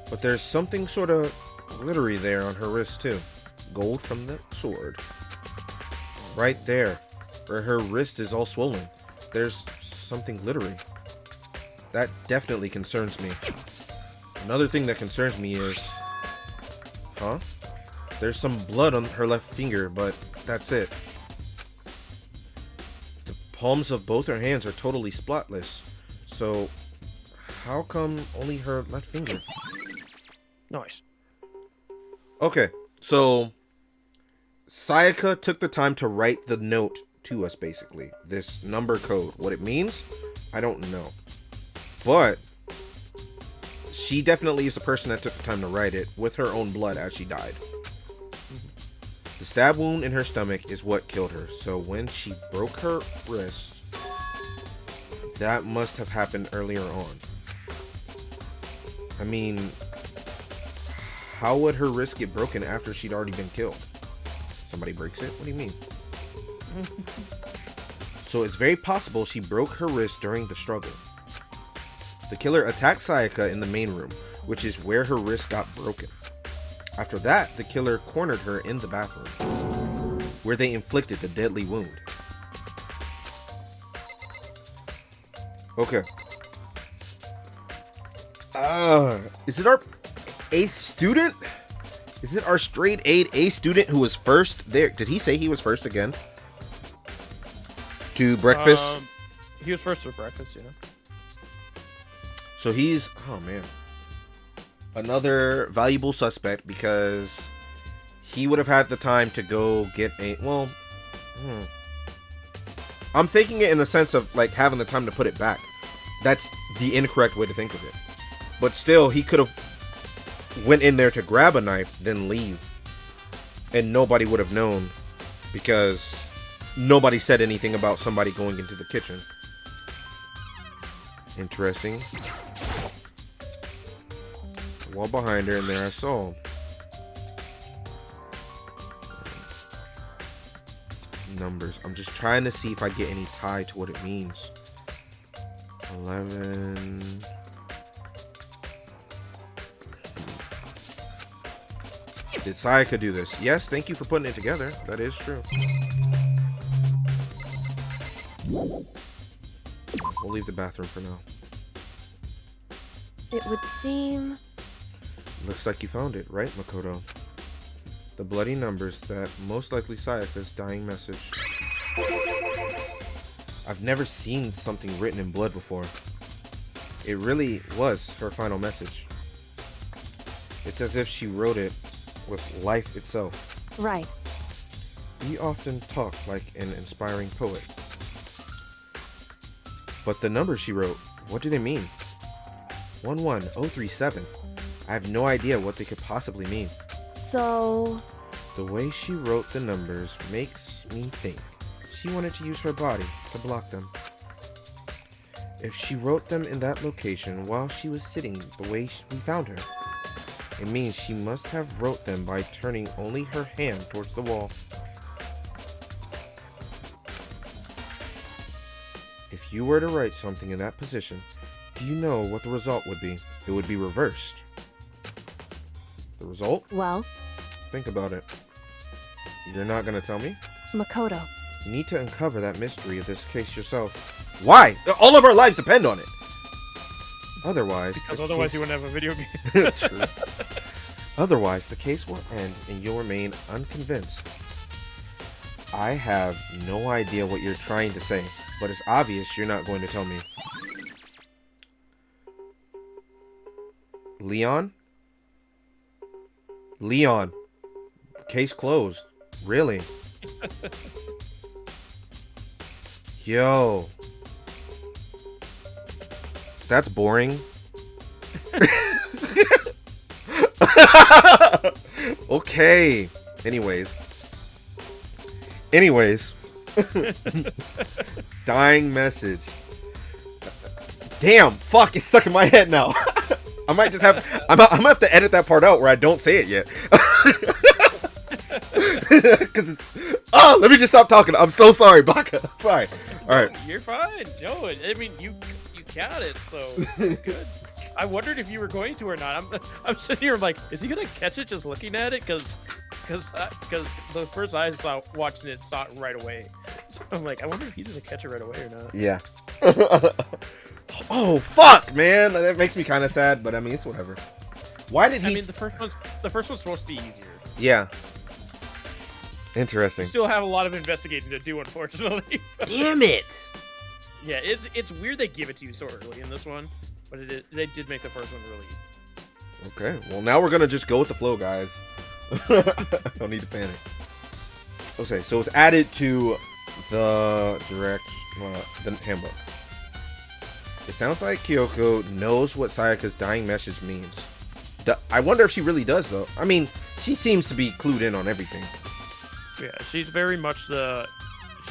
But there's something sort of glittery there on her wrist too. Gold from the sword. Right there, where her wrist is all swollen, there's something glittery. That definitely concerns me. Another thing that concerns me is... Huh? There's some blood on her left finger, but that's it. The palms of both her hands are totally spotless. So, how come only her left finger?
Nice.
Okay, so... Sayaka took the time to write the note to us, basically. This number code. What it means, I don't know. But she definitely is the person that took the time to write it with her own blood as she died. The stab wound in her stomach is what killed her. So when she broke her wrist, that must have happened earlier on. I mean, how would her wrist get broken after she'd already been killed? Somebody breaks it? What do you mean? So it's very possible she broke her wrist during the struggle. The killer attacked Sayaka in the main room, which is where her wrist got broken. After that, the killer cornered her in the bathroom, where they inflicted the deadly wound. Okay. Is it our A student? Is it our straight A student who was first there? Did he say he was first again? To breakfast?
He was first to breakfast, you know.
So he's, oh man, another valuable suspect because he would have had the time to go get a, well, I'm thinking it in the sense of like having the time to put it back. That's the incorrect way to think of it. But still, he could have went in there to grab a knife, then leave. And nobody would have known because nobody said anything about somebody going into the kitchen. Interesting. Wall behind her, and there I saw. Numbers. I'm just trying to see if I get any tie to what it means. 11. Did Sayaka do this? Yes, thank you for putting it together. That is true. We'll leave the bathroom for now.
It would seem...
Looks like you found it, right, Makoto? The bloody numbers that most likely Sayaka's dying message. I've never seen something written in blood before. It really was her final message. It's as if she wrote it with life itself.
Right.
We often talk like an inspiring poet. But the numbers she wrote, what do they mean? 11037. I have no idea what they could possibly mean.
So...
The way she wrote the numbers makes me think she wanted to use her body to block them. If she wrote them in that location while she was sitting the way we found her, it means she must have wrote them by turning only her hand towards the wall. If you were to write something in that position, do you know what the result would be? It would be reversed. The result?
Well?
Think about it. You're not gonna tell me?
Makoto.
You need to uncover that mystery of this case yourself. Why? All of our lives depend on it. Otherwise...
Because otherwise you wouldn't have a video game.
True. Otherwise, the case will end and you'll remain unconvinced. I have no idea what you're trying to say, but it's obvious you're not going to tell me. Leon? Leon. Case closed. Really? Yo. That's boring. Okay. Anyways. Dying message. Damn, fuck, it's stuck in my head now. I might just have I'm gonna have to edit that part out where I don't say it yet. Cause let me just stop talking. I'm so sorry, Baka. I'm sorry. All right.
You're fine. No, I mean you got it, so it's good. I wondered if you were going to or not. I'm sitting here like, is he gonna catch it just looking at it? Because the first I saw watching it saw it right away. So I'm like, I wonder if he's gonna catch it right away or not.
Yeah. Oh fuck, man, that makes me kind of sad, but I mean it's whatever. Why did he?
I mean the first one's supposed to be easier.
Yeah. Interesting.
You still have a lot of investigating to do, unfortunately.
Damn it.
Yeah, it's weird they give it to you so early in this one, but they did make the first one really easy.
Okay, well now we're gonna just go with the flow, guys. Don't need to panic. Okay, so it's added to the the handbook. It sounds like Kyoko knows what Sayaka's dying message means. I wonder if she really does, though. I mean, she seems to be clued in on everything.
Yeah, she's very much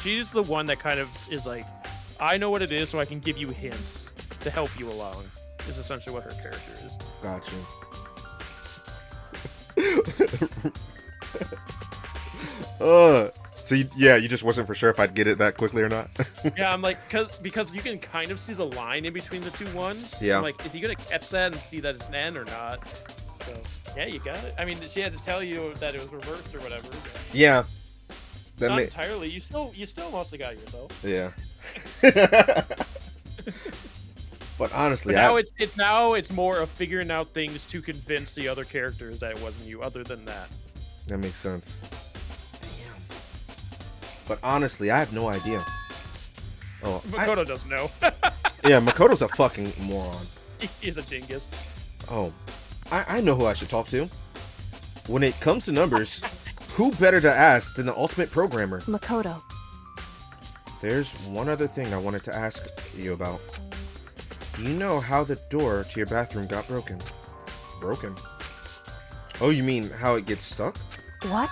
she's the one that kind of is like, I know what it is, so I can give you hints to help you along. Is essentially what her character is.
Gotcha. So you just wasn't for sure if I'd get it that quickly or not.
Yeah, I'm like, because you can kind of see the line in between the two ones.
Yeah.
I'm like, is he gonna catch that and see that it's an N or not? So yeah, you got it. I mean, she had to tell you that it was reversed or whatever.
Yeah.
Not entirely. You still mostly got yourself.
Yeah. But honestly,
but now it's more of figuring out things to convince the other characters that it wasn't you. Other than that,
that makes sense. Damn. But honestly, I have no idea. Oh,
Makoto doesn't know.
Yeah, Makoto's a fucking moron.
He's a dingus.
Oh, I know who I should talk to. When it comes to numbers, who better to ask than the ultimate programmer?
Makoto.
There's one other thing I wanted to ask you about. Do you know how the door to your bathroom got broken? Broken? Oh, you mean how it gets stuck?
What?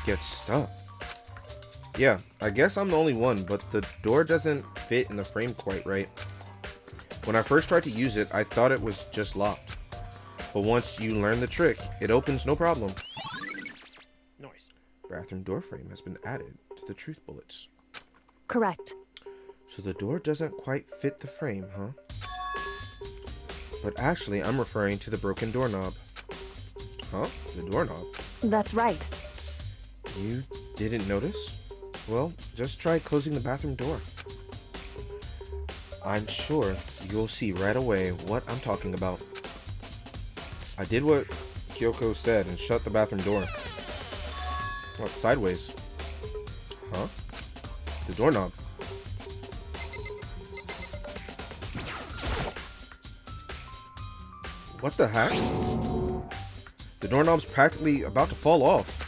Gets stuck? Yeah, I guess I'm the only one, but the door doesn't fit in the frame quite right. When I first tried to use it, I thought it was just locked. But once you learn the trick, it opens no problem.
Nice.
Bathroom door frame has been added to the truth bullets.
Correct.
So the door doesn't quite fit the frame, huh? But actually, I'm referring to the broken doorknob. Huh? The doorknob?
That's right.
You didn't notice? Well, just try closing the bathroom door. I'm sure you'll see right away what I'm talking about. I did what Kyoko said and shut the bathroom door. Oh, it's sideways. Huh? The doorknob. What the heck? The doorknob's practically about to fall off.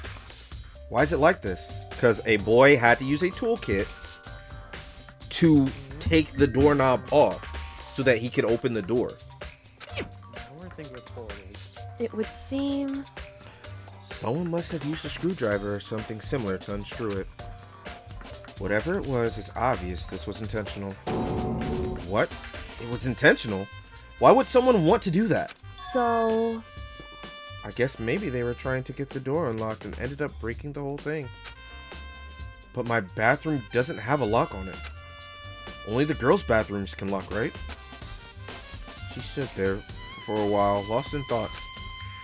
Why is it like this? Because a boy had to use a toolkit to take the doorknob off so that he could open the door.
It would seem...
Someone must have used a screwdriver or something similar to unscrew it. Whatever it was, it's obvious this was intentional. What? It was intentional? Why would someone want to do that?
So...
I guess maybe they were trying to get the door unlocked and ended up breaking the whole thing. But my bathroom doesn't have a lock on it. Only the girls' bathrooms can lock, right? She stood there for a while, lost in thought.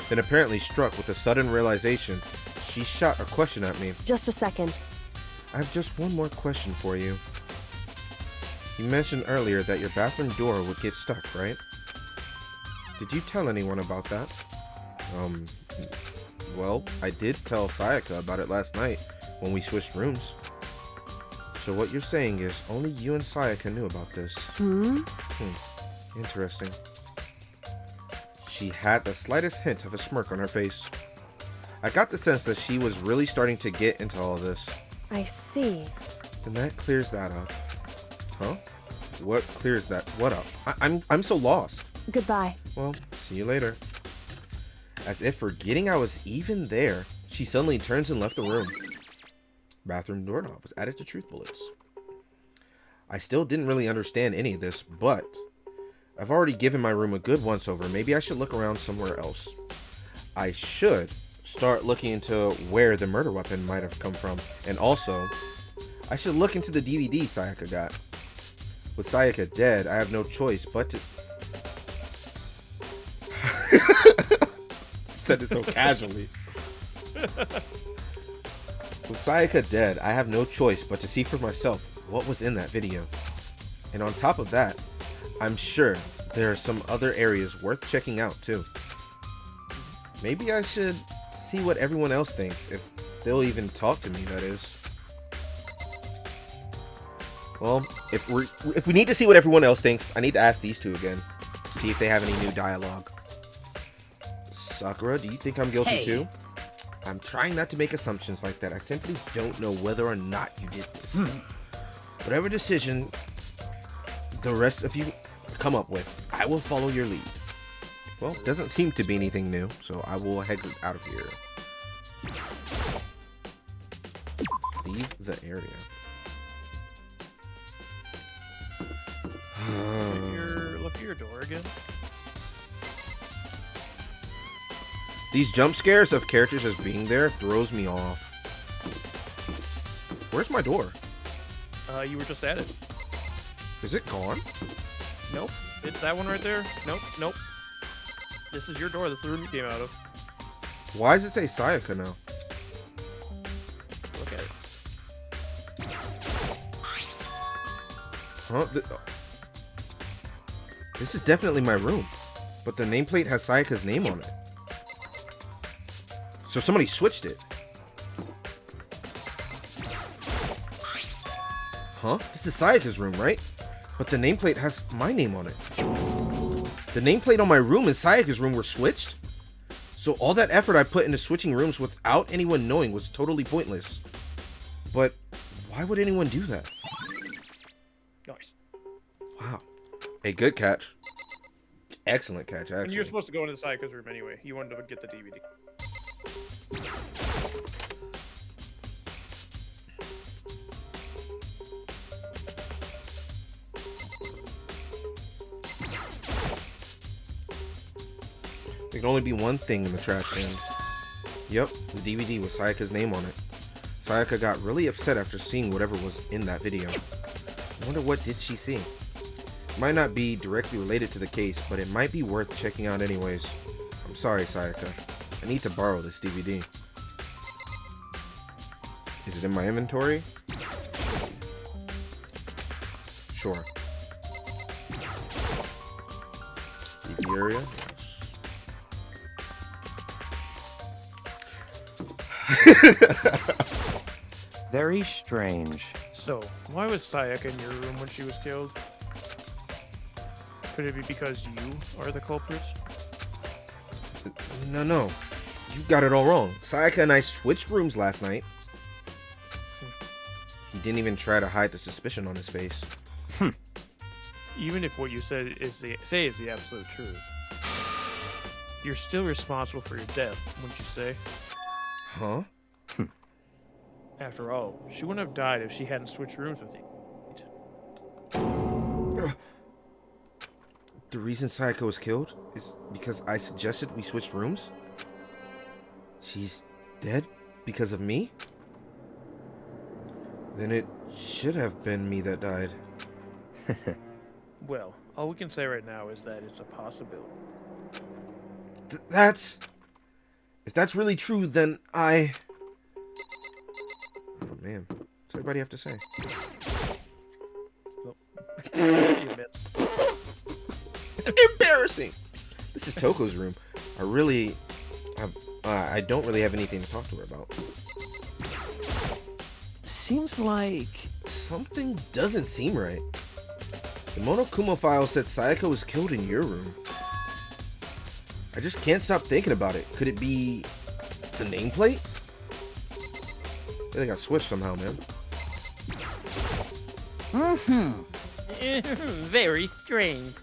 Then apparently struck with a sudden realization, she shot a question at me.
Just a second.
I have just one more question for you. You mentioned earlier that your bathroom door would get stuck, right? Did you tell anyone about that? Well, I did tell Sayaka about it last night when we switched rooms.
So what you're saying is only you and Sayaka knew about this. Interesting. She had the slightest hint of a smirk on her face. I got the sense that she was really starting to get into all this.
I see.
Then that clears that up. Huh? What clears that? What up? I'm so lost.
Goodbye.
Well, see you later. As if forgetting I was even there, she suddenly turns and left the room. Bathroom doorknob was added to truth bullets. I still didn't really understand any of this, but I've already given my room a good once over. Maybe I should look around somewhere else. I should start looking into where the murder weapon might have come from. And also, I should look into the DVD Sayaka got. With Sayaka dead, I have no choice but to... Said it so casually. With Sayaka dead, I have no choice but to see for myself what was in that video. And on top of that, I'm sure there are some other areas worth checking out too. Maybe I should see what everyone else thinks, if they'll even talk to me, that is. Well, if we need to see what everyone else thinks, I need to ask these two again. See if they have any new dialogue. Sakura, do you think I'm guilty too? I'm trying not to make assumptions like that. I simply don't know whether or not you did this. Whatever decision the rest of you come up with, I will follow your lead. Well, doesn't seem to be anything new, so I will exit out of here. Leave the area.
Look at your door again.
These jump scares of characters as being there throws me off. Where's my door?
You were just at it.
Is it gone?
Nope. It's that one right there. Nope. Nope. This is your door. This is the room you came out of.
Why does it say Sayaka now?
Look at it.
Huh? This is definitely my room, but the nameplate has Sayaka's name on it. So somebody switched it. Huh? This is Sayaka's room, right? But the nameplate has my name on it. The nameplate on my room and Sayaka's room were switched? So all that effort I put into switching rooms without anyone knowing was totally pointless. But why would anyone do that?
Nice.
Wow. A good catch. Excellent catch, actually.
And you're supposed to go into the Sayaka's room anyway. You wanted to get the DVD.
There can only be one thing in the trash can. Yep, the DVD with Sayaka's name on it. Sayaka got really upset after seeing whatever was in that video. I wonder what did she see? It might not be directly related to the case, but it might be worth checking out anyways. I'm sorry, Sayaka. I need to borrow this DVD. Is it in my inventory? Sure. DVD area?
Very strange.
So, why was Sayaka in your room when she was killed? Could it be because you are the culprits?
No. You've got it all wrong. Sayaka and I switched rooms last night. He didn't even try to hide the suspicion on his face.
Even if what you said is the absolute truth, you're still responsible for your death, wouldn't you say?
Huh?
After all, she wouldn't have died if she hadn't switched rooms with you.
The reason Sayaka was killed is because I suggested we switched rooms? She's dead because of me? Then it should have been me that died.
Well, all we can say right now is that it's a possibility.
If that's really true, then I... Oh man, what's everybody have to say? Embarrassing! This is Toko's room. I don't really have anything to talk to her about.
Seems like
Something doesn't seem right. The Monokuma file said Sayaka was killed in your room. I just can't stop thinking about it. Could it be the nameplate? I think I switched somehow, man.
Very strange.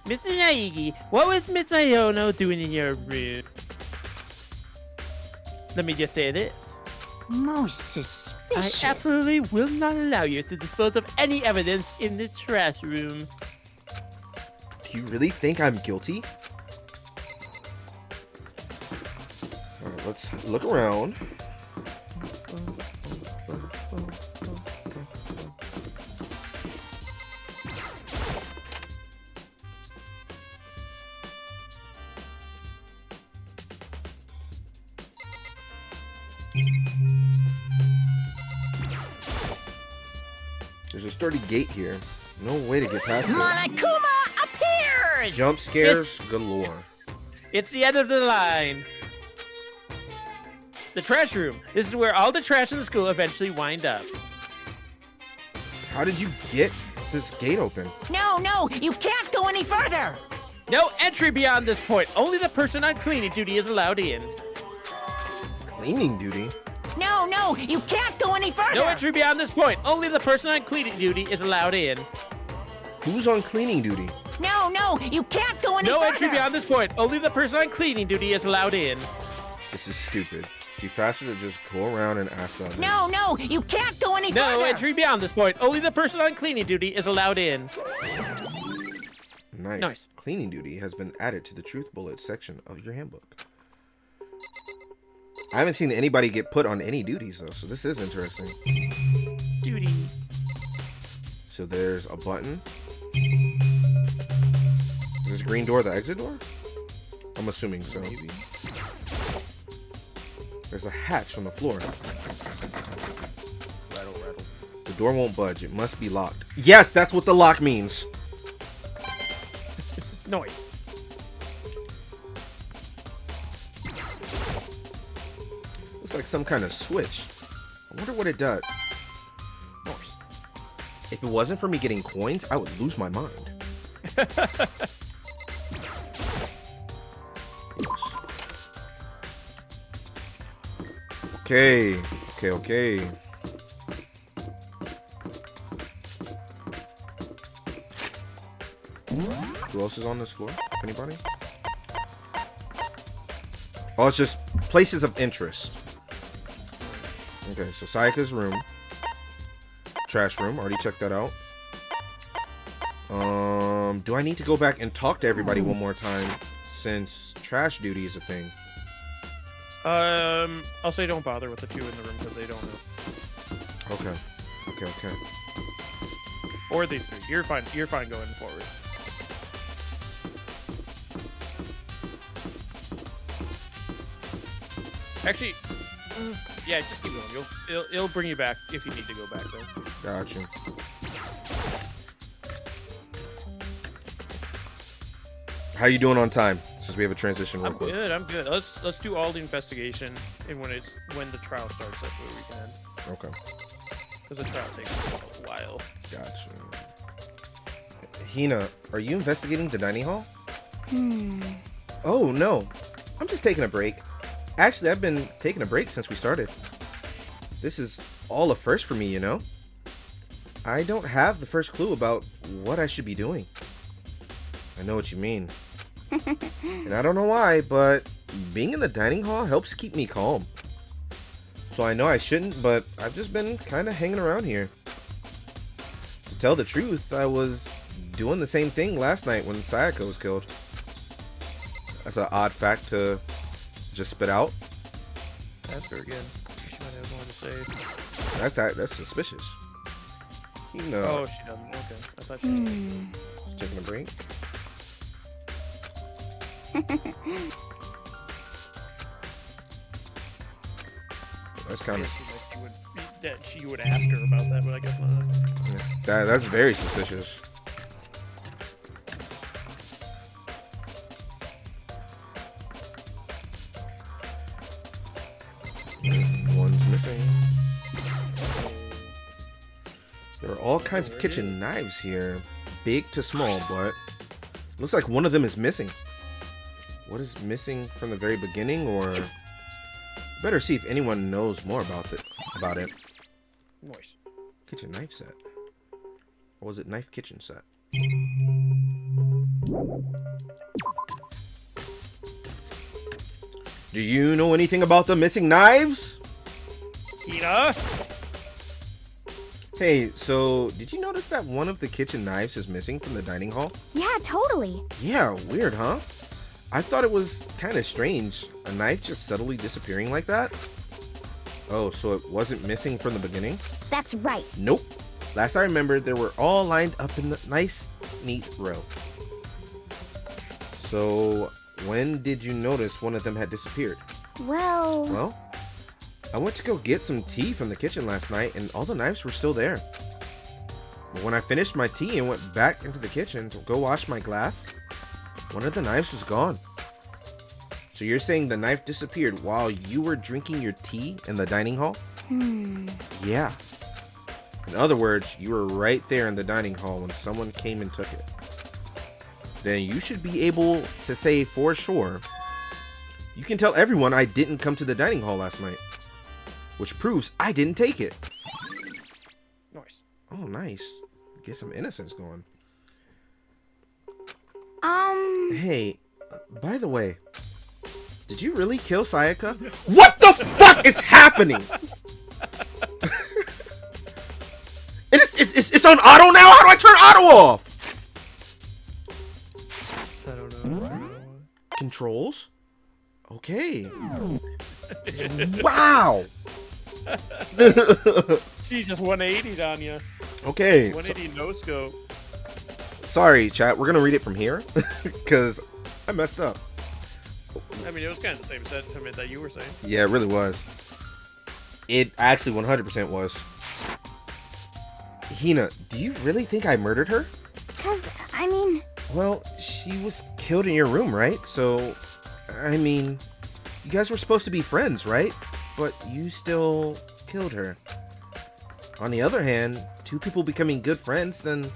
Mr. Naigi, what was Miss Mayono doing in your room? Let me just say this.
Most suspicious.
I absolutely will not allow you to dispose of any evidence in the trash room.
Do you really think I'm guilty? Alright, let's look around. There's a sturdy gate here. No way to get past it.
Monokuma appears!
Jump scares galore.
It's the end of the line. The trash room. This is where all the trash in the school eventually wind up.
How did you get this gate open?
No, you can't go any further!
No entry beyond this point. Only the person on cleaning duty is allowed in.
Cleaning duty?
No, you can't go any further!
No entry beyond this point. Only the person on cleaning duty is allowed in.
Who's on cleaning duty?
No, you can't go any further!
No entry beyond this point. Only the person on cleaning duty is allowed in.
This is stupid. Be faster to just go around and ask them.
No, you can't go any further!
No entry beyond this point. Only the person on cleaning duty is allowed in.
Nice. Cleaning duty has been added to the truth bullet section of your handbook. I haven't seen anybody get put on any duties though, so this is interesting.
Duty.
So there's a button. Is this green door the exit door? I'm assuming so. Maybe. There's a hatch on the floor.
Rattle.
The door won't budge. It must be locked. Yes, that's what the lock means.
Noise.
Looks like some kind of switch. I wonder what it does.
Noise.
If it wasn't for me getting coins, I would lose my mind. Okay. Who else is on this floor? Anybody? Oh, it's just places of interest. Okay, so Sayaka's room. Trash room. Already checked that out. Do I need to go back and talk to everybody one more time since trash duty is a thing?
I'll say don't bother with the two in the room because they don't know.
Okay.
Or these three. You're fine going forward. Actually, yeah, just keep going. It'll bring you back if you need to go back though.
Gotcha. How you doing on time? Since we have a transition real quick.
I'm good. Let's do all the investigation, and when the trial starts, that's where we can end.
Okay.
Because the trial takes a while.
Gotcha. Hina, are you investigating the dining hall? Oh no, I'm just taking a break. Actually, I've been taking a break since we started. This is all a first for me, you know? I don't have the first clue about what I should be doing. I know what you mean. And I don't know why, but being in the dining hall helps keep me calm. So I know I shouldn't, but I've just been kind of hanging around here. To tell the truth, I was doing the same thing last night when Sayaka was killed. That's an odd fact to just spit out.
Ask her again. She might have more to say.
That's suspicious. You know.
Oh, she doesn't. Okay. I thought she was
Just taking a break. That's kind of.
She would ask her about that, but I guess not.
Yeah, that's very suspicious. One's missing. There are all kinds of kitchen knives here, big to small, but looks like one of them is missing. What is missing from the very beginning, or better see if anyone knows more about it.
Nice.
Kitchen knife set. Or was it knife kitchen set? Do you know anything about the missing knives?
Tina?
Hey, so did you notice that one of the kitchen knives is missing from the dining hall?
Yeah, totally.
Yeah, weird, huh? I thought it was kind of strange. A knife just subtly disappearing like that? Oh, so it wasn't missing from the beginning?
That's right.
Nope. Last I remember, they were all lined up in the nice, neat row. So, when did you notice one of them had disappeared?
Well,
I went to go get some tea from the kitchen last night, and all the knives were still there. But when I finished my tea and went back into the kitchen to go wash my glass, one of the knives was gone. So you're saying the knife disappeared while you were drinking your tea in the dining hall? Yeah. In other words, you were right there in the dining hall when someone came and took it. Then you should be able to say for sure, you can tell everyone I didn't come to the dining hall last night. Which proves I didn't take it.
Nice.
Oh, nice. Get some innocence going. Hey, by the way, did you really kill Sayaka? What the fuck is happening? And it's on auto now? How do I turn auto off?
I don't know.
Controls? Okay. Wow.
She just 180'd on you.
Okay.
180 no scope.
Sorry, chat. We're gonna read it from here because I messed up.
I mean, it was kind of the same sentiment that you were saying.
Yeah, it really was. It actually 100% was. Hina, do you really think I murdered her?
'cause, I mean...
Well, she was killed in your room, right? So, I mean, you guys were supposed to be friends, right? But you still killed her. On the other hand, two people becoming good friends, then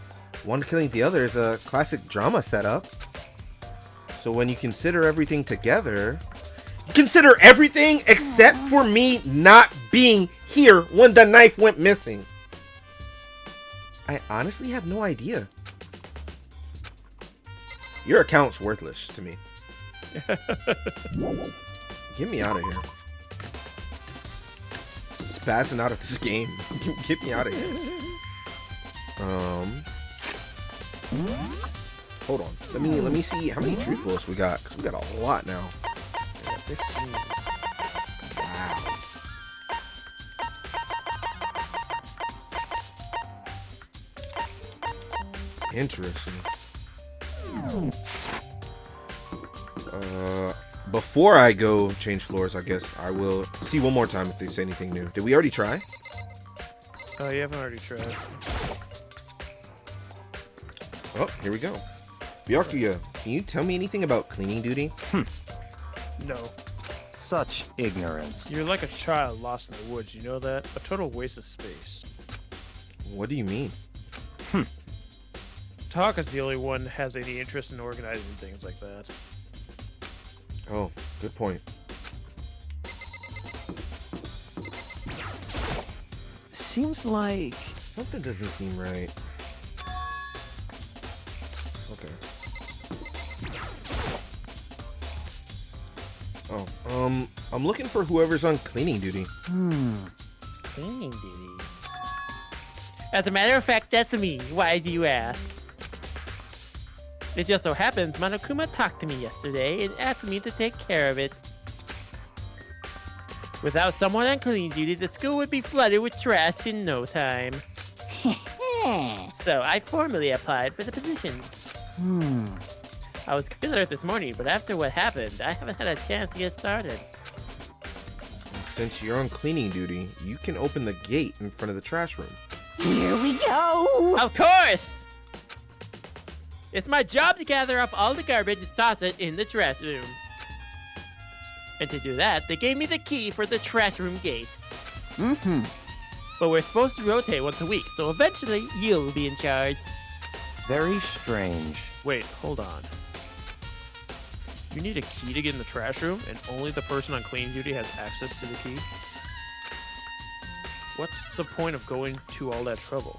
one killing the other is a classic drama setup. So when you consider everything together, you consider everything except for me not being here when the knife went missing. I honestly have no idea. Your account's worthless to me. Get me out of here. Spazzing out of this game. Get me out of here. Hold on. Let me see how many truth bullets we got, because we got a lot now.
Yeah, 15.
Wow. Interesting. Before I go change floors, I guess I will see one more time if they say anything new. Did we already try?
Oh, you haven't already tried.
Oh, here we go. Byakuya, can you tell me anything about cleaning duty?
No.
Such ignorance.
You're like a child lost in the woods, you know that? A total waste of space.
What do you mean?
Taka's the only one that has any interest in organizing things like that.
Oh, good point.
Seems like...
Something doesn't seem right. Okay. Oh, I'm looking for whoever's on cleaning duty.
Cleaning duty? As a matter of fact, that's me. Why do you ask? It just so happens Monokuma talked to me yesterday and asked me to take care of it. Without someone on cleaning duty, the school would be flooded with trash in no time. So I formally applied for the position. I was considering it this morning, but after what happened, I haven't had a chance to get started.
Since you're on cleaning duty, you can open the gate in front of the trash room.
Here we go!
Of course! It's my job to gather up all the garbage and toss it in the trash room. And to do that, they gave me the key for the trash room gate. but we're supposed to rotate once a week, so eventually you'll be in charge.
Very strange.
Wait, hold on. You need a key to get in the trash room, and only the person on cleaning duty has access to the key? What's the point of going to all that trouble?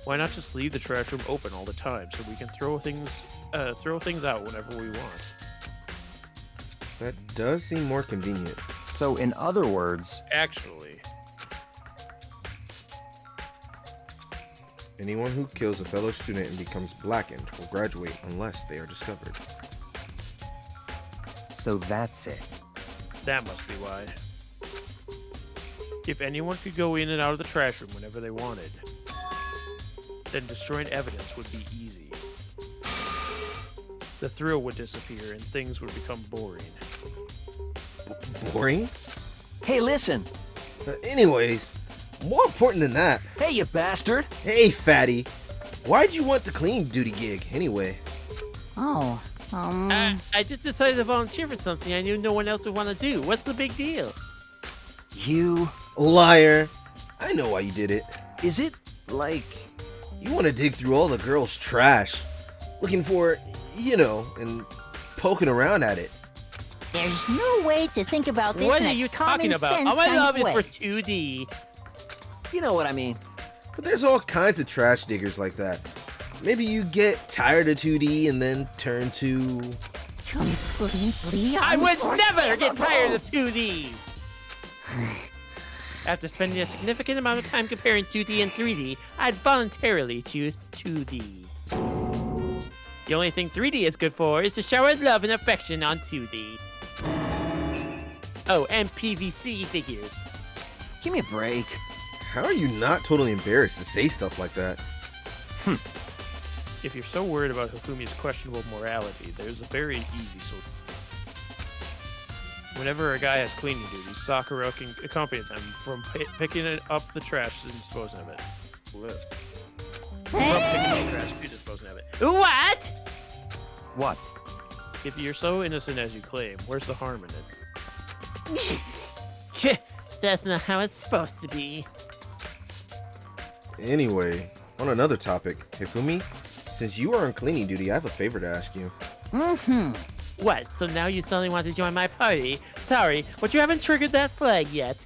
Why not just leave the trash room open all the time so we can throw things out whenever we want?
That does seem more convenient.
So, in other words,
Actually,
Anyone who kills a fellow student and becomes blackened will graduate unless they are discovered.
so that's it.
that must be why. If anyone could go in and out of the trash room whenever they wanted, then destroying evidence would be easy. The thrill would disappear and things would become boring.
Boring?
Hey, listen.
Anyways, more important than that.
Hey, you bastard.
Hey, fatty. Why'd you want the cleaning duty gig anyway?
Oh,
I just decided to volunteer for something I knew no one else would want to do. What's the big deal?
You...
Liar. I know why you did it.
Is it, like...
You want to dig through all the girls' trash, looking for, and poking around at it.
there's no way to think about this
What
in
are
a
you
common
talking about?
sense
All my
kind
love
of
is
way.
for 2D.
You know what I mean.
But there's all kinds of trash diggers like that. Maybe you get tired of 2D and then turn to...
Completely
I would never get
unforgivable.
tired of 2D! After spending a significant amount of time comparing 2D and 3D, I'd voluntarily choose 2D. The only thing 3D is good for is to shower love and affection on 2D. Oh, and PVC figures.
Give me a break.
How are you not totally embarrassed to say stuff like that?
If you're so worried about Hifumi's questionable morality, there's a very easy solution. Whenever a guy has cleaning duty, Sakura can accompany him from picking up the trash and disposing of it. From picking up the trash to disposing of it. What?
What?
If you're so innocent as you claim, where's the harm in it? That's not how it's supposed to be.
Anyway, on another topic, Hifumi, since you are on cleaning duty, I have a favor to ask you.
What? So now you suddenly want to join my party? Sorry, but you haven't triggered that flag yet.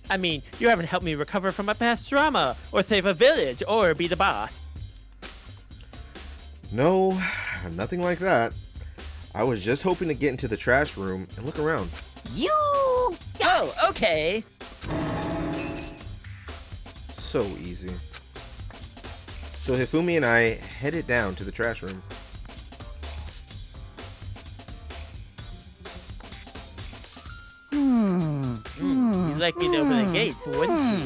I mean, you haven't helped me recover from my past trauma, or save a village, or be the boss.
No, nothing like that. I was just hoping to get into the trash room and look around.
You
Oh, okay.
So easy. So Hifumi and I headed down to the trash room.
You'd like me to open the gates, wouldn't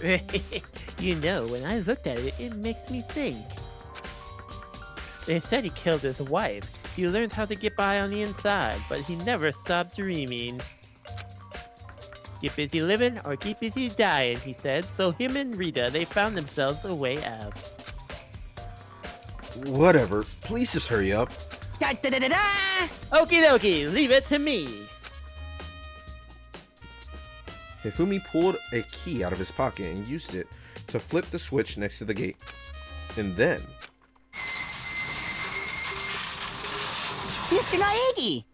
you? You know, when I looked at it, it makes me think. They said he killed his wife. He learned how to get by on the inside, but he never stopped dreaming. Get busy living or get busy dying, he said. So him and Rita, they found themselves a way out.
Whatever, please just hurry up.
Da-da-da-da-da!
Okie dokie, leave it to me.
Hifumi pulled a key out of his pocket and used it to flip the switch next to the gate. And then...
Mr. Naegi!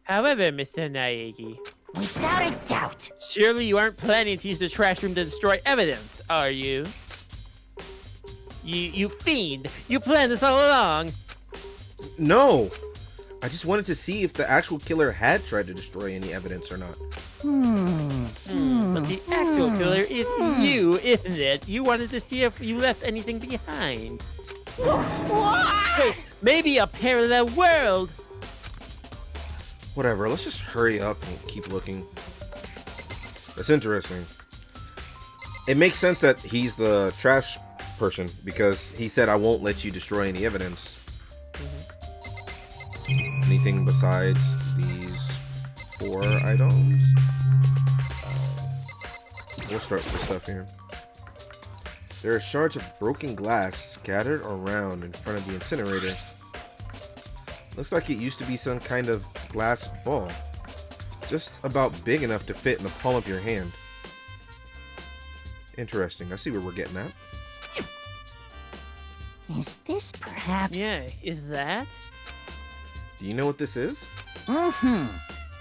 However, Mr. Naegi,
Without a doubt.
surely you aren't planning to use the trash room to destroy evidence, are you? You fiend! You planned this all along!
No! I just wanted to see if the actual killer had tried to destroy any evidence or not.
But the actual killer is you, isn't it? You wanted to see if you left anything behind. Wait, maybe a parallel world!
Whatever, let's just hurry up and keep looking. That's interesting. It makes sense that he's the trash person because he said, I won't let you destroy any evidence. Anything besides these 4 items? We'll start with the stuff here. There are shards of broken glass scattered around in front of the incinerator. Looks like it used to be some kind of glass ball. just about big enough to fit in the palm of your hand. Interesting. I see where we're getting at.
Is this perhaps...
Yeah, is that?
Do you know what this is?
Mm-hmm.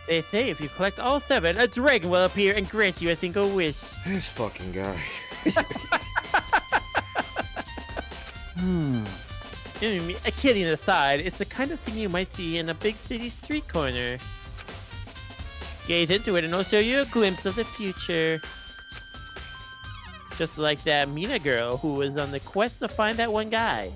They say if you collect all 7, a dragon will appear and grant you a single wish.
This fucking guy.
Kidding aside, it's the kind of thing you might see in a big city street corner. Gaze into it and it'll show you a glimpse of the future. Just like that Mina girl who was on the quest to find that one guy.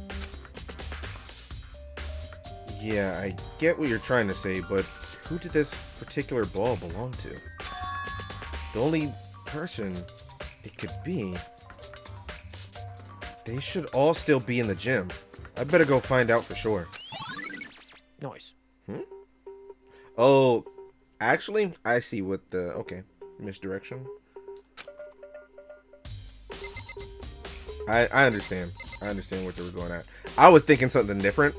Yeah, I get what you're trying to say, but who did this particular ball belong to? The only person it could be... They should all still be in the gym. I better go find out for sure.
Nice.
Oh, actually, I see what the... Okay, misdirection. I understand. I understand what they were going at. I was thinking something different.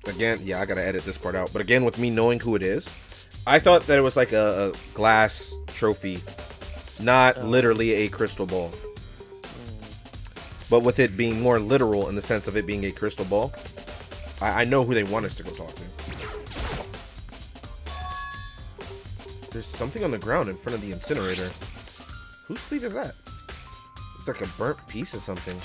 Again, yeah, I gotta edit this part out. But again, with me knowing who it is, I thought that it was like a glass trophy, not literally a crystal ball. But with it being more literal in the sense of it being a crystal ball, I know who they want us to go talk to. There's something on the ground in front of the incinerator. Whose sleeve is that? It's like a burnt piece of something.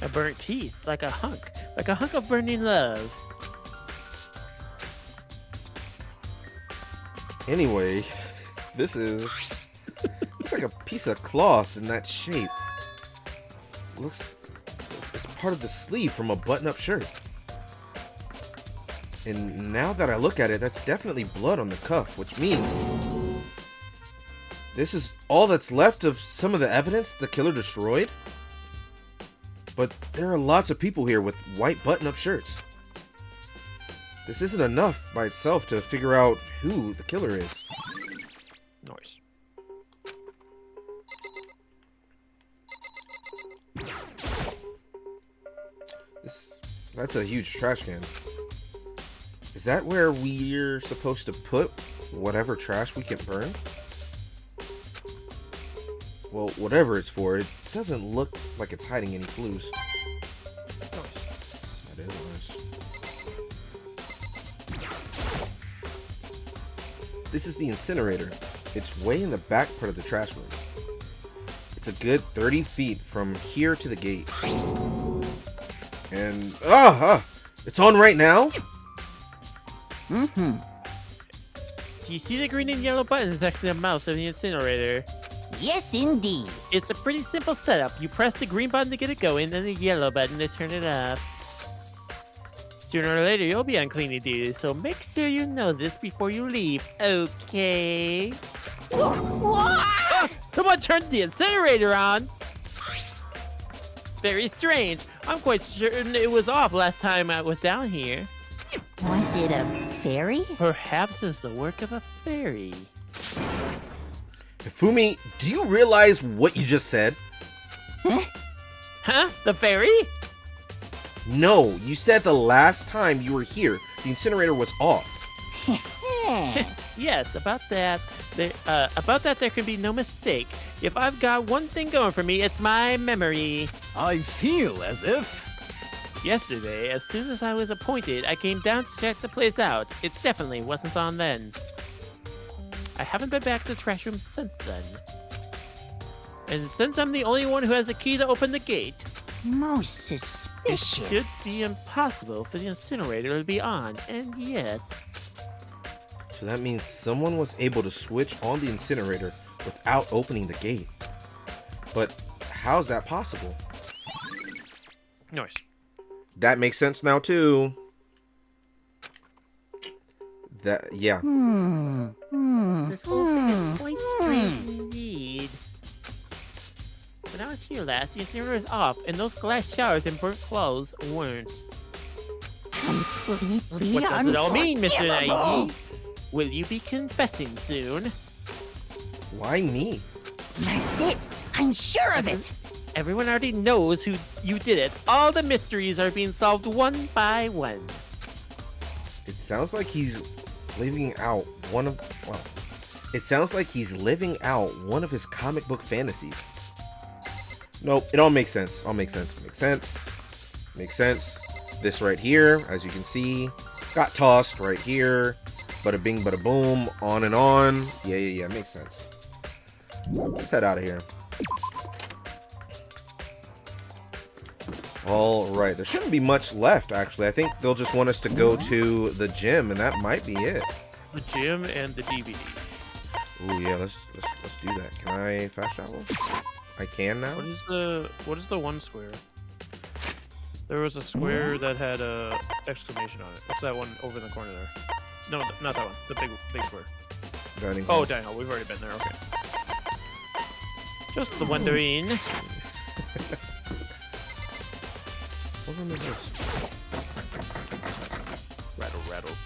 A burnt piece, like a hunk of burning love.
Anyway, this is... Looks like a piece of cloth in that shape. Looks... It's part of the sleeve from a button-up shirt. And now that I look at it, that's definitely blood on the cuff, which means... This is all that's left of some of the evidence the killer destroyed? But there are lots of people here with white button-up shirts. This isn't enough by itself to figure out who the killer is.
Nice.
That's a huge trash can. Is that where we're supposed to put whatever trash we can burn? Well, whatever it's for, it doesn't look like it's hiding any clues. That is nice. This is the incinerator. It's way in the back part of the trash room. It's a good 30 feet from here to the gate. And, it's on right now?
Do you see the green and yellow buttons next to the mouth of the incinerator?
Yes, indeed.
It's a pretty simple setup. You press the green button to get it going, then the yellow button to turn it off. Sooner or later, you'll be on cleaning duty, so make sure you know this before you leave, okay? Someone turned the incinerator on! Very strange. I'm quite certain it was off last time I was down here.
Was it a fairy?
Perhaps it's the work of a fairy.
Fumi, do you realize what you just said?
Huh? The fairy?
No, you said the last time you were here, the incinerator was off.
Yes, about that. There can be no mistake. If I've got one thing going for me, it's my memory.
I feel as if...
Yesterday, as soon as I was appointed, I came down to check the place out. It definitely wasn't on then. I haven't been back to the trash room since then. And since I'm the only one who has the key to open the gate,
Most suspicious.
it should be impossible for the incinerator to be on, and yet...
So that means someone was able to switch on the incinerator without opening the gate. But how's that possible?
Nice.
That makes sense now too. Yeah.
This whole thing is quite strange indeed. When I was here last, the incinerator was off, and those glass showers and burnt clothes weren't.
Completely
What does it all mean, Mr.
unforgivable.
Naigi? Will you be confessing soon?
Why me?
That's it. I'm sure of it.
Everyone already knows who you did it. All the mysteries are being solved one by one.
It sounds like he's living out one of it sounds like he's living out one of his comic book fantasies. Nope, it all makes sense. Makes sense. This right here, as you can see, got tossed right here. Bada bing, bada boom, on and on. Yeah, makes sense. Let's head out of here. All right, there shouldn't be much left, actually. I think they'll just want us to go to the gym, and that might be it.
The gym and the DVD.
Ooh, yeah, let's do that. Can I fast travel? I can now.
What is the one square? There was a square that had a exclamation on it. What's that one over in the corner there? No, not that one. The big square.
Dining
Oh,
hall.
dining hall. We've already been there. Okay. Just the wondering.
What room is this?
Rattle.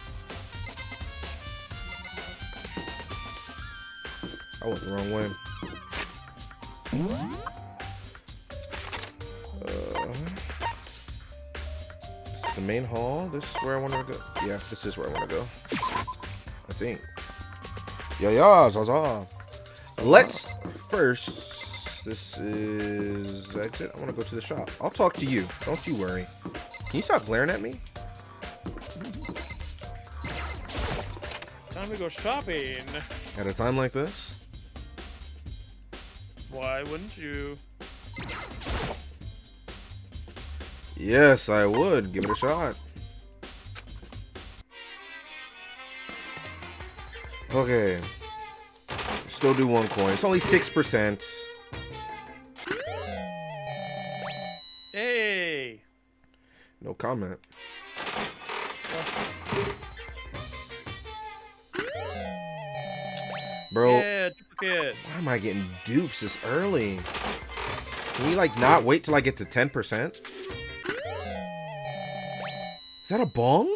I went the wrong way. This is the main hall. This is where I want to go. Yeah, this is where I want to go. I think. Yeah, Zaza. Let's first. This is exit. I want to go to the shop. I'll talk to you. Don't you worry. Can you stop glaring at me?
Time to go shopping.
At a time like this?
Why wouldn't you?
Yes, I would. Give it a shot. Okay. Still do 1 coin. It's only 6%.
Hey.
No comment. Bro,
Yeah, duplicate.
why am I getting dupes this early? Can we like not wait till I get to 10%? Is that a bong?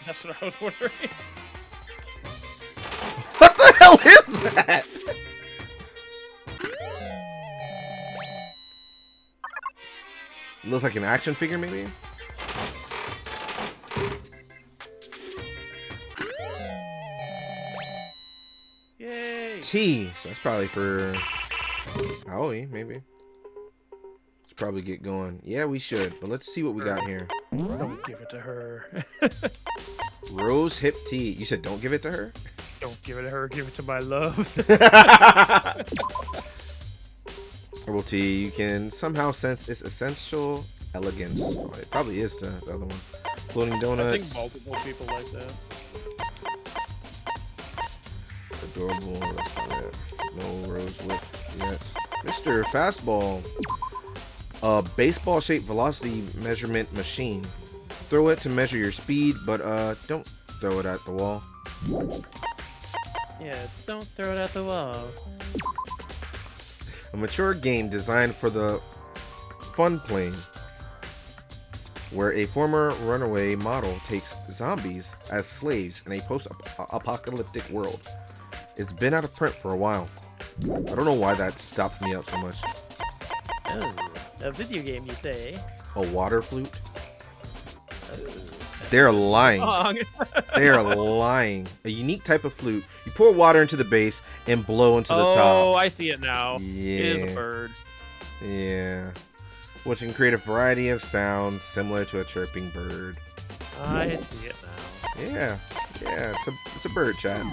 That's what I was wondering.
What the hell is that? Looks like an action figure, maybe?
Yay.
T. So that's probably for Aoi, maybe. Let's probably get going. Yeah, we should. But let's see what we got here.
Don't give it to her.
Rose hip tea. You said don't give it to her?
Don't give it to her. Give it to my love.
Herbal tea. You can somehow sense its essential elegance. Oh, it probably is the other one. Floating
I
donuts.
think multiple people like that.
Adorable. That's not it. No rose whip yet. Mr. Fastball. A baseball-shaped velocity measurement machine. Throw it to measure your speed, but don't throw it at the wall.
Yeah, don't throw it at the wall.
A mature game designed for the fun plane, where a former runaway model takes zombies as slaves in a post-apocalyptic world. It's been out of print for a while. I don't know why that stopped me up so much.
Oh, a video game, you say?
A water flute? They're lying.
Wrong.
They're lying. A unique type of flute. You pour water into the base and blow into the top.
Oh, I see it now.
Yeah.
It is a bird.
Yeah. Which can create a variety of sounds similar to a chirping bird.
I see it now.
Yeah. Yeah, it's a bird, chat.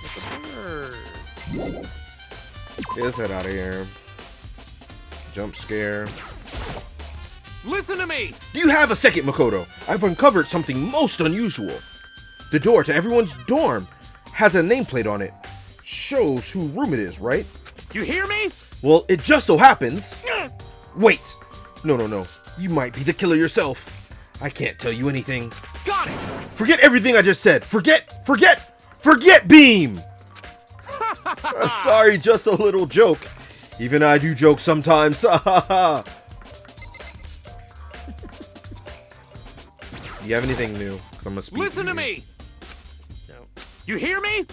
It's a bird.
Yeah, let's head out of here. Jump scare.
Listen to me!
Do you have a second, Makoto? I've uncovered something most unusual. The door to everyone's dorm has a nameplate on it. Shows who room it is, right?
You hear me?
Well, it just so happens. Wait. No. You might be the killer yourself. I can't tell you anything.
Got it!
Forget everything I just said. Forget Beam! Sorry, just a little joke. Even I do joke sometimes. Do you have anything new? 'Cause I'm gonna speak
Listen to
you.
me!
No.
You hear me?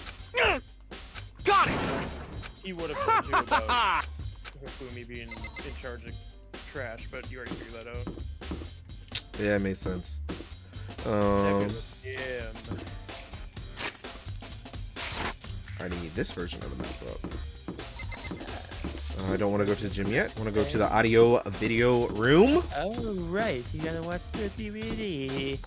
Got it!
He would have told you about Hifumi being in charge of trash, but you already figured that out.
Yeah, it made sense.
Yeah.
I need this version of the map up. I don't want to go to the gym yet. I want to go to the audio video room.
Oh, right. You gotta watch the DVD.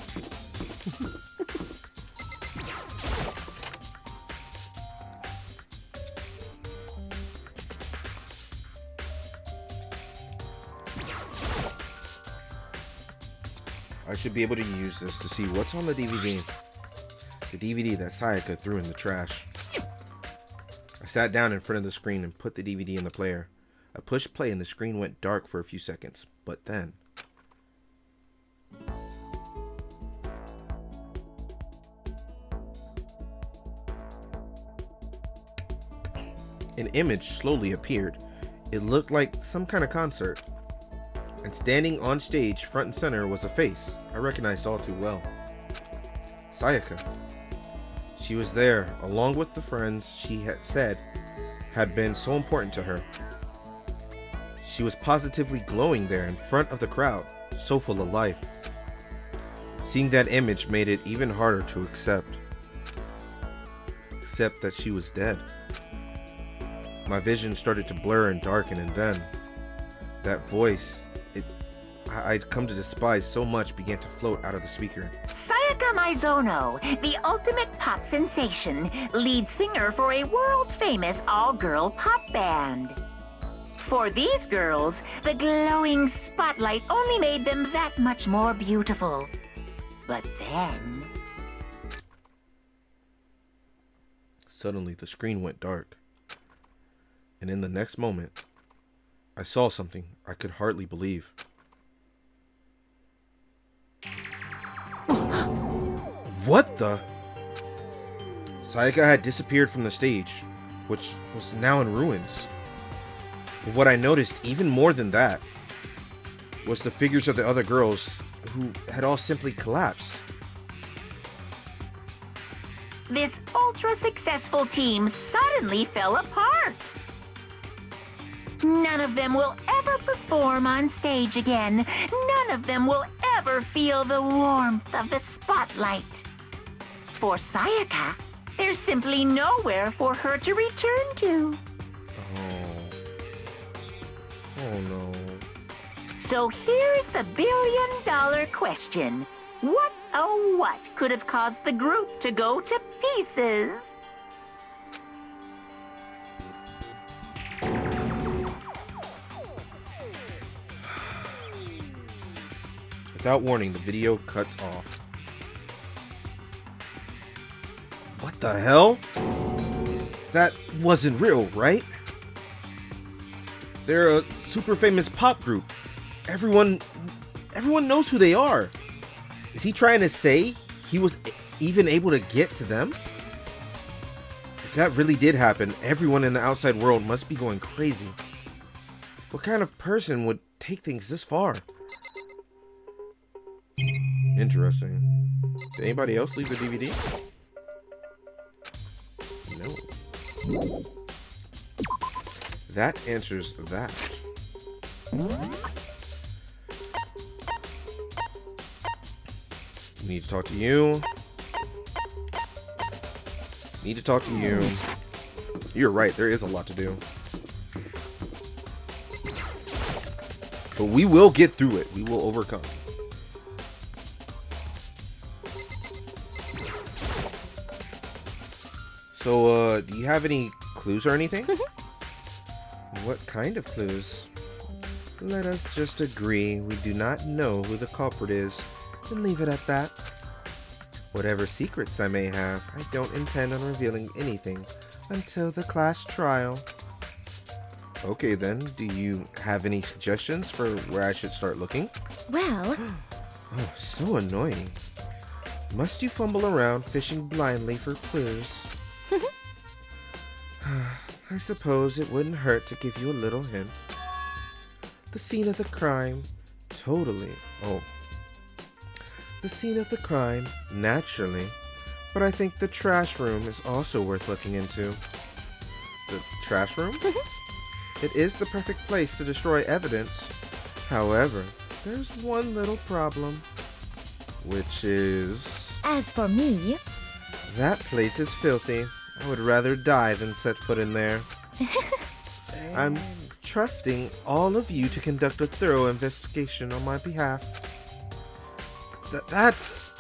I should be able to use this to see what's on the DVD. The DVD that Sayaka threw in the trash. I sat down in front of the screen and put the DVD in the player. I pushed play and the screen went dark for a few seconds, but then... an image slowly appeared. It looked like some kind of concert. And standing on stage, front and center, was a face I recognized all too well. Sayaka. She was there, along with the friends she had said had been so important to her. She was positively glowing there in front of the crowd, so full of life. Seeing that image made it even harder to accept that she was dead. My vision started to blur and darken, and then that voice I'd come to despise so much began to float out of the speaker.
Sayaka Mizono, the ultimate pop sensation, lead singer for a world-famous all-girl pop band. For these girls, the glowing spotlight only made them that much more beautiful. But then...
Suddenly, the screen went dark. And in the next moment, I saw something I could hardly believe. What the? Sayaka had disappeared from the stage, which was now in ruins. But what I noticed even more than that was the figures of the other girls who had all simply collapsed.
This ultra-successful team suddenly fell apart. None of them will ever perform on stage again. None of them will ever feel the warmth of the spotlight. For Sayaka, there's simply nowhere for her to return to.
Oh no.
So here's the billion-dollar question. What, oh what, could have caused the group to go to pieces?
Without warning, the video cuts off. What the hell? That wasn't real, right? They're a super famous pop group. Everyone knows who they are. Is he trying to say he was even able to get to them? If that really did happen, everyone in the outside world must be going crazy. What kind of person would take things this far? Interesting. Did anybody else leave the DVD? No. That answers that. Need to talk to you. Need to talk to you. You're right, there is a lot to do. But we will get through it. We will overcome. So, do you have any clues or anything? What kind of clues? Let us just agree we do not know who the culprit is, and leave it at that. Whatever secrets I may have, I don't intend on revealing anything until the class trial. Okay then, do you have any suggestions for where I should start looking?
Well...
Oh, so annoying. Must you fumble around fishing blindly for clues? I suppose it wouldn't hurt to give you a little hint. The scene of the crime, totally. Oh. The scene of the crime, naturally. But I think the trash room is also worth looking into. The trash room? It is the perfect place to destroy evidence. However, there's one little problem. Which is...
As for me,
That place is filthy. I would rather die than set foot in there. I'm trusting all of you to conduct a thorough investigation on my behalf. That's...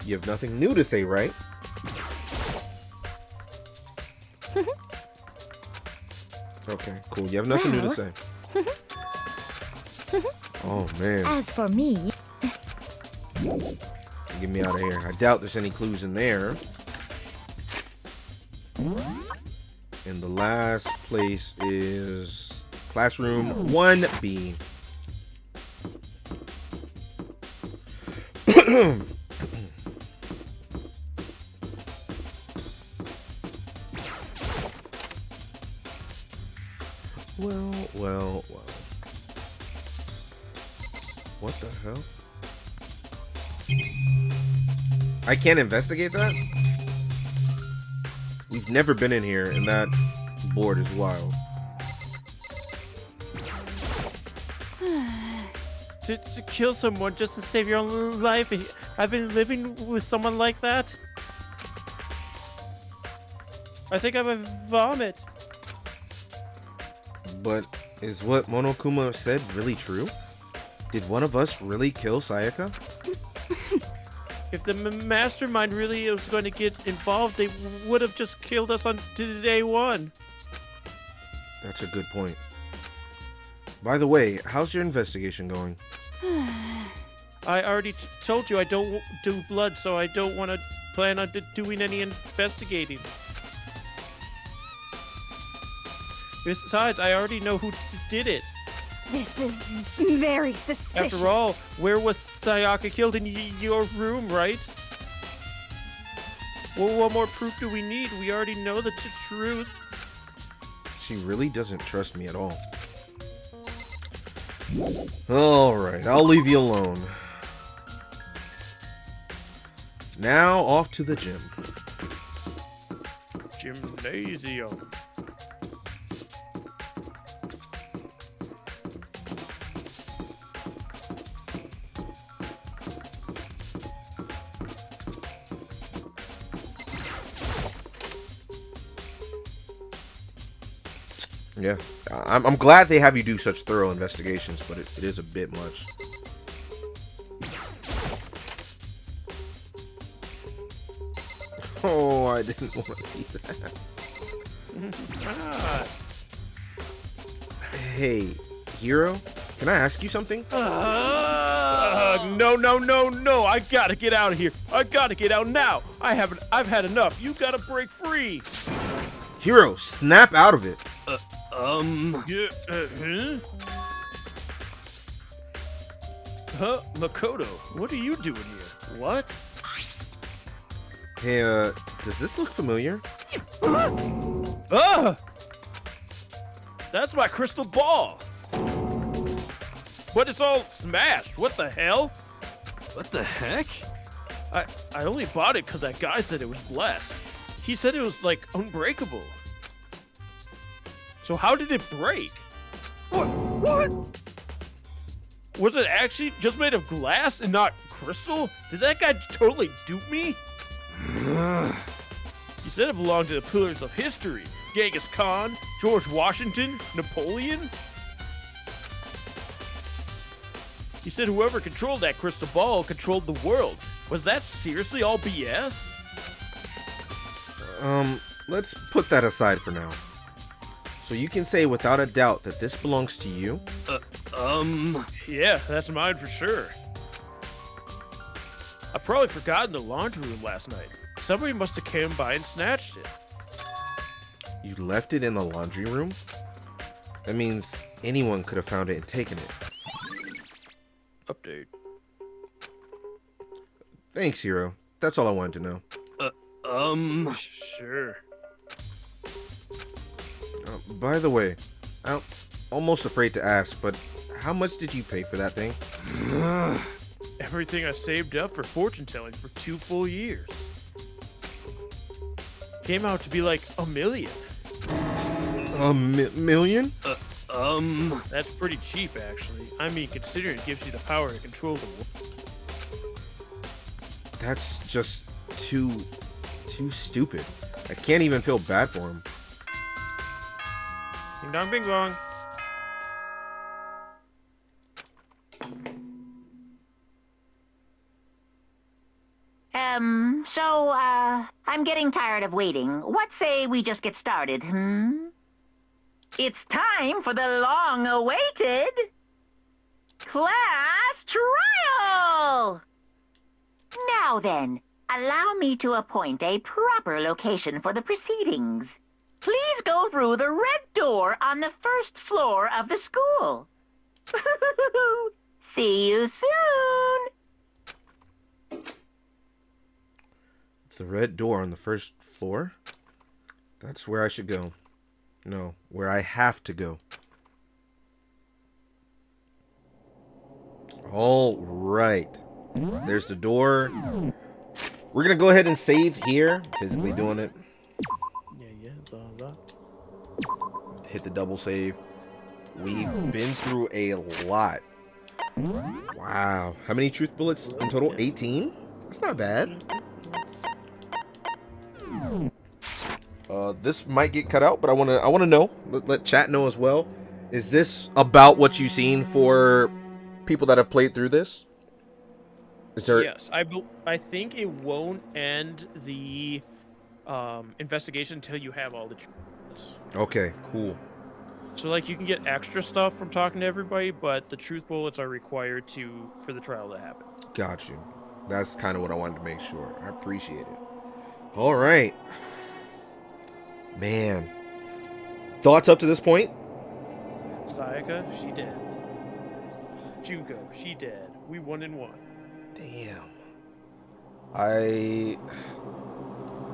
You have nothing new to say, right? Okay, cool. You have nothing new to say. Oh, man.
as for me,
Get me out of here. I doubt there's any clues in there. And the last place is classroom 1B. Well. What the hell? I can't investigate that? We've never been in here, and that board is wild.
To kill someone just to save your own life? I've been living with someone like that? I think I would vomit.
But is what Monokuma said really true? Did one of us really kill Sayaka?
If the mastermind really was going to get involved, they would have just killed us on day one.
That's a good point. By the way, how's your investigation going?
I already told you I don't do blood, so I don't want to plan on doing any investigating. Besides, I already know who did it.
This is very suspicious.
After all, where was Sayaka killed? In your room, right? Well, what more proof do we need? We already know the truth.
She really doesn't trust me at all. Alright, I'll leave you alone. Now, off to the gym.
Gymnasium.
Yeah, I'm glad they have you do such thorough investigations, but it is a bit much. Oh, I didn't want to see that. Hey, Hiro, can I ask you something?
No. I gotta get out of here. I gotta get out now. I've had enough. You gotta break free.
Hiro, snap out of it.
Yeah, huh? Makoto, what are you doing here? What?
Hey, does this look familiar?
That's my crystal ball. But it's all smashed. What the hell?
What the heck?
I only bought it because that guy said it was blessed. He said it was, like, unbreakable. So how did it break?
What?
Was it actually just made of glass and not crystal? Did that guy totally dupe me? He said it belonged to the pillars of history. Genghis Khan, George Washington, Napoleon. He said whoever controlled that crystal ball controlled the world. Was that seriously all BS?
Let's put that aside for now. So you can say without a doubt that this belongs to you?
Yeah, that's mine for sure. I probably forgot in the laundry room last night. Somebody must have came by and snatched it.
You left it in the laundry room? That means anyone could have found it and taken it.
Update.
Thanks, Hiro. That's all I wanted to know.
Sure.
By the way, I'm almost afraid to ask, but how much did you pay for that thing?
Everything I saved up for fortune telling for 2 full years. Came out to be like $1 million.
Million?
That's pretty cheap, actually. I mean, considering it gives you the power to control the world.
That's just too stupid. I can't even feel bad for him.
Ding dong, bing bong.
So, I'm getting tired of waiting. What say we just get started, It's time for the long-awaited class trial! Now then, allow me to appoint a proper location for the proceedings. Please go through the red door on the first floor of the school. See you soon!
The red door on the first floor? That's where I should go. No, where I have to go. All right. There's the door. We're going to go ahead and save here. Physically doing it. Hit the double save. We've been through a lot. Wow. How many truth bullets in total? 18? That's not bad. This might get cut out, but I want to know. Let chat know as well. Is this about what you've seen for people that have played through this? Is there?
Yes, I think it won't end the investigation until you have all the truths.
Okay, cool.
So like you can get extra stuff from talking to everybody, but the truth bullets are required for the trial to happen.
Got you. That's kind of what I wanted to make sure. I appreciate it. All right. Man. Thoughts up to this point?
Sayaka, she dead. Junko, she dead. We 1-1.
Damn.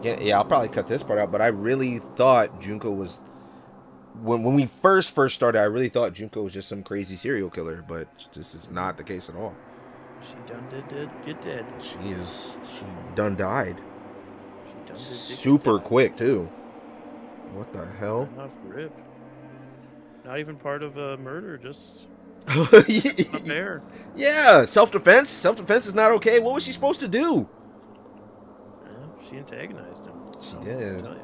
Yeah, I'll probably cut this part out, but I really thought Junko was... When we first started, I really thought Junko was just some crazy serial killer, but this is not the case at all.
She done did get dead.
She done died.
She done
Super quick, too. What the hell?
Off rip. Not even part of a murder, just not there.
Yeah, self-defense. Self-defense is not okay. What was she supposed to do?
Yeah, she antagonized him.
She did.
I'll tell you.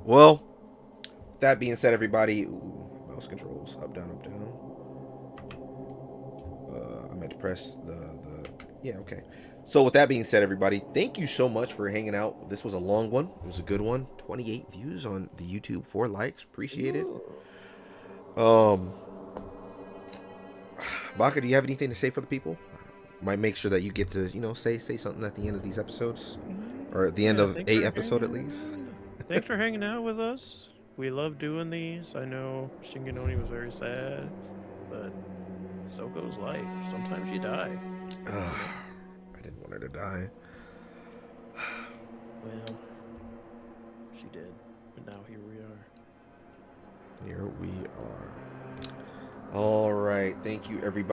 Well, that being said, everybody, mouse controls up, down, up, down. I meant to press yeah, okay. So with that being said, everybody, thank you so much for hanging out. This was a long one. It was a good one. 28 views on the YouTube, 4 likes. Appreciate it. Baka, do you have anything to say for the people? Might make sure that you get to, say something at the end of these episodes, or at the end of a episode at least.
Thanks for hanging out with us. We love doing these. I know Shinganoni was very sad, but so goes life. Sometimes you die.
I didn't want her to die.
Well, she did, but now here we are.
Here we are. All right. Thank you, everybody.